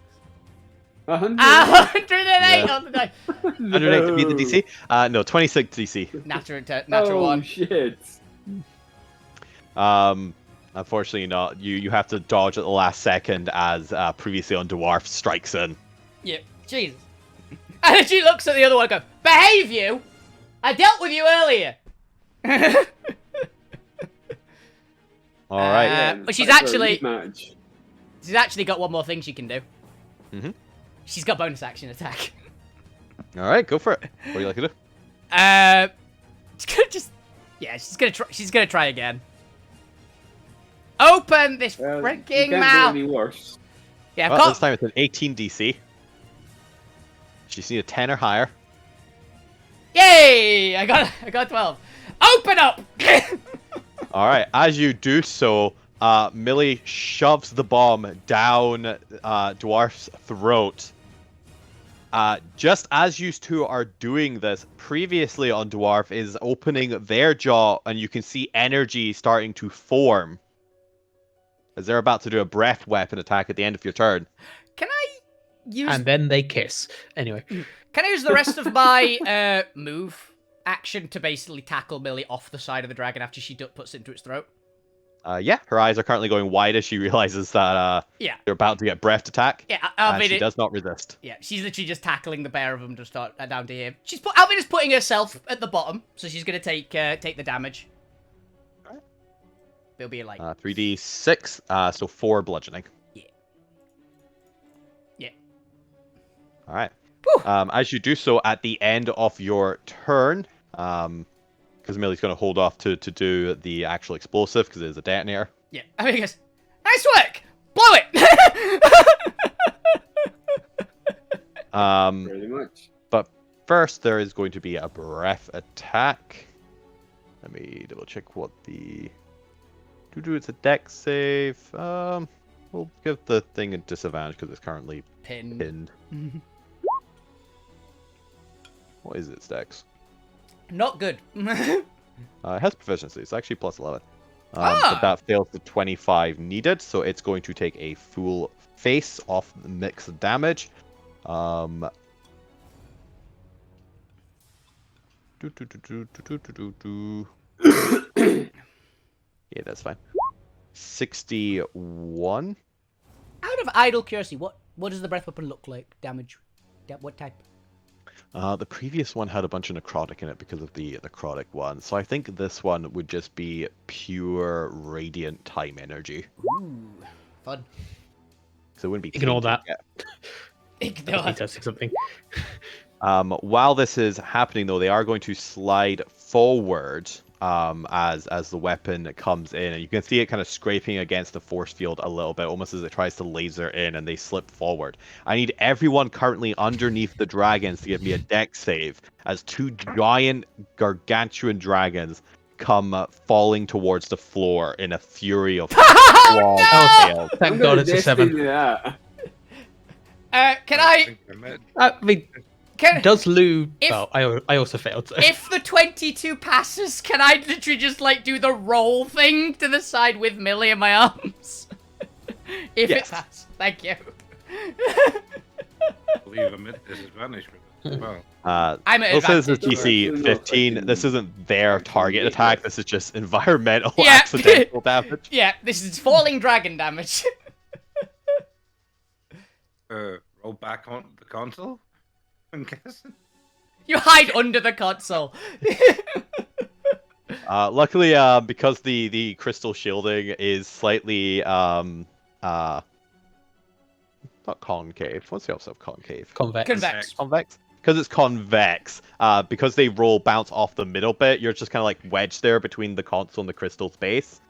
100. 108 on the die. 108 to beat the DC? No, 26 DC. Natural Oh one. shit! Unfortunately not. You have to dodge at the last second as previously on Dwarf strikes in. Yeah, Jesus. And then she looks at the other one and goes, "Behave you! I dealt with you earlier!" Alright. But she's Time for a actually- rematch. She's actually got one more thing she can do. Mm-hmm. She's got bonus action attack. Alright, go for it. What do you like to do? She's gonna just... Yeah, she's gonna try again. Open this You freaking can't do mouth! any worse. Yeah, I've Well, got... this time it's an 18 DC. She's need a 10 or higher. Yay! I got 12. Open up! Alright, as you do so, Millie shoves the bomb down Dwarf's throat. Just as you two are doing this, previously on Dwarf is opening their jaw, and you can see energy starting to form. As they're about to do a breath weapon attack at the end of your turn. Can I use... And then they kiss. Anyway. Can I use the rest of my move action to basically tackle Millie off the side of the dragon after she puts it into its throat? Yeah, her eyes are currently going wide as she realizes that Yeah. they're about to get breath attack. Yeah, And she Alvina... does not resist. Yeah, she's literally just tackling the pair of them to start down to here. Alvina's putting herself at the bottom, so she's gonna take the damage. Alright. It'll be like 3d6, so 4 bludgeoning. Yeah. Yeah. Alright. Whew. As you do so at the end of your turn, because Millie's going to hold off to do the actual explosive because it is a detonator. Yeah. I mean, he goes, "Nice work! Blow it!" Pretty much. But first, there is going to be a breath attack. Let me double check what the... It's a dex save. We'll give the thing a disadvantage because it's currently pinned. What is its dex? Not good. It has proficiency. It's actually plus 11. But that fails the 25 needed, so it's going to take a full face off the mixed damage. Yeah, that's fine. 61. Out of idle curiosity, what does the breath weapon look like? Damage? What type? The previous one had a bunch of necrotic in it because of the necrotic one, so I think this one would just be pure radiant time energy. Ooh, fun. So it wouldn't be. Ignore that. Ignore. He does something. While this is happening, though, they are going to slide forward as the weapon comes in, and you can see it kind of scraping against the force field a little bit, almost as it tries to laser in, and they slip forward. I need everyone currently underneath the dragons to give me a dex save, as two giant, gargantuan dragons come falling towards the floor in a fury of claw tails. Thank God it's a 7. Can Can I? I mean, does Lou... Well, I also failed. So. If the 22 passes, can I literally just, like, do the roll thing to the side with Millie in my arms? If Yes. it passes. Thank you. I believe I'm at disadvantage for this as well. I'm at This is a advantage. DC 15. This isn't their target attack. This is just environmental Yeah. accidental damage. Yeah, this is falling dragon damage. Roll back on the console, I'm guessing. You hide under the console. Luckily, because the crystal shielding is slightly not concave. What's the opposite of concave? Convex. Convex. Convex. Because it's convex. Because they roll bounce off the middle bit, you're just kind of like wedged there between the console and the crystal space.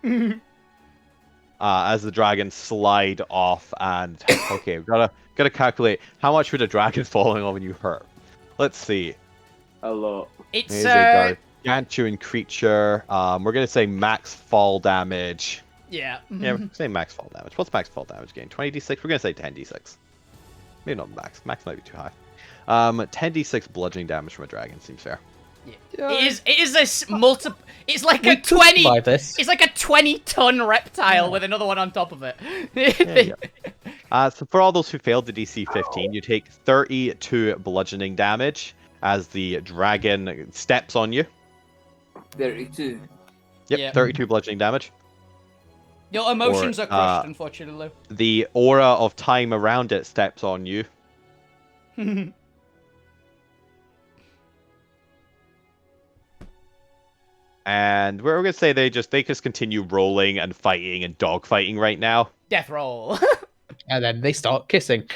As the dragons slide off, and okay, we've gotta calculate how much would a dragon falling on when you hurt. Let's see. A lot. It's Here's a gargantuan creature. We're gonna say max fall damage. yeah. Yeah, we're say max fall damage. What's max fall damage again? 20d6? We're gonna say 10d6. Maybe not max. Max might be too high. 10d6 bludgeoning damage from a dragon seems fair. It is a multiple. It's like a We could 20. survive this. It's like a 20-ton reptile with another one on top of it. There you go. So for all those who failed the DC 15, you take 32 bludgeoning damage as the dragon steps on you. 32. Yep, Yeah. 32 bludgeoning damage. Your emotions Or, are crushed, unfortunately. The aura of time around it steps on you. And we're gonna say they just continue rolling and fighting and dogfighting right now. Death roll. And then they start kissing.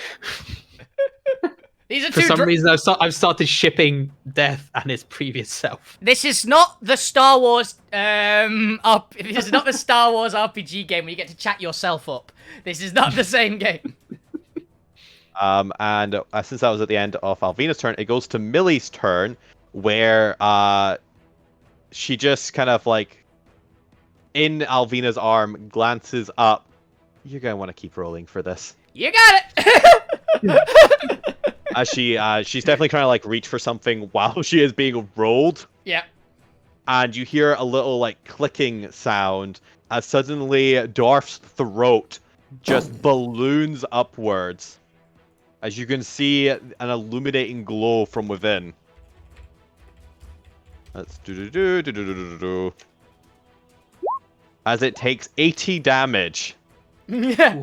These are For two. some reason, I've started shipping Death and his previous self. This is not the Star Wars. This is not the Star Wars RPG game where you get to chat yourself up. This is not the same game. And since that was at the end of Alvina's turn, it goes to Millie's turn, where she just kind of like in Alvina's arm glances up. You're gonna want to keep rolling for this. You got it. As she's definitely trying to like reach for something while she is being rolled. Yeah. And you hear a little like clicking sound as suddenly Dorf's throat just balloons upwards. As you can see an illuminating glow from within. Let's do. As it takes 80 damage Yeah.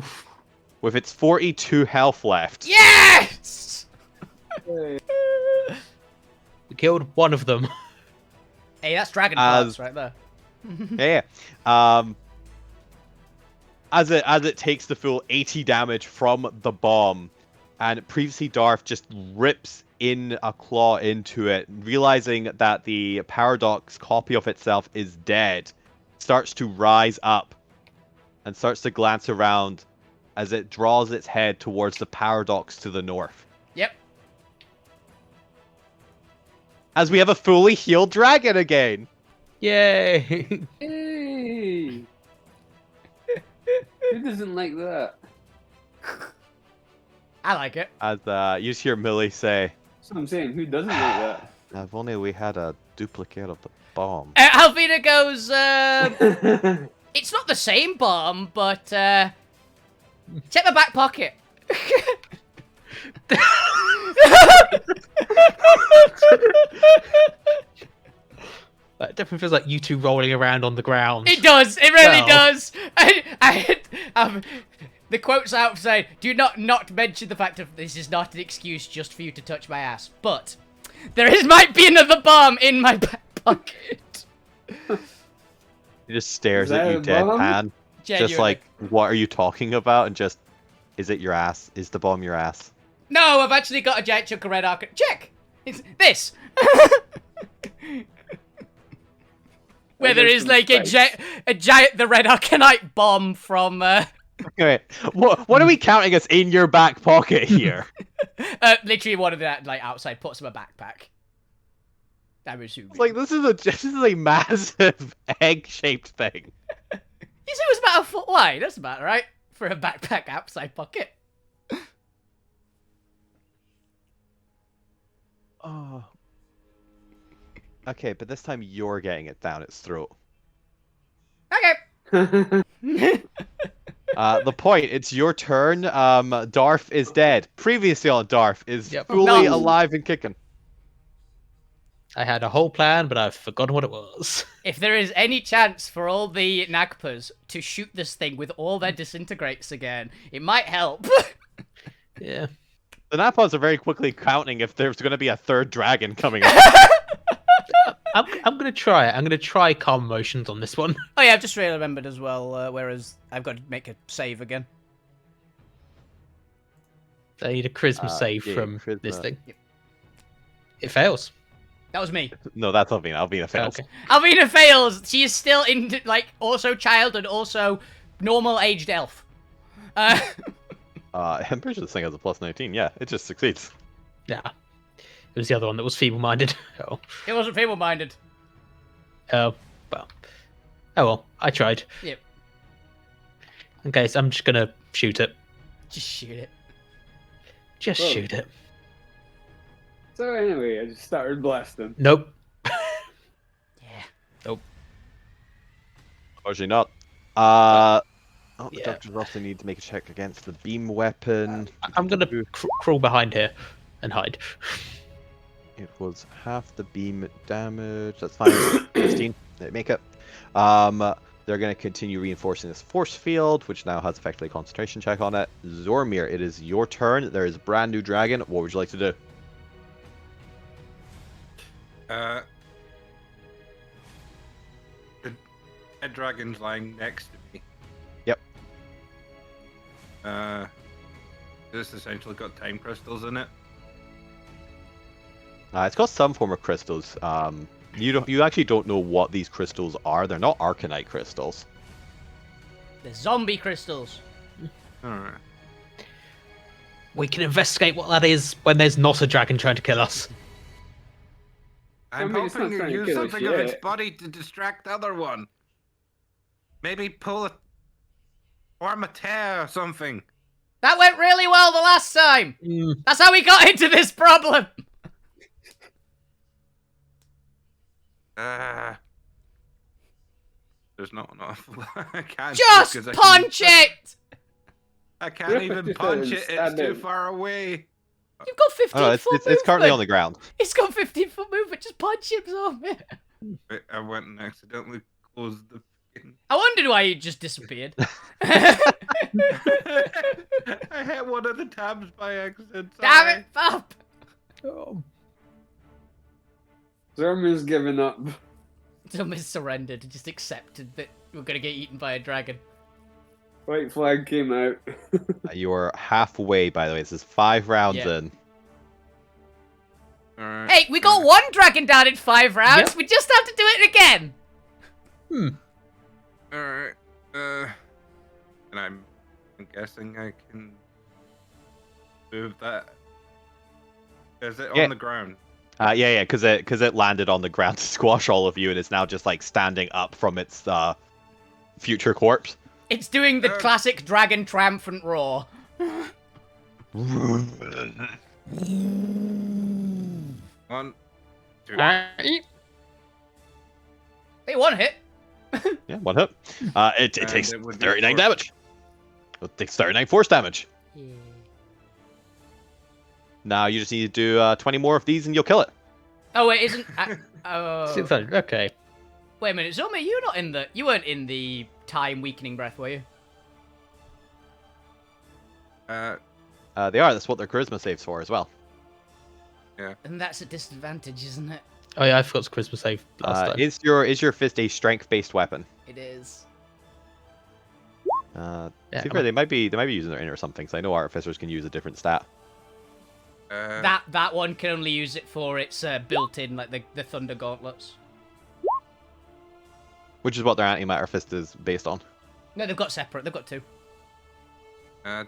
with its 42 health left. Yes. We killed one of them. Hey, that's dragon parts right there. Yeah. As it takes the full 80 damage from the bomb, and previously Darth just rips in a claw into it, realizing that the paradox copy of itself is dead, starts to rise up and starts to glance around as it draws its head towards the paradox to the north. Yep. As we have a fully healed dragon again. Yay! Hey! Who doesn't like that? I like it. As you just hear Millie say, That's what I'm saying. Who doesn't like that? "If only we had a duplicate of the bomb." Alvina goes, it's not the same bomb, but, check my back pocket. That definitely feels like you two rolling around on the ground. It does. It really Well. does. The quote's outside. Do not mention the fact of this is not an excuse just for you to touch my ass. But might be another bomb in my back pocket. He just stares Is that at you a bomb? deadpan, just Genuinely. like, "What are you talking about?" And just, "Is it your ass? Is the bomb your ass?" No, I've actually got a giant chunk of red arc. Check. It's this. Where there is like a giant the red arcanite bomb from Okay, what are we counting as in your back pocket here? literally one of the like outside puts in my backpack. I'm assuming. It's like this is a massive egg-shaped thing. You said it was about a foot wide. That's about right for a backpack outside pocket. Oh. Okay, but this time you're getting it down its throat. Okay. The point, it's your turn. Darth is dead. Previously on Darth is Yep. fully No. alive and kicking. I had a whole plan, but I've forgotten what it was. If there is any chance for all the Nagpas to shoot this thing with all their disintegrates again, it might help. Yeah. The Napods are very quickly counting if there's going to be a third dragon coming up. I'm gonna try it. I'm gonna try calm emotions on this one. Oh yeah, I've just really remembered as well, whereas I've got to make a save again. I need a charisma save yeah, from charisma. this thing. Yep. It fails. That was me. No, that's Alvina. Alvina fails. Okay. Alvina fails. She is still in, like, also child and also normal-aged elf. I'm pretty sure this thing has a plus 19. Yeah, it just succeeds. Yeah. It was the other one that was feeble-minded. Oh. It wasn't feeble-minded. Oh. Well. Oh well. I tried. Yep. Okay, so I'm just gonna shoot it. Just shoot it. Just Whoa. shoot it. So anyway, I just started blasting. Nope. Yeah. Unfortunately not. The Yeah. doctors also need to make a check against the beam weapon. I'm gonna crawl behind here and hide. It was half the beam damage. That's fine. 16. They make it. They're going to continue reinforcing this force field, which now has effectively a concentration check on it. Zormir, it is your turn. There is a brand new dragon. What would you like to do? The dead dragon's lying next to me. Yep. This essentially got time crystals in it. It's got some form of crystals. You actually don't know what these crystals are. They're not Arcanite crystals. The zombie crystals. Alright. We can investigate what that is when there's not a dragon trying to kill us. I'm mean, it's hoping not you trying to use kill us something of its yet. body to distract the other one. Maybe pull a form a tear or something. That went really well the last time. Mm. That's how we got into this problem. There's not enough. I can't Just because punch it. I can't even punch it. It's Stab too it. far away. You've got 15 Oh, no, foot it's currently on movement. the ground. It's got 15 foot movement. Just punch him, zombie. Wait, I went and accidentally closed the. I wondered why you just disappeared. I hit one of the tabs by accident. Damn sorry. it, Fab. Oh. Zerman's given up. Zombie surrendered and just accepted that we're going to get eaten by a dragon. White flag came out. You're halfway, by the way. This is 5 rounds Yeah. in. Alright. Hey, we got one dragon down in 5 rounds. Yep. We just have to do it again. Alright. And I'm guessing I can move that. Is it Yeah. on the ground? Yeah, because it landed on the ground to squash all of you, and it's now just like standing up from its future corpse. It's doing the classic dragon triumphant roar. One, two. Hey, one hit. Yeah, one hit. It takes it would be 39 force. damage. It takes 39 force damage. Yeah. Now you just need to do 20 more of these, and you'll kill it. Oh wait, isn't? Oh. Okay. Wait a minute, Zomi, you weren't in the time weakening breath, were you? They are. That's what their charisma saves for as well. And that's a disadvantage, isn't it? Oh yeah, I forgot to Christmas save last time. Is your fist a strength-based weapon? It is. Yeah, To be fair, they might be using their inner something. So I know artificers can use a different stat. That one can only use it for its built-in, like the thunder gauntlets. Which is what their antimatter fist is based on. No, they've got separate. They've got two. I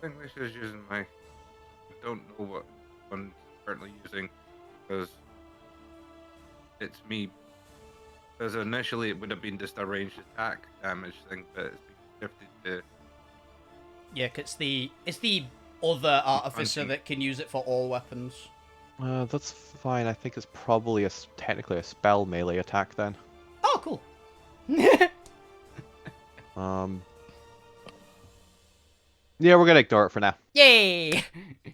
think this is using my. I don't know what I'm currently using because it's me. Because initially it would have been just a ranged attack damage thing, but it's been shifted to. Yeah, 'cause it's the other artificer Punching. that can use it for all weapons. That's fine. I think it's probably technically a spell melee attack then. Oh, cool. Yeah, we're gonna ignore it for now. Yay!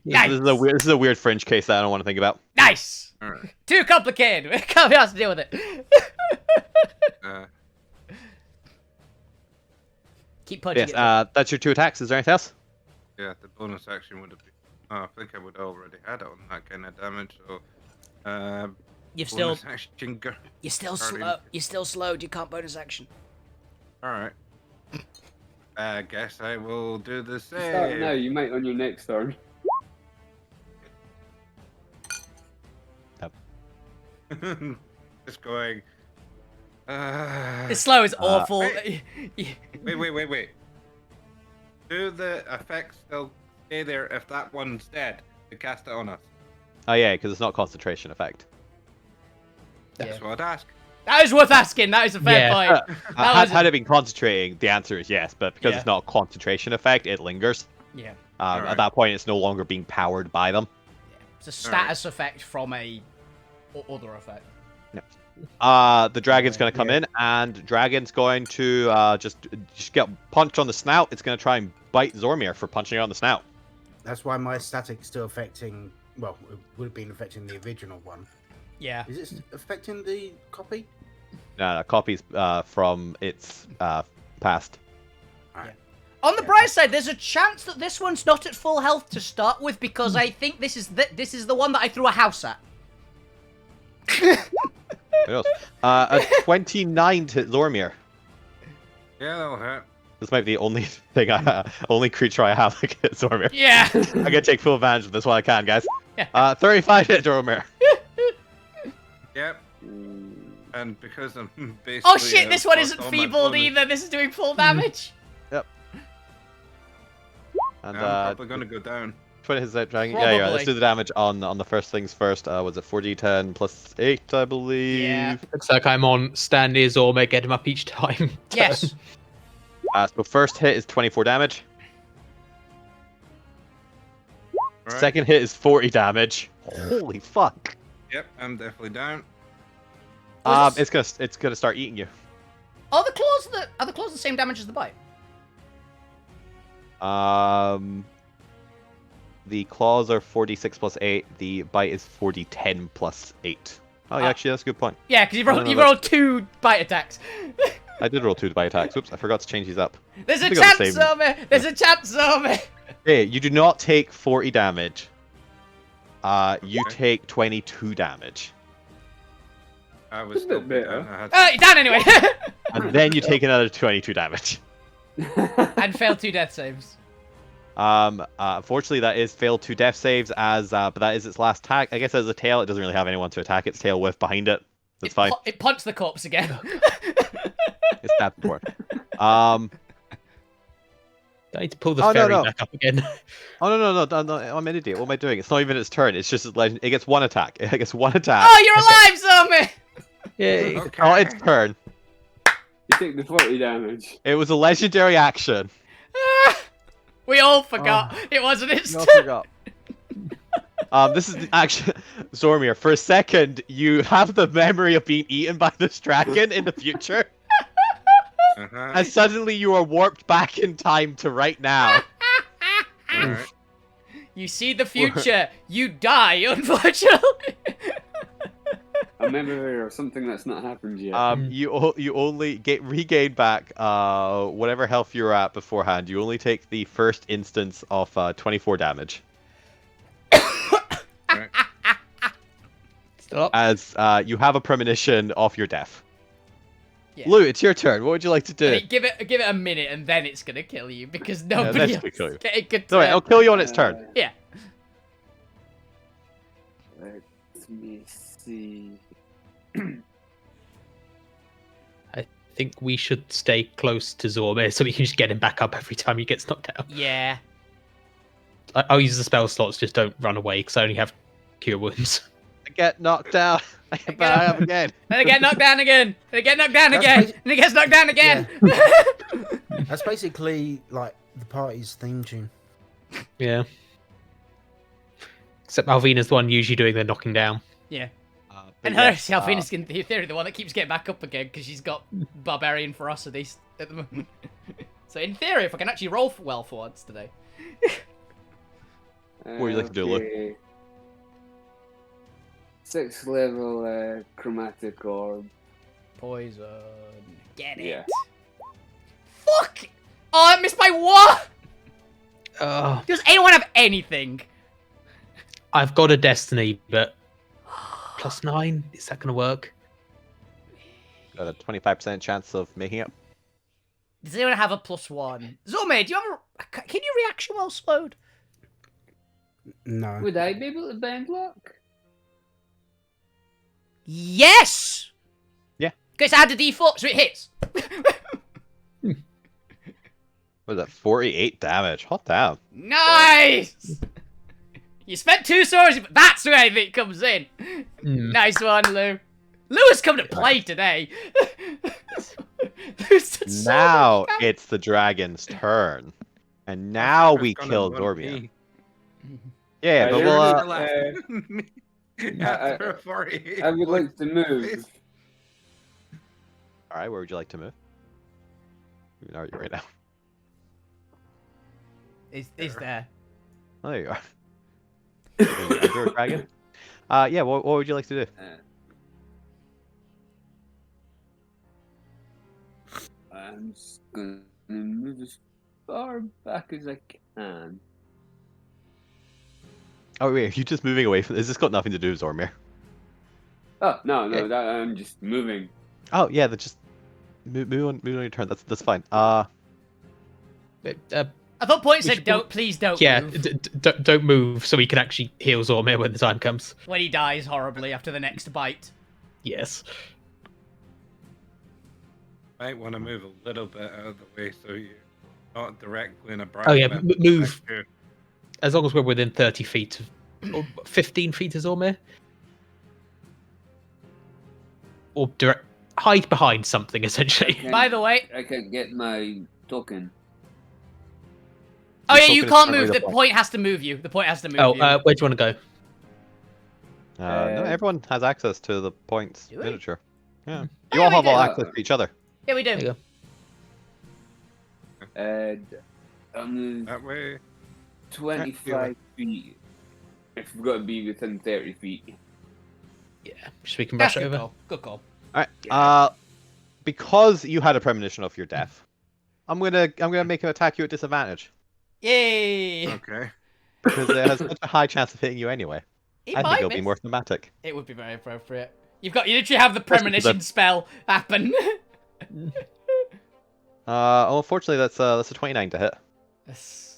Yeah, Nice. This is a weird fringe case that I don't want to think about. Nice. Alright. Too complicated. We can't be asked to deal with it. Keep punching Yes, it. that's your 2 attacks. Is there anything else? Yeah, the bonus action would have been. Oh, I think I would already had it on that kind of damage. So, You've still, bonus action. you're still Guardian. slow. You're still slowed. You can't bonus action. All right. I guess I will do the Start now, same. you might on your next turn. Just going. This slow is awful. Wait. Wait. Do the effects still stay there if that one's dead? To cast it on us. Oh yeah, because it's not concentration effect. That's what I'd ask. That is worth asking. That is a fair Yeah. point. That was Had it been concentrating, the answer is yes, but because Yeah. it's not a concentration effect, it lingers. Yeah. Alright. At that point, it's no longer being powered by them. It's a status effect from a other effect. The dragon's going to come in, and dragon's going to just get punched on the snout. It's going to try and bite Zormir for punching it on the snout. That's why my static's still affecting. Well, it would have been affecting the original one. Yeah. Is it affecting the copy? No, copies from its past. On the bright side, there's a chance that this one's not at full health to start with because I think this is the one that I threw a house at. Who knows? A 29 to Zormir. Yeah, that'll hurt. This might be the only only creature I have against Zormir. Yeah. I'm gonna take full advantage of this while I can, guys. Yeah. 35 hit Zormir. Yep. And because I'm basically. Oh shit! This one lost isn't all my feebled bonus- either. This is doing full damage. And I'm probably gonna go down. 20 hits out dragon. Yeah, Probably. let's do the damage on the first things first. Was it 4d10 plus 8, I believe? Yeah. Looks like I'm on stand near Zormir, get him up each time. Yes. So first hit is 24 damage. Right. Second hit is 40 damage. Holy fuck. Yep, I'm definitely down. It's gonna start eating you. Are the claws the same damage as the bite? The claws are 46 plus 8. The bite is 40-10 plus 8. Oh, yeah, actually, that's a good point. Yeah, because No, you've no, rolled 2 bite attacks. I did roll 2 bite attacks. Oops, I forgot to change these up. There's a I think I'm the chance, same. Zomi! There's a chance, Zomi! Hey, you do not take 40 damage. You Okay. take 22 damage. I was It's a still bit better. down. I had You're down anyway! And then you take another 22 damage. And failed 2 death saves. Unfortunately, that is failed 2 death saves, but that is its last attack. I guess as a tail, it doesn't really have anyone to attack its tail with behind it. That's fine. It punched the corpse again. It's that before. I need to pull the Oh, no, ferry no. back up again. Oh no! I'm an idiot. What am I doing? It's not even its turn. It's just a legend. It gets one attack. It gets one attack. Oh, you're alive, zombie! Yay. Okay. Oh, its turn. You take the 40 damage. It was a legendary action. We all forgot it wasn't his No, I turn. forgot. This is the action. Zormir, for a second, you have the memory of being eaten by this dragon in the future, Uh-huh. and suddenly you are warped back in time to right now. Alright. You see the future, you die, unfortunately. I remember something that's not happened yet. You only regain back whatever health you were at beforehand. You only take the first instance of 24 damage. Right. Still up. As you have a premonition of your death. Yeah. Lou, it's your turn. What would you like to do? I mean, give it a minute and then it's gonna kill you because Yeah, nobody that's else gonna kill you. is getting good Sorry, turn. I'll kill you on its turn. Yeah. Let me see. I think we should stay close to Zormir so we can just get him back up every time he gets knocked down. Yeah. I'll use the spell slots, just don't run away because I only have cure wounds. I get knocked down. I get back up again. Then I get knocked down again. Then I get knocked down That's again. basi- And it gets knocked down again. That's basically like the party's theme tune. Yeah. Except Malvina's the one usually doing the knocking down. Yeah. But And her, yes, Alvina's in theory the one that keeps getting back up again because she's got barbarian ferocity at the moment. So in theory, if I can actually roll well for once today. What would you like to do, Lou? Okay. 6th level chromatic orb. Poison. Get it. Yeah. Fuck! Oh, I missed by one! Oh, Does anyone have anything? I've got a destiny, but +9, is that going to work? got a 25% chance of making it. Does anyone have a +1? Zormir, do you have a... Can you reaction well slowed? No. Would I be able to bend block? Yes! Yeah. Because add the d4, so it hits. What is that? 48 damage. Hot damn. Nice! You spent 2 swords, but that's where it comes in. Nice one, Lou. Lou has come to play today. Lou's done so Now much damage. it's the dragon's turn. And now we It's gonna kill one Zormir. me. Yeah, but we'll, After a 48 I would like to move. Alright, where would you like to move? Where are you right now? Is there? Oh, there you are. Under a dragon? Yeah, what would you like to do? I'm just gonna move as far back as I can. Oh, wait, are you just moving away from this? This got nothing to do with Zormir. Oh no, Yeah. I'm just moving. Oh, yeah, that's just... move on your turn, that's fine. I thought Point We said, should- please don't Yeah, move. don't move so we can actually heal Zormir when the time comes. When he dies horribly after the next bite. Yes. Might want to move a little bit out of the way so you're not directly in a Oh yeah, branch. move as long as we're within 30 feet of, or 15 feet of Zormir. Or hide behind something, essentially. By the way, I can't get my token. oh Your yeah, you token is can't currently move. the The point. point has to move you. The point has to move Oh, you. where do you want to go? No, everyone has access to the points Do we? miniature. Yeah. Oh, You all we have all do. access to each other. Yeah, we do. There you go. I'll move That way. 25 feet. If we've got to be within 30 feet. Yeah, just we can That's rush good over. call. Good call. Alright. Yeah. Because you had a premonition of your death, I'm gonna make him attack you at disadvantage. Yay! Okay. Because it has such a high chance of hitting you anyway. He I think might it'll be miss. more thematic. It would be very appropriate. You literally have the Especially premonition the- spell happen. Unfortunately that's a 29 to hit. That's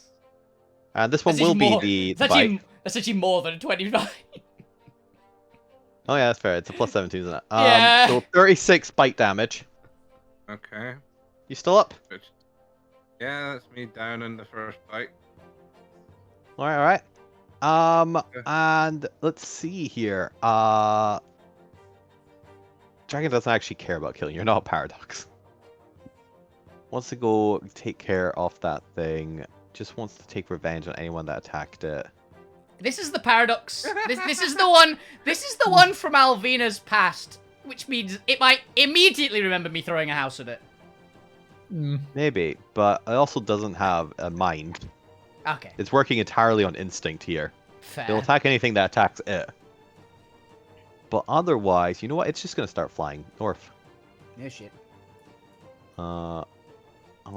And this one That's will actually more- be that's the actually, bite. that's actually more than a 25. Oh yeah, that's fair. It's a plus 17, isn't it? Yeah. So 36 bite damage. Okay. You still up? Which, Yeah, that's me down in the first fight. All right. And let's see here. Dragon doesn't actually care about killing. You're not Paradox. Wants to go take care of that thing. Just wants to take revenge on anyone that attacked it. This is the paradox. This is the one. This is the one from Alvina's past, which means it might immediately remember me throwing a house at it. Maybe, but it also doesn't have a mind. Okay. It's working entirely on instinct here. Fair. It'll attack anything that attacks it. But otherwise, you know what? It's just gonna start flying north. No shit. Well,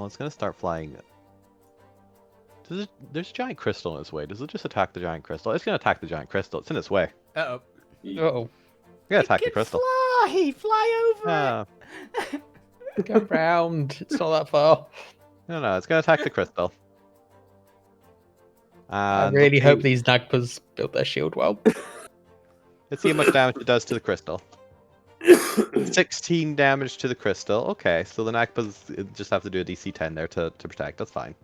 it's gonna start flying. There's a giant crystal in its way. Does it just attack the giant crystal? It's gonna attack the giant crystal. It's in its way. Uh-oh. Uh-oh. We're gonna attack the crystal. Fly over it. Go round. It's not that far. No, it's gonna attack the crystal. I And really let's hope see- these Nagpas built their shield well. Let's see how much damage it does to the crystal. 16 damage to the crystal. Okay, so the Nakpas just have to do a DC 10 there to protect. That's fine.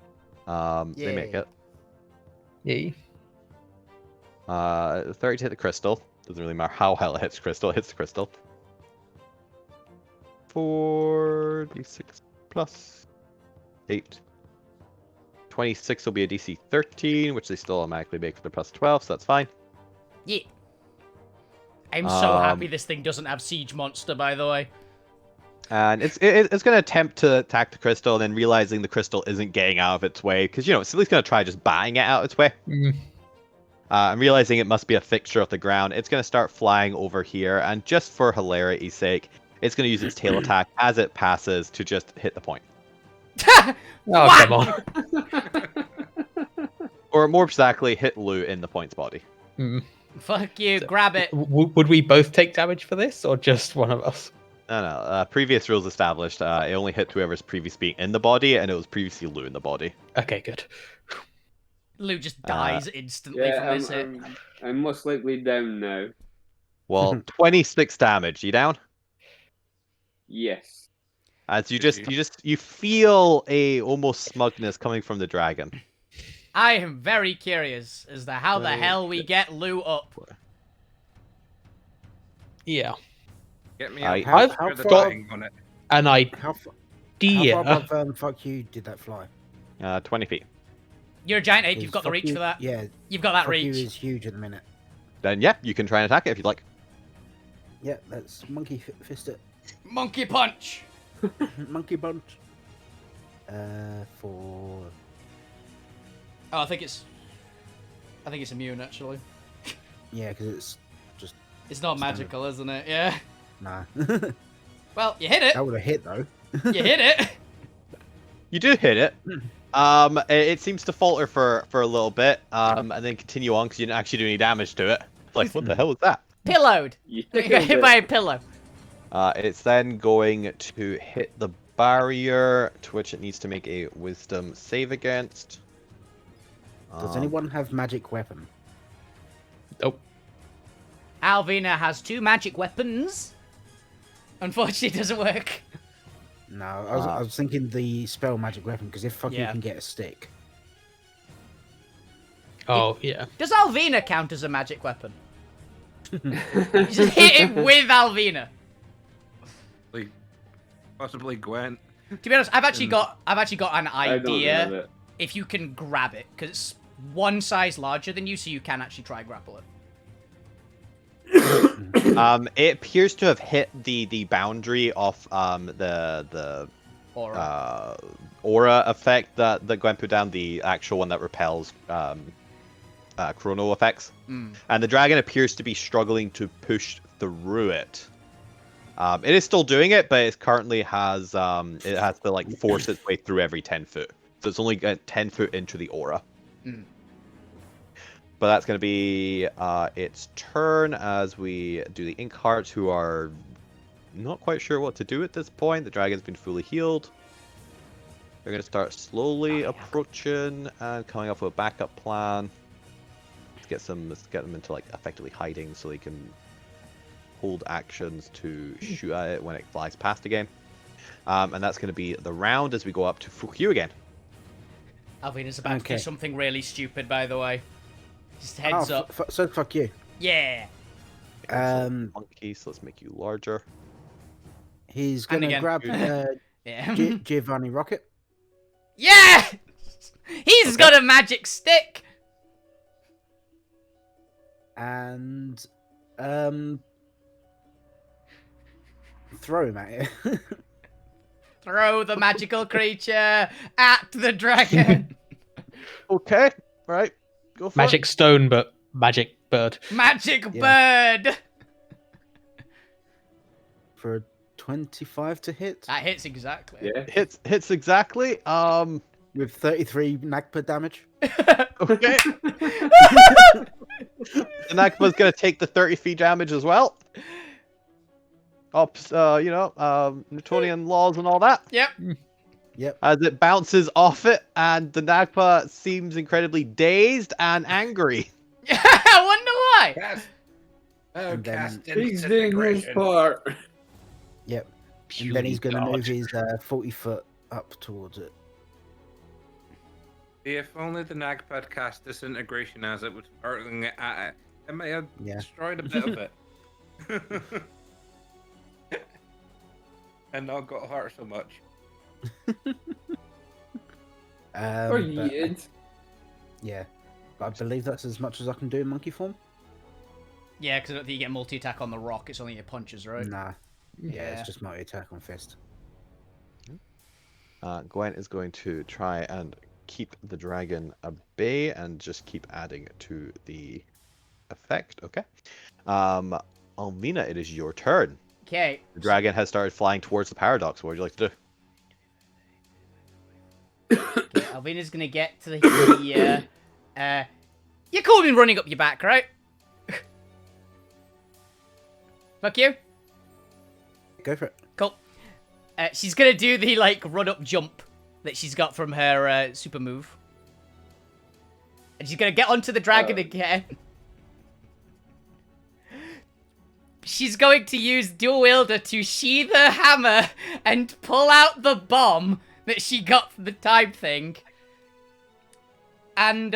They make Yay. it. Yeah. 30 to hit the crystal. Doesn't really matter how hell it hits crystal. It hits the crystal. 4d6 plus 8. 26 will be a DC 13, which they still automatically make for the plus 12, so that's fine. Yeah. I'm so happy this thing doesn't have siege monster, by the way. And it's going to attempt to attack the crystal, and then realizing the crystal isn't getting out of its way, because, it's at least going to try just batting it out its way. And realizing it must be a fixture of the ground, it's going to start flying over here, and just for hilarity's sake, it's going to use its tail attack as it passes to just hit the point. Oh, come on. Or more exactly, hit Lou in the point's body. Fuck you, grab it. Would we both take damage for this, or just one of us? No. Previous rules established, it only hit whoever's previously being in the body, and it was previously Lou in the body. Okay, good. Lou just dies instantly from this hit. I'm most likely down now. Well, 26 damage. You down? Yes. As you feel a almost smugness coming from the dragon. I am very curious as to how the hell we get Lou up. Yeah. Get me I- up. I've Where the got dying on it. an How idea. far above fuck you did that fly? 20 feet. You're a giant ape, you've Is got the fuck reach you- for that. Yeah, You've got that fuck you reach. is huge at the minute. Then yeah, you can try and attack it if you'd like. Yeah, let's monkey fist it. Monkey punch. Monkey bunch. For Oh, I think it's immune actually. yeah, because it's It's not Standard. magical, isn't it? Yeah. nah. Well, you hit it. That would have hit though. You hit it. You do hit it. It seems to falter for a little bit, and then continue on because you didn't actually do any damage to it. Like, what the hell was that? Pillowed. You You got hit by a pillow. It's then going to hit the barrier, to which it needs to make a wisdom save against. Does anyone have magic weapon? Nope. Alvina has 2 magic weapons. Unfortunately, it doesn't work. No, I was thinking the spell magic weapon because if fuck you Yeah. can get a stick. Oh, yeah. Does Alvina count as a magic weapon? You just hit it with Alvina. Possibly Gwen. To be honest, I've actually got an I don't have idea it. if you can grab it, because it's one size larger than you, so you can actually try grapple it. It appears to have hit the boundary of the Or aura effect that Gwen put down, the actual one that repels chrono effects. And the dragon appears to be struggling to push through it. It is still doing it, but it currently has it has to like force its way through every 10 foot. So it's only 10 foot into the aura. But that's going to be its turn as we do the ink hearts, who are not quite sure what to do at this point. The dragon's been fully healed. They're going to start slowly approaching and coming up with a backup plan. Let's get them into like effectively hiding so they can hold actions to shoot at it when it flies past again. And that's going to be the round as we go up to Fukyu again. Alvina's about to Okay. do something really stupid, by the way. Just Oh, heads up. so fuck you. Yeah. Monkey, so let's make you larger. He's And gonna again. grab Yeah. Giovanni Rocket. Yeah! He's got a magic stick! And throw him at it. Throw the magical creature at the dragon. Okay, right. Go for Magic stone, but magic bird. Magic Yeah. bird! For a 25 to hit That hits exactly. Yeah. it. Hits exactly. with 33 Nagpa damage. Okay. The Nakba's gonna take the 30 feet damage as well. Newtonian laws and all that. Yep. Yep. As it bounces off it, and the Nagpa seems incredibly dazed and angry. I wonder why. Cast. Oh, And then- cast He's doing his disintegration. part. Yep. And then he's going to God. move his 40 foot up towards it. If only the Nagpad cast disintegration as it was hurtling it at it, it might have Yeah. destroyed a bit of it. And not got hurt so much. Or But, yeeted. yeah. But I believe that's as much as I can do in monkey form. Yeah, because I don't think you get multi-attack on the rock. It's only your punches, right? Nah. Yeah, Yeah. it's just multi attack on fist. Gwen is going to try and keep the dragon at bay and just keep adding to the effect. Okay. Almina, it is your turn. Okay. The dragon has started flying towards the paradox. What would you like to do? Alvina's gonna get to the you're cool with running up your back, right? Fuck you. Go for it. Cool. She's gonna do the like run up jump that she's got from her super move, and she's gonna get onto the dragon again. She's going to use dual wielder to sheath her hammer and pull out the bomb that she got from the time thing. And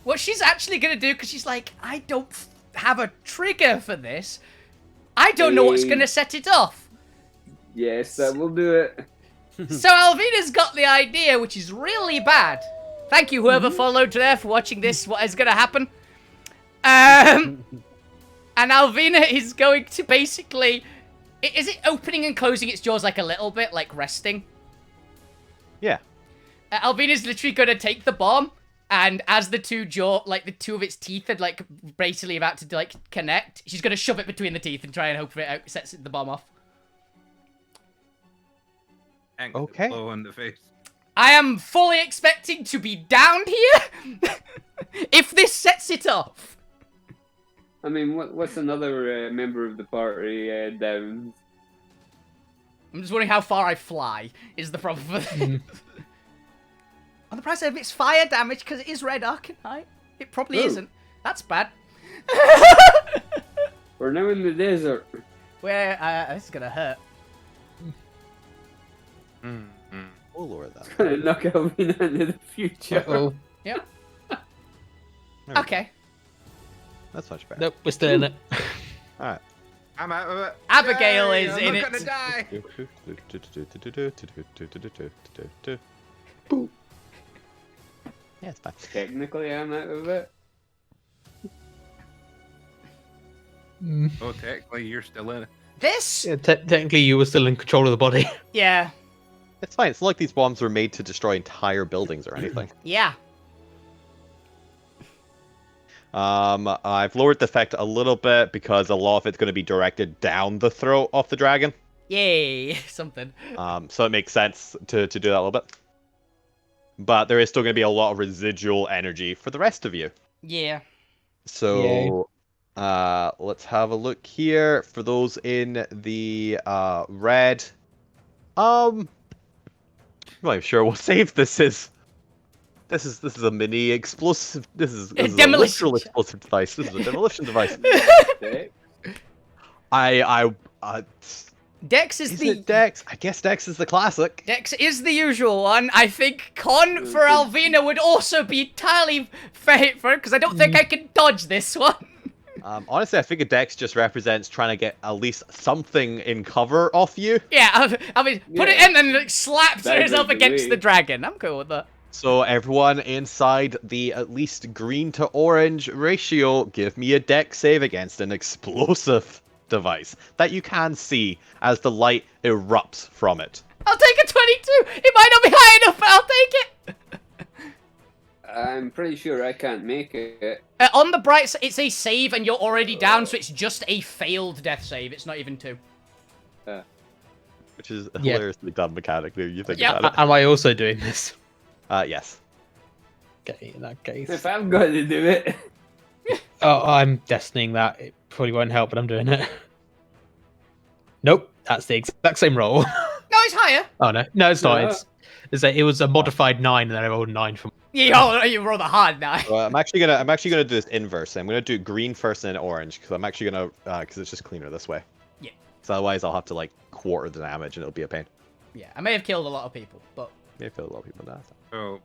what she's actually gonna do, because she's like, I don't have a trigger for this. I don't know what's gonna set it off. Yes, that will do it. So Alvina's got the idea, which is really bad. Thank you, whoever followed there, for watching this. What is gonna happen? And Alvina is going to basically... Is it opening and closing its jaws like a little bit, like resting? Yeah. Alvina's literally going to take the bomb, and as the two of its teeth are like basically about to like connect, she's going to shove it between the teeth and try and hope it sets the bomb off. Okay. Blow in the face. I am fully expecting to be downed here if this sets it off. I mean, what's another member of the party down? I'm just wondering how far I fly is the problem for this. On the price of it's fire damage because it is red arcanite. It probably Ooh. isn't. That's bad. We're now in the desert. Where this is gonna hurt. We'll lower that. Gonna knock Alvina into the future. Oh, Yep. There we go. Okay. That's much better. nope, we're still in it. Alright. I'm out of it. Abigail Yay, is I'm in not it. gonna die. Yeah, it's fine. Technically, I'm out of it. Oh, technically, you're still in it. This? Yeah, technically, you were still in control of the body. Yeah. It's fine. It's not like these bombs were made to destroy entire buildings or anything. Yeah. I've lowered the effect a little bit because a lot of it's going to be directed down the throat of the dragon. Yay. Something. So it makes sense to do that a little bit. But there is still going to be a lot of residual energy for the rest of you. Yeah. So, let's have a look here. For those in the red, I'm not even sure what save this is. This is a mini explosive. This is a demolition literal explosive device. This is a demolition device. Okay. Dex is the... it Dex? I guess Dex is the classic. Dex is the usual one. I think Con for Alvina would also be entirely favourite, because I don't think I can dodge this one. Honestly, I think a Dex just represents trying to get at least something in cover off you. Yeah, I mean, put it in and like, slaps herself against the dragon. I'm cool with that. So everyone inside the at least green to orange ratio, give me a Dex save against an explosive device that you can see as the light erupts from it. I'll take a 22. It might not be high enough, but I'll take it. I'm pretty sure I can't make it. On the bright side, it's a save and you're already down, so it's just a failed death save. It's not even 2. Which is hilariously dumb mechanically when you think about it. Am I also doing this? Yes. Okay, in that case. If I've got to do it. Oh, I'm destinying that. It probably won't help, but I'm doing it. Nope, that's the exact same roll. No, it's higher. Oh no, no, it's not. No. It was a modified 9, and then I rolled a 9 from. Yeah, you roll the hard now. Well, I'm actually gonna do this inverse. I'm gonna do green first and then orange because I'm actually gonna because it's just cleaner this way. Yeah. So otherwise I'll have to like quarter the damage and it'll be a pain. Yeah, I may have killed a lot of people, but May feel a lot of people die. So,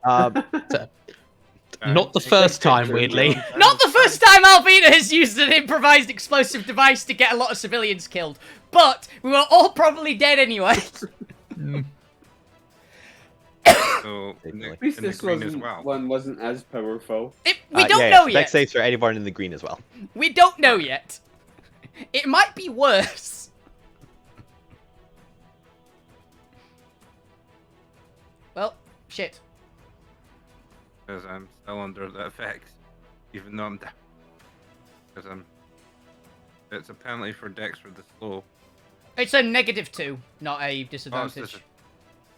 Not the first time, weirdly. not the first time Alvina has used an improvised explosive device to get a lot of civilians killed. But we were all probably dead anyway. so in At least the this green as well. one wasn't as powerful. We don't know Dex yet. saves for anyone in the green as well. We don't know yet. It might be worse. Well, shit. Because I'm still under the effects, even though I'm down. Because it's a penalty for Dex for the slow. It's a -2, not a disadvantage.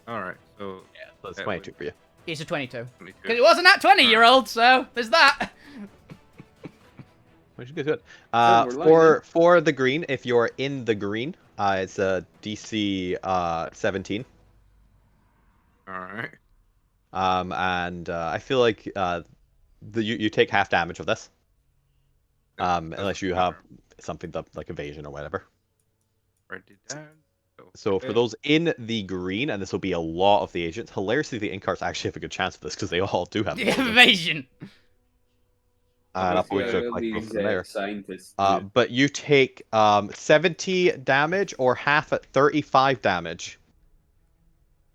Alright, so... Yeah, that's that 22 would- for you. It's a 22. 22. Because it wasn't that 20-year-old, so there's that. Which is good. we're For the green, if you're in the green, it's a DC 17. Alright. And I feel like you take half damage of this. Unless you have something like evasion or whatever. Write it down. So for those in the green, and this will be a lot of the agents, hilariously the incarts actually have a good chance of this because they all do have Evasion. And I'll probably go from there. Scientists. But you take 70 damage or half at 35 damage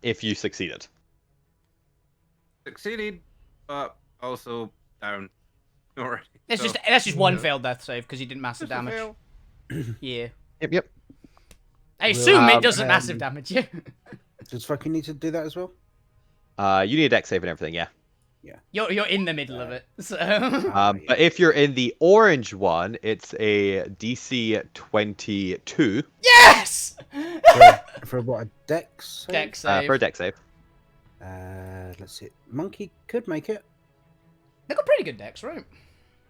if you succeeded. Succeeded, but also down. Already. That's just one failed death save because he didn't massive damage. Yeah. Yep. I assume it doesn't massive damage you. Does fucking need to do that as well? You need a dex save and everything, yeah. You're in the middle of it, so. But if you're in the orange one, it's a DC 22. Yes! For what, a dex? Dex save. For a dex save. Let's see. Monkey could make it. They got pretty good decks, right?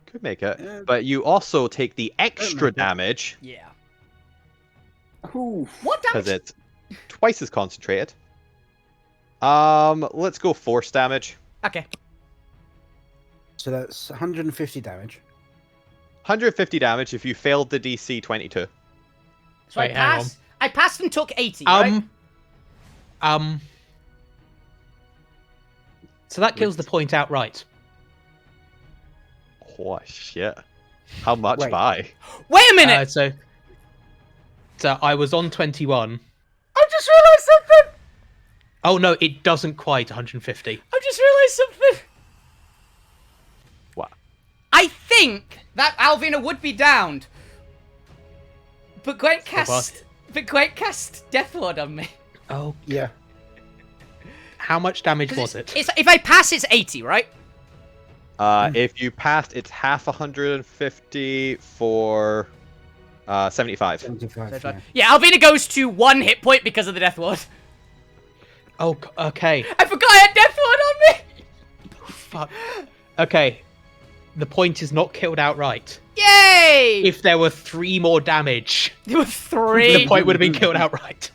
Could make it. Yeah. But you also take the extra make it. damage Yeah. Ooh. What because damage? it's twice as concentrated. Let's go force damage. Okay. So that's 150 damage. 150 damage if you failed the DC 22. So Wait, hang I passed and took 80, right? So that kills the point outright. Oh shit. How much Wait. by? Wait a minute! So I was on 21. I just realised something! Oh no, it doesn't quite 150. I just realised something! What? I think that Alvina would be downed. But Gwent cast Death Ward on me. Oh, Yeah. how much damage was it? If I pass, it's 80, right? If you passed, it's half 150 for 75. 75. Yeah. Yeah, Alvina goes to 1 hit point because of the Death Ward. Oh, okay. I forgot I had Death Ward on me! Fuck. Okay. The point is not killed outright. Yay! If there were 3 more damage, There were 3. the point would have been killed outright.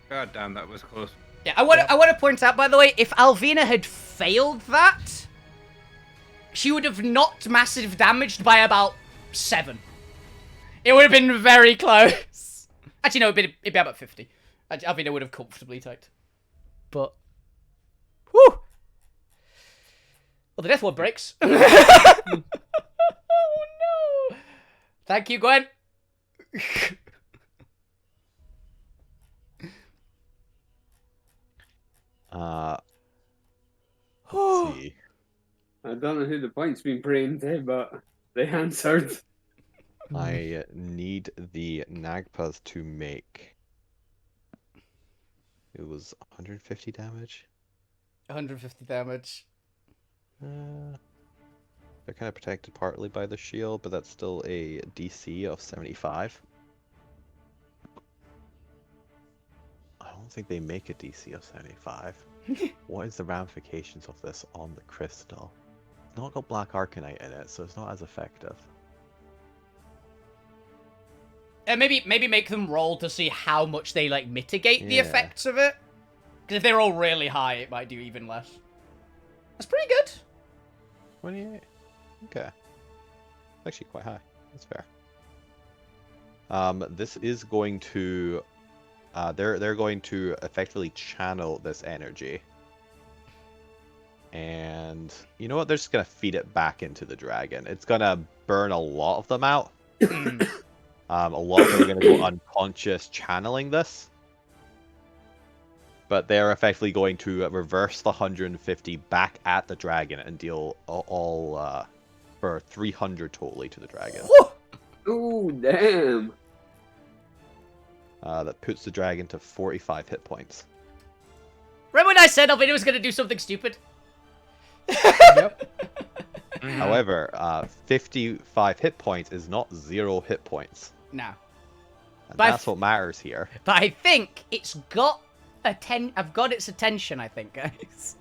God damn, that was close. Yeah, I want to point out, by the way, if Alvina had failed that, she would have not massive damaged by about 7. It would have been very close. Actually, no, it'd be about 50. Alvina would have comfortably tanked. But, whew! Well, the death ward breaks. Oh no! Thank you, Gwen. Let's see. I don't know who the point's been praying to, but they answered. I need the Nagpas to make. It was 150 damage. 150 damage. They're kind of protected partly by the shield, but that's still a DC of 75. I don't think they make a DC of 75. What is the ramifications of this on the crystal? It's not got Black Arcanite in it, so it's not as effective. Maybe make them roll to see how much they like mitigate the Yeah. effects of it. Because if they roll really high, it might do even less. That's pretty good. 28. Okay. Actually quite high. That's fair. This is going to they're going to effectively channel this energy. And you know what? They're just gonna feed it back into the dragon. It's gonna burn a lot of them out. A lot of them are gonna go unconscious channeling this. But they're effectively going to reverse the 150 back at the dragon and deal all for 300 totally to the dragon. Oh, damn. That puts the dragon to 45 hit points. Remember when I said Alvina was going to do something stupid? Yep. However, 55 hit points is not 0 hit points. No. And But that's what matters here. But I think it's got I've got its attention, I think, guys.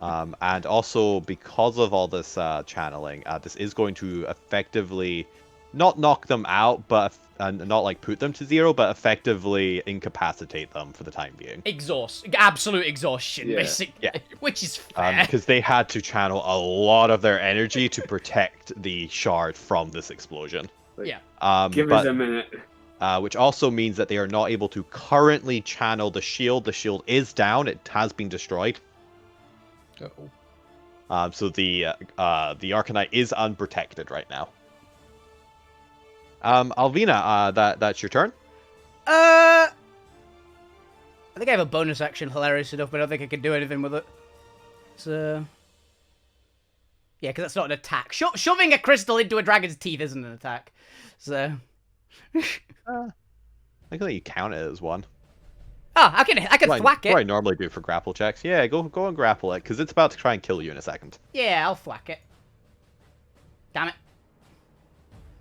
And also, because of all this channeling, this is going to effectively not knock them out, but not like put them to 0, but effectively incapacitate them for the time being. Absolute exhaustion, Yeah. basically. Yeah. Which is fair. Because they had to channel a lot of their energy to protect the shard from this explosion. Yeah. Give us a minute. Which also means that they are not able to currently channel the shield. The shield is down; it has been destroyed. Uh-oh. So the Arcanite is unprotected right now. Alvina, that's your turn. I think I have a bonus action, hilarious enough, but I don't think I can do anything with it. So, yeah, because that's not an attack. Shoving a crystal into a dragon's teeth isn't an attack. So, I can let you count it as one. oh, I can thwack What I it. normally do for grapple checks. Yeah, go and grapple it, because it's about to try and kill you in a second. Yeah, I'll thwack it. Damn it.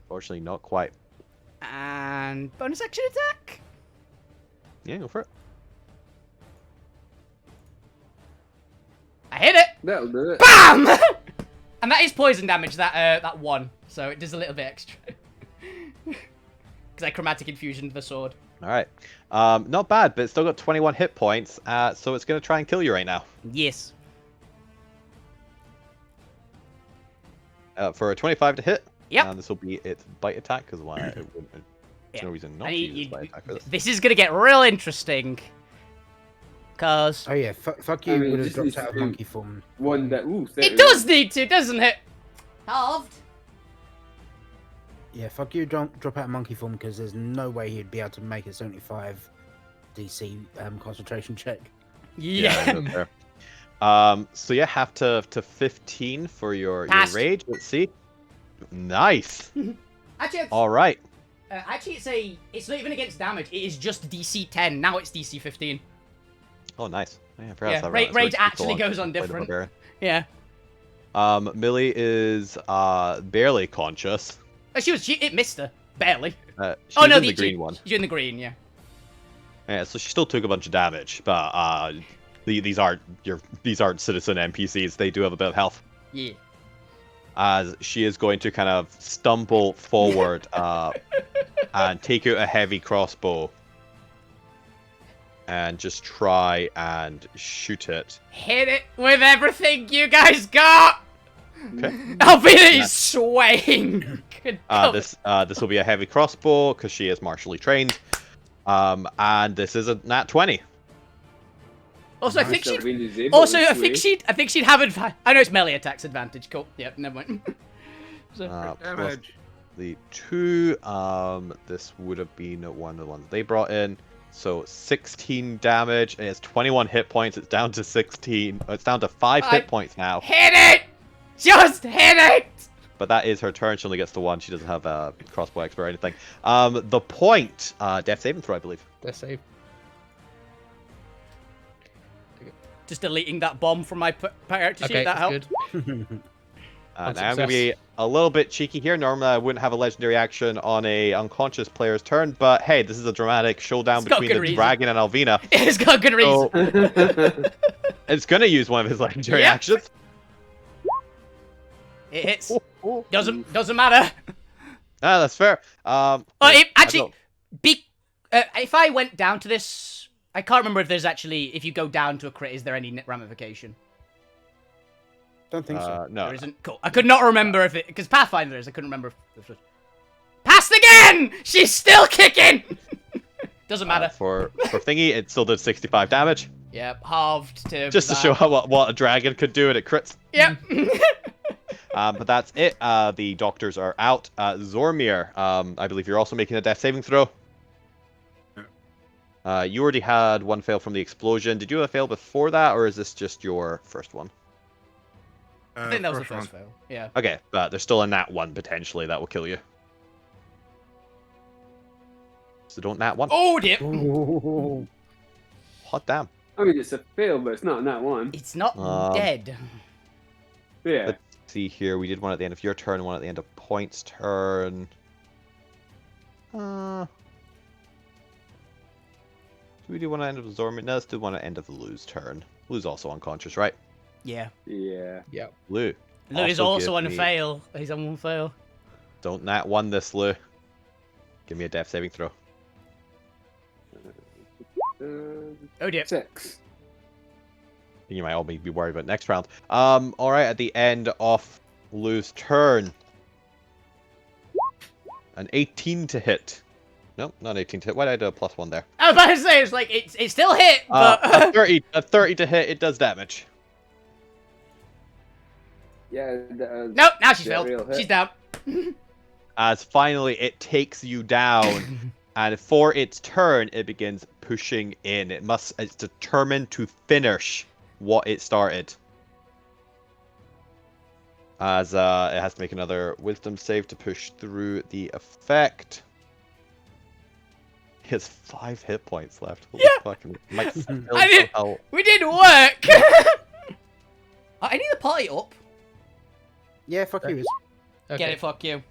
Fortunately, not quite. And bonus action attack. Yeah, go for it. I hit it. That'll do it. Bam! And that is poison damage. That one, so it does a little bit extra. Because I chromatic infusion the sword. All right. Not bad, but it's still got 21 hit points, so it's going to try and kill you right now. Yes. For a 25 to hit. Yep. This will be its bite attack, because there's Yeah. no reason not And to use its bite attack for this. This is gonna get real interesting. Cause Oh yeah, fuck you I mean, would have this dropped needs out to of be- monkey form. One that. Ooh, it does need to, doesn't it? Halved. Yeah, fuck you, drop out of monkey form because there's no way he'd be able to make a 75 DC concentration check. Yeah. that's fair. So yeah, have to 15 for your Passed. rage. Let's see. Nice. Actually, All right. it's not even against damage. It is just DC 10. Now it's DC 15. Oh, nice. Yeah, I forgot Yeah, that rage it's actually full goes on play the different. barbarian. Yeah. Millie is barely conscious. Oh, it missed her barely. She's Oh no, in the green one. She's in the green. Yeah. Yeah, so she still took a bunch of damage, but these aren't citizen NPCs. They do have a bit of health. Yeah. As she is going to kind of stumble forward and take out a heavy crossbow and just try and shoot it. Hit it with everything you guys got. Okay. Alvina is swaying. Good God. This will be a heavy crossbow because she is martially trained. And this is a nat 20. Also, I think she'd. Darwin is able Also, to I think sway. she'd have advantage. I know it's melee attacks advantage. Cool. Yep. Never mind. So, Plus Damage. the 2. This would have been one of the ones they brought in. So 16 damage. And it's 21 hit points. It's down to 16. It's down to 5 hit points now. hit it! Just hit it! But that is her turn. She only gets to 1. She doesn't have a crossbow expert or anything. The point. Death saving throw, I believe. Death save. Just deleting that bomb from my character sheet. Okay, That that's helped. good. And I'm going to be a little bit cheeky here. Normally, I wouldn't have a legendary action on a unconscious player's turn, but hey, this is a dramatic showdown It's got between good the reason. dragon and Alvina. It's got good reason. So it's going to use one of his legendary Yep. actions. It hits. Doesn't matter. Ah, that's fair. Actually, if I went down to this, I can't remember if there's actually, if you go down to a crit, is there any ramification? Don't think so. No. There isn't. Cool. I could not remember if it, because Pathfinder is. I couldn't remember if it was. Passed again. She's still kicking. Doesn't matter. For thingy, it still did 65 damage. Yep, halved to. Just to show what a dragon could do, and it crits. Yep. But that's it. The doctors are out. Zormir, I believe you're also making a death saving throw. You already had one fail from the explosion. Did you have a fail before that, or is this just your first one? I think that was the first fail. Yeah. Okay, but there's still a nat 1 potentially that will kill you. So don't nat 1. Oh dear. Ooh. Hot damn. I mean, it's a fail, but it's not that one. It's not dead. Yeah. Let's see here. We did one at the end of your turn, one at the end of Point's turn. Do we do one at the end of Zormir? No, let's do one at the end of Lou's turn. Lou's also unconscious, right? Yeah. Yeah. Lou. Lou is also give on a me- fail. He's on one fail. Don't nat 1 this, Lou. Give me a death saving throw. Oh dear. 6. You might all be worried about next round. Alright, at the end of Lou's turn. An 18 to hit. Nope, not 18 to hit. Why did I do a +1 there? I was about to say, it's like, it's still hit, but... a 30 to hit, it does damage. Yeah. Nope, now she's Yeah, failed. real hit. She's down. As finally it takes you down. And for its turn, it begins pushing in. It's determined to finish what it started. As it has to make another wisdom save to push through the effect. It has 5 hit points left. Holy fucking might still I did- somehow- We did work! I need the party up. Yeah, fuck you. Okay. Get it, fuck you.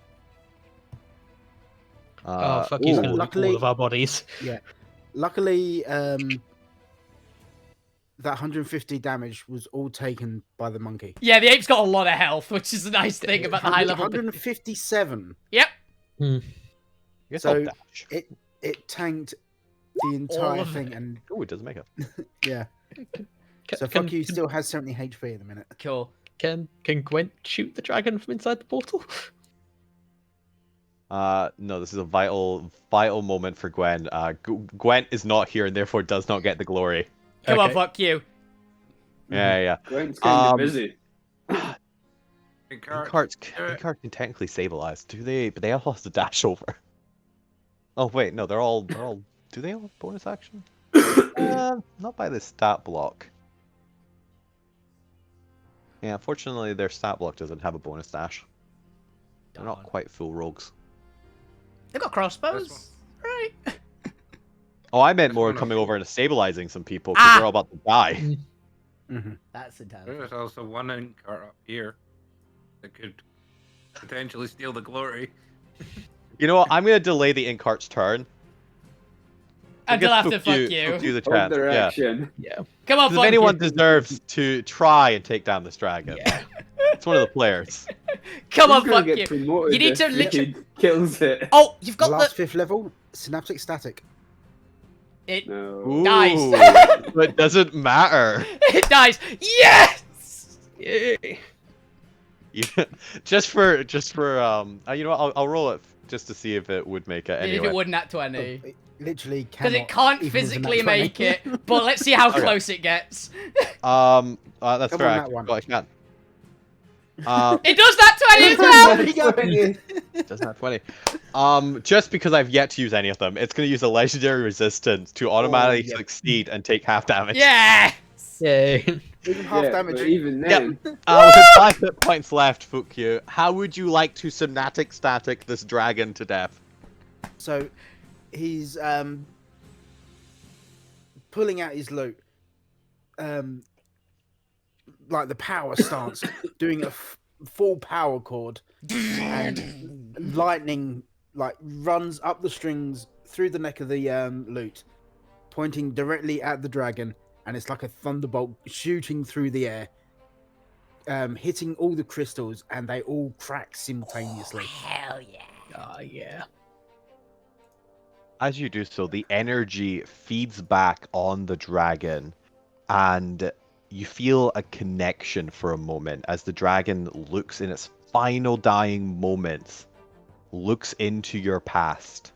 Oh, fuck, he's ooh. gonna look Luckily- all of our bodies. Luckily, that 150 damage was all taken by the monkey. Yeah, the ape's got a lot of health, which is a nice thing about the high level. 157. Yep. Guess So- I'll dash. It tanked the entire of thing, it. and Oh, it doesn't make it. yeah. Can, So fuck you still has 70 HP in a minute. Cool. Can Gwent shoot the dragon from inside the portal? No, this is a vital moment for Gwen. Gwen is not here and therefore does not get the glory. Come on, Okay. fuck you. Yeah. Gwent's kind of Um, busy. Carts can technically stabilize, do they? But they all have to dash over. Oh wait, no, they're all. Do they all have bonus action? Not by the stat block. Yeah, unfortunately, their stat block doesn't have a bonus dash. They're not Darn. quite full rogues. They've got crossbows. Right. Oh, I meant This more one coming also- over and stabilizing some people because Ah! they're all about to die. Mhm. That's entirely. There's also one in car up here that could potentially steal the glory. You know what? I'm gonna delay the Incart's turn. Until Guess after fuck you. Do the Hold chance. Yeah. direction. Yeah. Come on, Because fuck if anyone you. deserves to try and take down this dragon, Yeah. it's one of the players. Come on, He's gonna fuck get you. promoted You need if to he literally. kills it. Oh, you've got Last the. 5th level, synaptic static. It. No. Dies. But it doesn't matter. It dies. Yes. Yay. just for you know what, I'll roll it just to see if it would make it If anyway. it wouldn't at 20. literally Because cannot. it can't even with a nat physically 20. make it. But let's see how Okay. close it gets. That's Come fair. on, I that one. I can. It does that 20 as well! There you go. Doesn't have 20. Just because I've yet to use any of them, it's going to use a legendary resistance to automatically yep. succeed and take half damage. Yeah! Yay. Even half Yeah, damage. but even Yep. then, With 5 hit points left, fuck you. How would you like to somatic static this dragon to death? So he's pulling out his loot, like the power stance, doing a full power chord, and lightning like runs up the strings through the neck of the lute, pointing directly at the dragon, and it's like a thunderbolt shooting through the air, hitting all the crystals, and they all crack simultaneously. Hell yeah. Oh, yeah. As you do so, the energy feeds back on the dragon, and you feel a connection for a moment as the dragon looks in its final dying moments, looks into your past,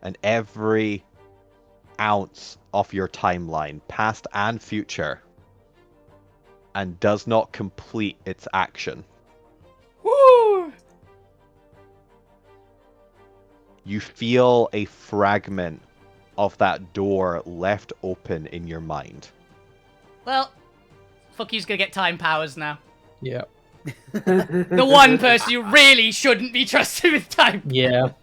and every ounce of your timeline, past and future, and does not complete its action. Woo! You feel a fragment of that door left open in your mind. Well, fuck you's gonna get time powers now. Yeah. The one person you really shouldn't be trusted with time. Yeah.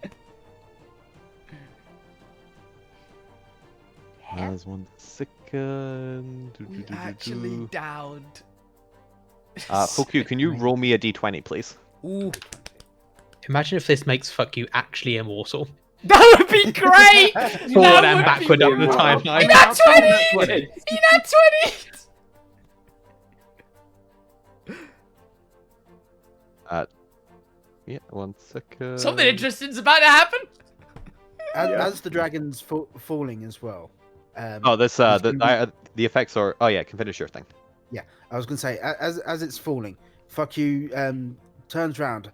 As 1 second. We actually downed. Fuck you, can you roll me a d20, please? Ooh. Imagine if this makes fuck you actually immortal. That would be great! Forward That and would backward be... up the timeline. Nat 20! Nat 20! Yeah, 1 second. Something interesting's about to happen. As the dragon's falling as well. Oh, this It's gonna the effects are. Oh yeah, can finish your thing. I was gonna say, as it's falling, fuck you turns round,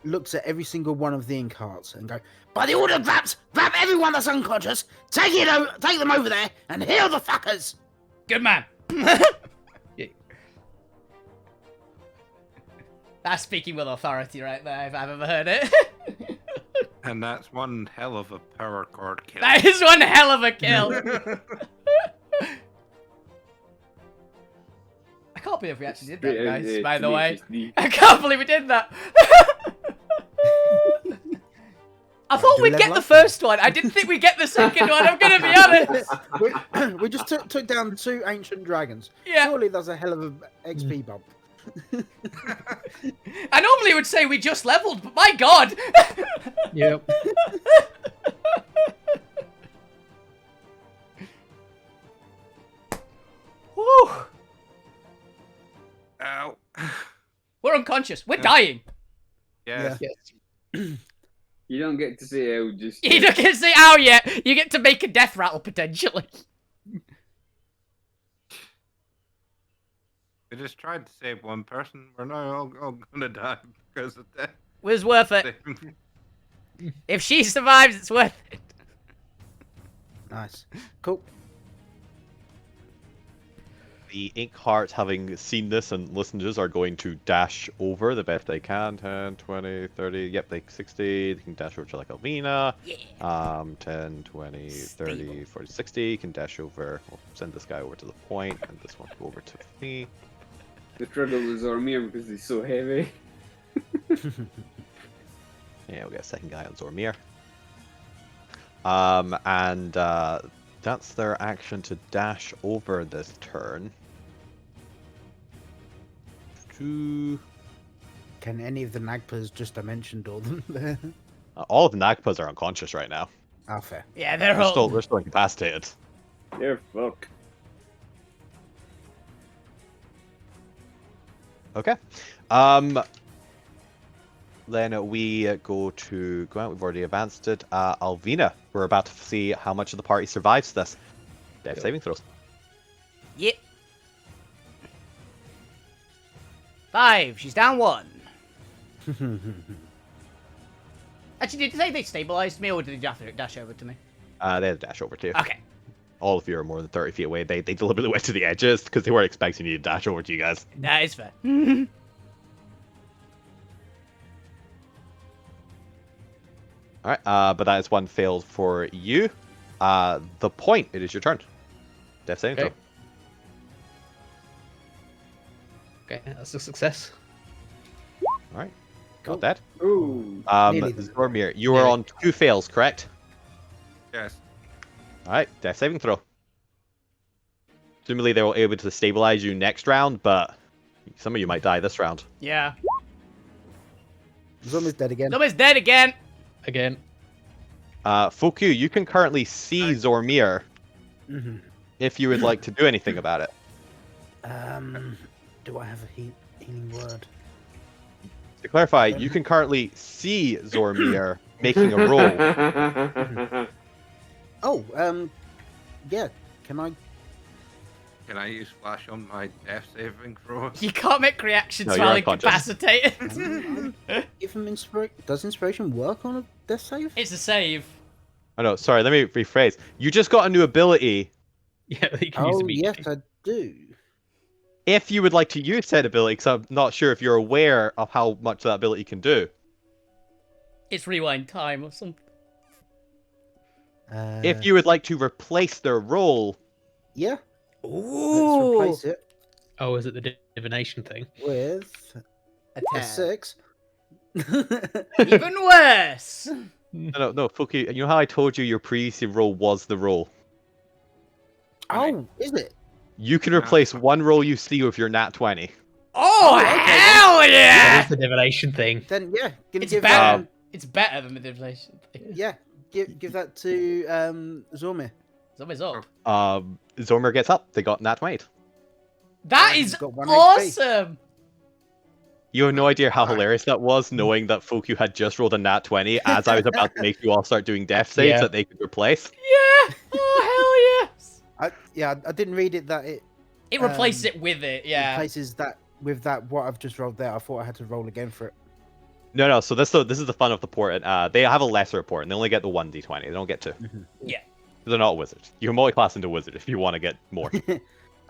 looks at every single one of the ink hearts, and go, "By the order of Vaps, grab everyone that's unconscious, take them over there, and heal the fuckers." Good man. That's speaking with authority right there, if I've ever heard it. And that's one hell of a power chord kill. That is one hell of a kill. I can't believe we actually did that, guys, by the way. I can't believe we did that. I thought Do we we'd get level the up? first one. I didn't think we'd get the second one, I'm going to be honest. We just took down 2 ancient dragons. Yeah. Surely that's a hell of a XP bump. I normally would say we just leveled, but my god. Yep. Woo. Ow. We're unconscious. We're dying. Yes. you don't get to say "oh" just. You don't get to say ow yet. You get to make a death rattle, potentially. We just tried to save one person. We're now all gonna die because of that. It was worth it. If she survives, it's worth it. Nice. Cool. The ink hearts, having seen this and listened to this, are going to dash over the best they can. 10, 20, 30, yep, like 60. They can dash over to like Alvina. Yeah. 10, 20, 30, 40, 60. You can dash over. We'll send this guy over to the point, and this one go over to me. The struggle is Zormir because he's so heavy. Yeah, we'll get a second guy on Zormir. And that's their action to dash over this turn. Can any of the Nagpas just I mentioned all them there? All of the Nagpas are unconscious right now. Ah, fair. Yeah, they're They're all... still incapacitated. They're fuck. Okay. Then we go to Gwent. We've already advanced it. Alvina, we're about to see how much of the party survives this. Death saving throws. Yep. 5. She's down 1. Actually, did they say they stabilized me, or did they dash over to me? They had a dash over to you. Okay. All of you are more than 30 feet away. They deliberately went to the edges because they weren't expecting you to dash over to you guys. That is fair. All right, but that is one failed for you. The point. It is your turn. Death saving Okay. Okay, that's a success. throw. All right, got that. Ooh. Nearly. Zormir, you are Nearly. on 2 fails, correct? Yes. All right, death saving throw. Presumably they were able to stabilize you next round, but some of you might die this round. Yeah. Zombies dead again. Somebody's dead again. Again. Fokyu, you can currently see Zormir Mhm. if you would like to do anything about it. Do I have a healing word? To clarify, you can currently see Zormir making a roll. Oh, yeah. Can I? Can I use flash on my death saving throw? You can't make reactions No, you're while unconscious. incapacitated. Give him inspiration. Does inspiration work on a death save? It's a save. Oh no, sorry, let me rephrase. You just got a new ability. Yeah, you can use Oh, immediately. yes, I do. If you would like to use said ability, because I'm not sure if you're aware of how much that ability can do. It's rewind time or something. If you would like to replace their roll, Yeah. Let's Ooh. replace it Oh, is it the divination thing? with A a 10. 6. Even worse. no, Fuki, you know how I told you your previous roll was the roll? Oh, is it? You can replace one roll you see with your nat 20. Oh, okay, then. hell That yeah! is the divination thing. Then yeah, gonna It's give better. It's better than the deflation thing. yeah, give that to Zormir. Somebody's up. Zormir gets up. They got nat 20. That he's is got 1 HP. awesome. You have no idea how hilarious that was, knowing that Fokyu had just rolled a nat 20 as I was about to make you all start doing death saves Yeah. that they could replace. Yeah. Oh, hell yes. I didn't read it that it It replaced it with it, yeah. replaces that with that what I've just rolled there. I thought I had to roll again for it. No, so this is the fun of the port. They have a lesser port, and they only get the 1d20. They don't get 2. Yeah. They're not wizards. You can multi-class into wizard if you want to get more.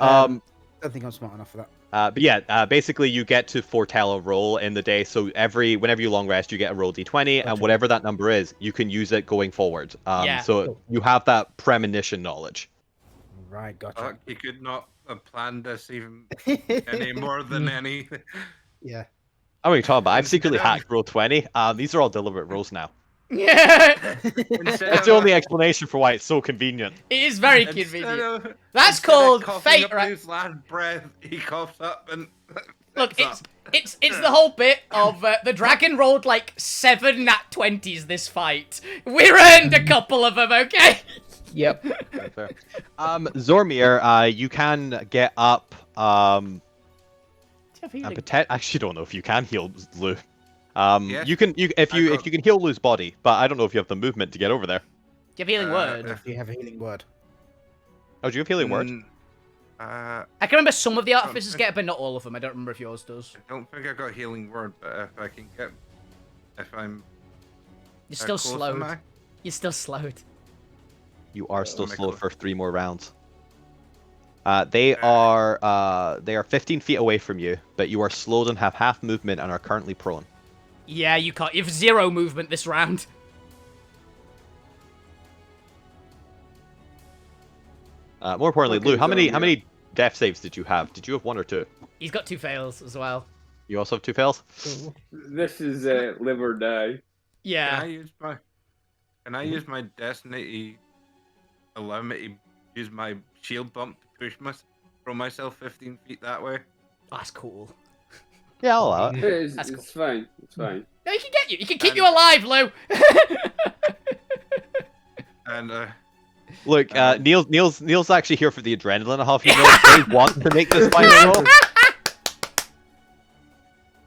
I don't think I'm smart enough for that. But yeah, basically you get to foretell a roll in the day. So whenever you long rest, you get a roll d20, and Gotcha. whatever that number is, you can use it going forward. Yeah. So you have that premonition knowledge. Right, gotcha. He could not have planned this even any more than any. Yeah. I'm what you talking about. I've secretly hacked roll 20. These are all deliberate rolls now. Yeah. That's the only explanation for why it's so convenient. It is very Instead convenient. of- That's instead of called coughing fate, up right? His last breath, he coughs up and. Look, sits up. it's the whole bit of the dragon rolled like 7 nat 20s this fight. We earned a couple of them, okay? Yep. Right there. Zormir, you can get up. I actually don't know if you can heal Lou. Yes, you can if you can heal Lou's body, but I don't know if you have the movement to get over there. Do you have healing word? If you have a healing word. Oh, do you have healing word? I I can remember some of the artificers get it, but not all of them. I don't remember if yours does. don't think I got healing word, but if I can get, if I'm. You're still close, am slowed. I? You're still slowed. You are still my slowed God. for 3 more rounds. They are 15 feet away from you, but you are slowed and have half movement and are currently prone. Yeah, you can't. You have 0 movement this round. More importantly, Okay, Lou, how many Zormir. death saves did you have? Did you have 1 or 2? He's got 2 fails as well. You also have 2 fails. This is live or die. Yeah. Can I use my destiny to allow me to use my shield bump to push throw myself 15 feet that way? That's cool. Yeah, I'll allow it. It's, That's it's fine. It's fine. No, he can get you. He can keep you alive, Lou. And Look, Neil's actually here for the adrenaline. Half you know, they want to make this final roll.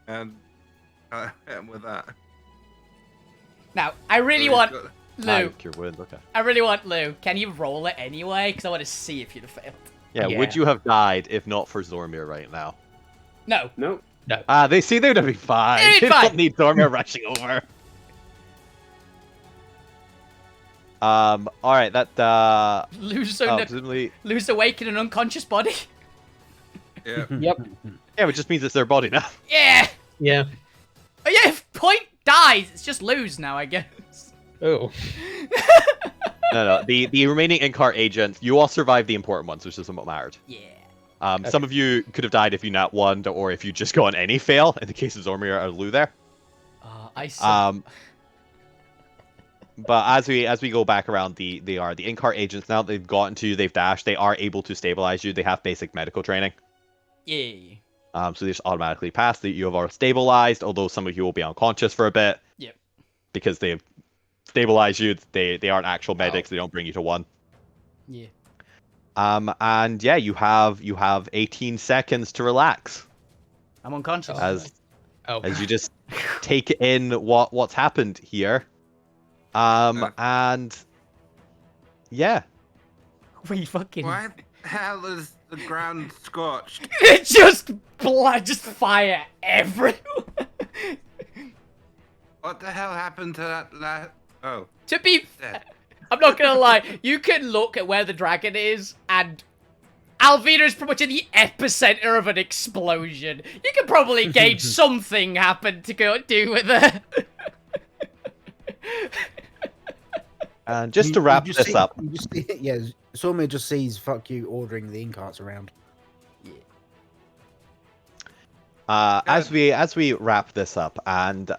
and with that. Now, I really so he's want got- Lou. Cure wound. Okay. I really want Lou. Can you roll it anyway? Because I want to see if you'd have failed. Yeah, Yeah. would you have died if not for Zormir right now? No. Nope. They see they'd have been fine. They'd be They fine. don't need Zormir rushing over. All right, that presumably, lose awake in an unconscious body. Yeah. Yep. yeah, it just means it's their body now. Yeah. Yeah. Oh yeah, if Point dies, it's just lose now, I guess. Oh. No. The remaining in-car agents, you all survived the important ones, which is what mattered. Yeah. Some of you could have died if you nat one, or if you just got on any fail. In the case of Zormir or Lou there. I see. But as we go back around, the in-car agents now that they've gotten to you, they've dashed, they are able to stabilize you. They have basic medical training. Yeah. So they just automatically pass that you have already stabilized, although some of you will be unconscious for a bit. Yep. Because they've stabilized you. They aren't actual medics. They don't bring you to one. Yeah. And yeah, you have 18 seconds to relax I'm unconscious. as you just take in what's happened here. And yeah. We fucking. Why the hell is the ground scorched? It just fire everywhere. What the hell happened to that? Oh, To be dead. I'm not gonna lie, you can look at where the dragon is, and Alvina is pretty much in the epicenter of an explosion. You can probably gauge something happened to go do with it. And just to wrap this up. Yeah, Zormir just sees "fuck you" ordering the incarts around. As we wrap this up, and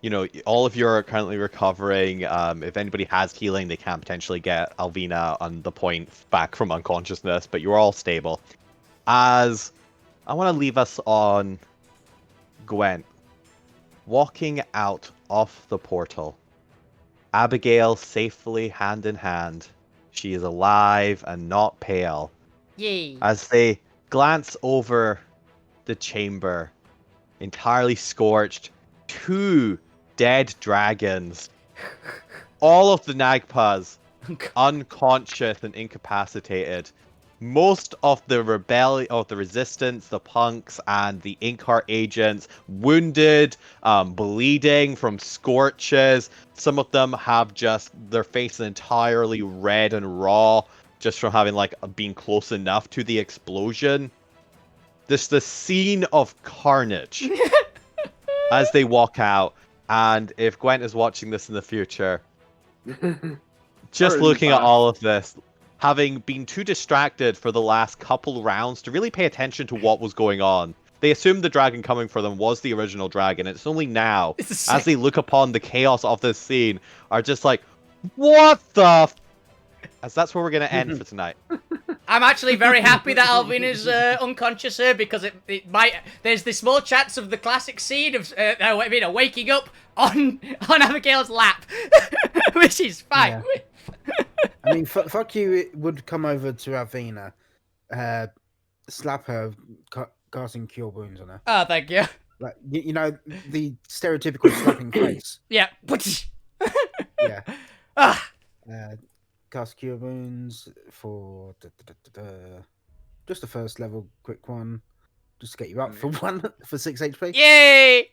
you know, all of you are currently recovering. If anybody has healing, they can potentially get Alvina on the point back from unconsciousness, but you're all stable. As I want to leave us on Gwent walking out of the portal. Abigail safely hand in hand. She is alive and not pale. Yay. As they glance over the chamber, entirely scorched, 2 dead dragons. All of the Nagpas unconscious and incapacitated. Most of the resistance, the punks, and the Inkheart agents wounded, bleeding from scorches. Some of them have just their faces entirely red and raw, just from having been close enough to the explosion. This the scene of carnage as they walk out. And if Gwent is watching this in the future, just looking at all of this, having been too distracted for the last couple rounds to really pay attention to what was going on. They assumed the dragon coming for them was the original dragon. It's only now, as they look upon the chaos of this scene, are just like, what the As that's where we're going to end for tonight. I'm actually very happy that Alvin is unconscious here, because it might. There's the small chance of the classic scene of waking up on Abigail's lap, which is fine. Yeah. I mean, fuck you. It would come over to Alvina, slap her, casting cure wounds on her. Oh, thank you. Like you know, the stereotypical slapping face. Yeah. Yeah. Ah. Cast cure wounds for just the first level, quick one, just to get you up for 6 HP. Yay!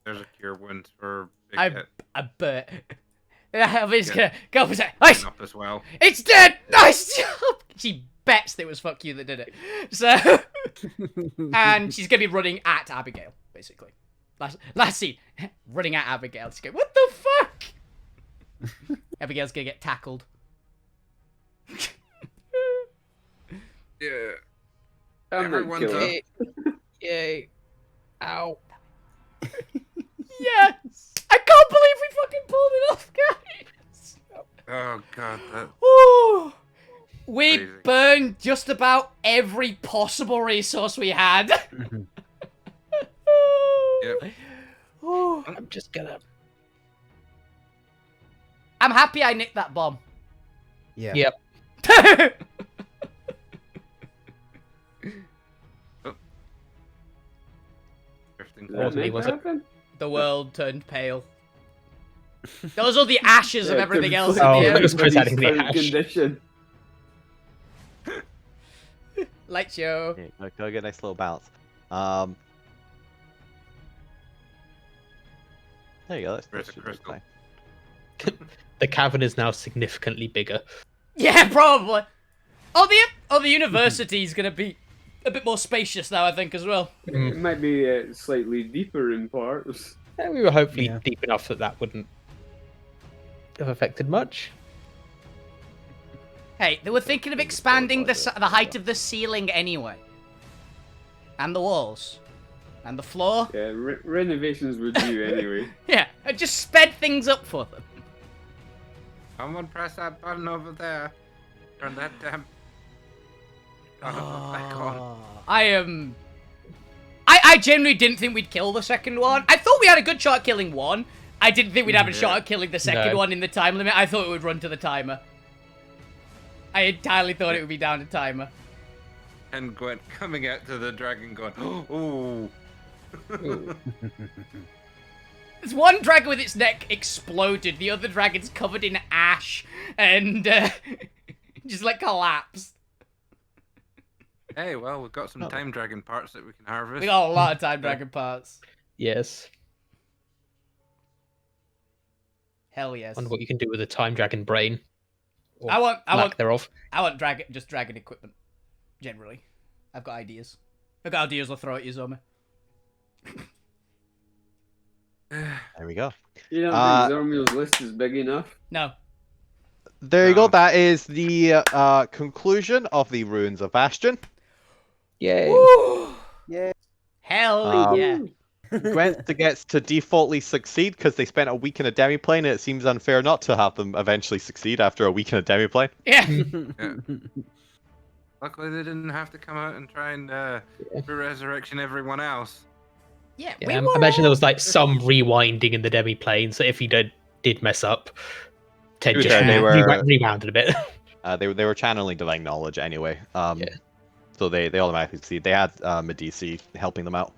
There's a cure wound for big hit. I bet. Alvin's gonna go for a sec. Nice. Up as well. It's dead. Nice job. She bets that it was fuck you that did it. So, and she's gonna be running at Abigail, basically. Last scene, running at Abigail. She's going, what the fuck? Abigail's gonna get tackled. Yeah. Everyone's up. Yay. Ow. Yes! I can't believe we fucking pulled it off, guys! Oh god, that. Ooh. We Crazy. burned just about every possible resource we had. Yep. Ooh. I'm just gonna... I'm happy I nicked that bomb. Yeah. Yep. Drifting. Did that make Was it? happen? The world turned pale. Those are the ashes of Yeah, everything to else. Oh, in the it air. was Chris adding the current ash. condition. Light show. Yeah, go get a nice little bounce. There you go. Where's the Should be crystal? fine. The cavern is now significantly bigger. Yeah, probably. The university's gonna be a bit more spacious now, I think, as well. It might be slightly deeper in parts. We were hopefully Yeah. deep enough that wouldn't have affected much. Hey, they were thinking of expanding the height of the ceiling anyway. And the walls. And the floor. Yeah, renovations would do anyway. Yeah, I just sped things up for them. Someone press that button over there. Turn that damn. Back on. I genuinely didn't think we'd kill the second one. I thought we had a good shot at killing one. I didn't think we'd have a shot at killing the second one in the time limit. I thought it would run to the timer. I entirely thought it would be down to timer. And Gwent coming out to the dragon going, oh. There's one dragon with its neck exploded. The other dragon's covered in ash and just like collapsed. Hey, well, we've got some time dragon parts that we can harvest. We got a lot of time dragon parts. Yes. Hell yes. Wonder what you can do with a time dragon brain. Or I lack want thereof. just dragon equipment. Generally. I've got ideas. I'll throw at you, Zoma. There we go. You don't think Zormio's list is big enough? No. There you go. That is the conclusion of the Ruins of Bastion. Yay. Yeah. Hell yeah. Gwent gets to defaultly succeed because they spent a week in a demiplane, and it seems unfair not to have them eventually succeed after a week in a demiplane. Yeah. Luckily, they didn't have to come out and try and resurrection everyone else. Yeah, I imagine there was like some rewinding in the demi-plane, so if you did mess up, Ted To be just fair, they were- rewounded a bit. They were channeling divine knowledge anyway. So they automatically succeed. They had Medici helping them out.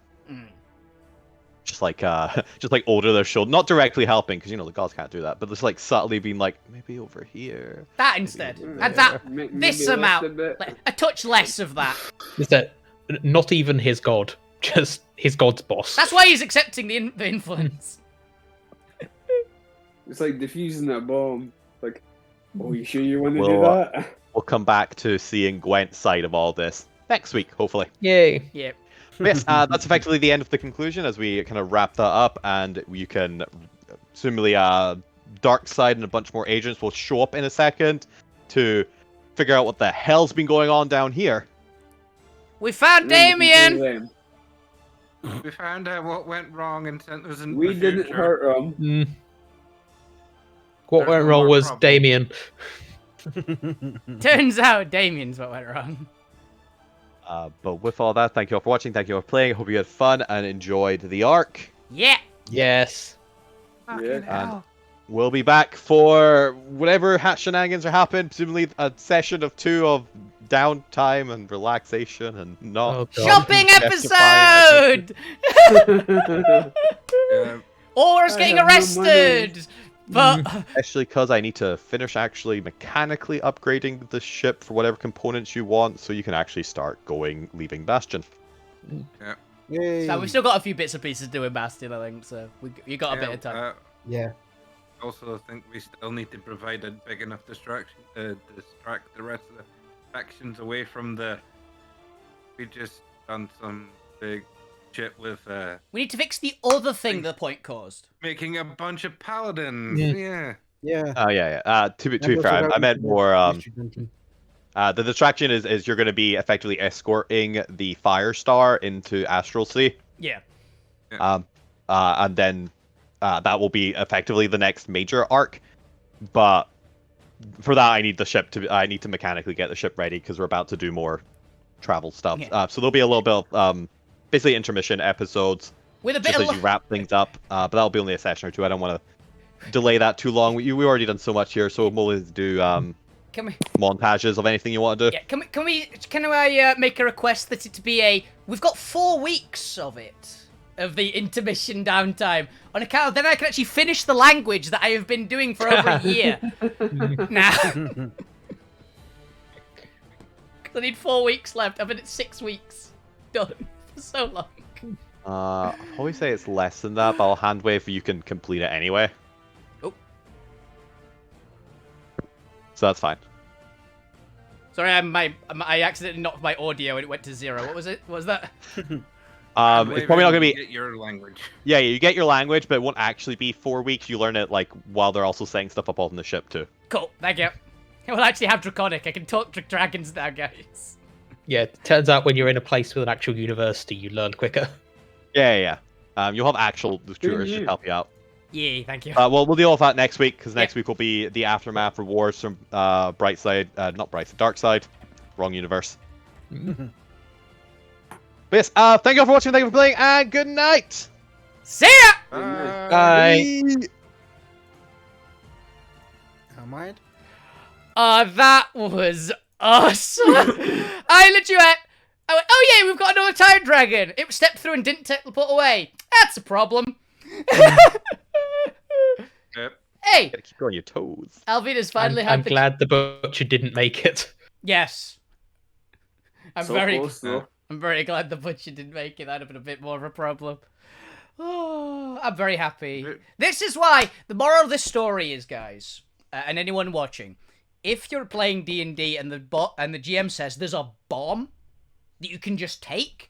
Just like over their shoulder, not directly helping because the gods can't do that, but just like subtly being like maybe over here. That instead, Maybe and that Maybe this less amount, a bit. like, a touch less of that. Is that not even his god, just his god's boss? That's why he's accepting the influence. It's like defusing that bomb. Like, oh, you sure you want to do Well, that? We'll come back to seeing Gwent's side of all this next week, hopefully. Yay. Yeah. But yes, that's effectively the end of the conclusion as we kind of wrap that up, and you can assumably Dark Side and a bunch more agents will show up in a second to figure out what the hell's been going on down here. We found Damien. We found out what went wrong and sent us in We the didn't future. hurt him. What There's went no wrong more was problem. Damien. Turns out Damien's what went wrong. But with all that, thank you all for watching, thank you all for playing. Hope you had fun and enjoyed the arc. Yeah. Yes. Yeah. And we'll be back for whatever shenanigans are happening. Presumably a session of 2 of downtime and relaxation and not Oh, God. Shopping Justifying episode. Yeah, Or us I getting have no arrested. But especially because I need to finish actually mechanically upgrading the ship for whatever components you want, so you can actually start leaving Bastion. Yay. so we've still got a few bits and pieces doing Bastion, I think. So you got a bit of time. Yeah. Also, think we still need to provide a big enough distraction to distract the rest of the factions away from the. We just done some big shit with We need to fix the other thing the point caused. making a bunch of paladins. Yeah. Yeah. Yeah. Oh yeah. To be fair, I meant more. The distraction is you're going to be effectively escorting the Firestar into Astral Sea. Yeah. And then that will be effectively the next major arc. But for that, I need to mechanically get the ship ready because we're about to do more travel stuff. Yeah. So there'll be a little bit of basically intermission episodes With a bit just of as you wrap things up. But that'll be only a session or 2. I don't want to delay that too long. We've already done so much here, so we'll do Can we? montages of anything you want to do. Yeah. Can I make a request that it be We've got 4 weeks of it, of the intermission downtime. On account, then I can actually finish the language that I have been doing for over a year. Now. 'Cause I need 4 weeks left. I've been at 6 weeks. Done for so long. I always say it's less than that, but I'll hand wave you can complete it anyway. Oh. So that's fine. Sorry, I accidentally knocked my audio and it went to 0. What was it? What was that? It's probably not gonna be. Get your language. Yeah, you get your language, but it won't actually be 4 weeks. You learn it like while they're also setting stuff up on the ship too. Cool, thank you. We'll actually have Draconic. I can talk to dragons now, guys. Yeah, it turns out when you're in a place with an actual university, you learn quicker. Yeah. You'll have actual tutors to help you out. Yeah, thank you. We'll deal with that next week, because next week will be the aftermath rewards from not Bright Side, Dark Side. Wrong universe. But yes, thank you all for watching, thank you for playing, and good night! See ya! Bye. Mind? That was awesome. I literally went, oh yeah, we've got another time dragon. It stepped through and didn't teleport away. That's a problem. Yep. Hey, Gotta keep you on your toes. Alvina's finally I'm had the... glad the butcher didn't make it. Yes. I'm So very close, though. I'm very glad the butcher didn't make it. That'd have been a bit more of a problem. Oh, I'm very happy. This is why the moral of this story is, guys, and anyone watching, if you're playing D&D and the GM says there's a bomb that you can just take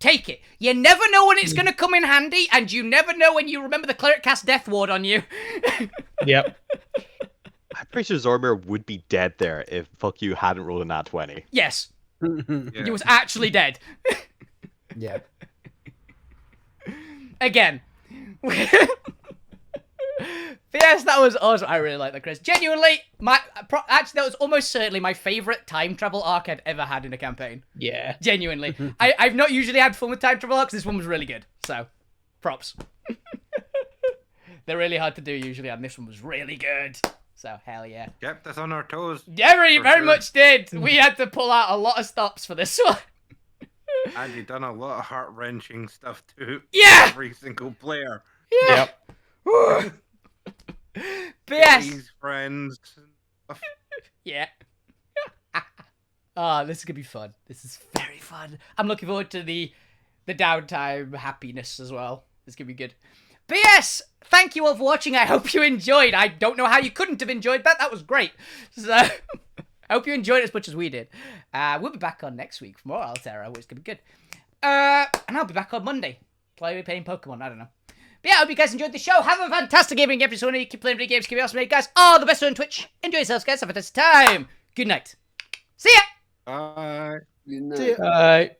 it. You never know when it's going to come in handy, and you never know when you remember the cleric cast Death Ward on you. Yep. I'm pretty sure Zormir would be dead there if fuck you hadn't rolled a nat 20. Yes. Yeah. He was actually dead. Yeah. Again. But yes, that was awesome. I really like that, Chris. Genuinely, actually, that was almost certainly my favourite time travel arc I've ever had in a campaign. Yeah. Genuinely. I've not usually had fun with time travel arcs. This one was really good. So, props. They're really hard to do usually, and this one was really good. So, hell yeah. Kept us on our toes. Very For sure. much did. We had to pull out a lot of stops for this one. And you've done a lot of heart-wrenching stuff too. Yeah! Every single player. Yeah. But yes. His friends. Yeah. Oh, this is gonna be fun. This is very fun. I'm looking forward to the downtime happiness as well. It's gonna be good. But yes, thank you all for watching. I hope you enjoyed. I don't know how you couldn't have enjoyed that. That was great. So, I hope you enjoyed it as much as we did. We'll be back on next week for more Alterra, which is gonna be good. And I'll be back on Monday. Playing Pokemon. I don't know. But yeah, I hope you guys enjoyed the show. Have a fantastic gaming episode. Keep playing video games. Keep it awesome, guys. All the best on Twitch. Enjoy yourselves, guys. Have a fantastic time. Good night. See ya. Bye. Good night. See ya. Bye.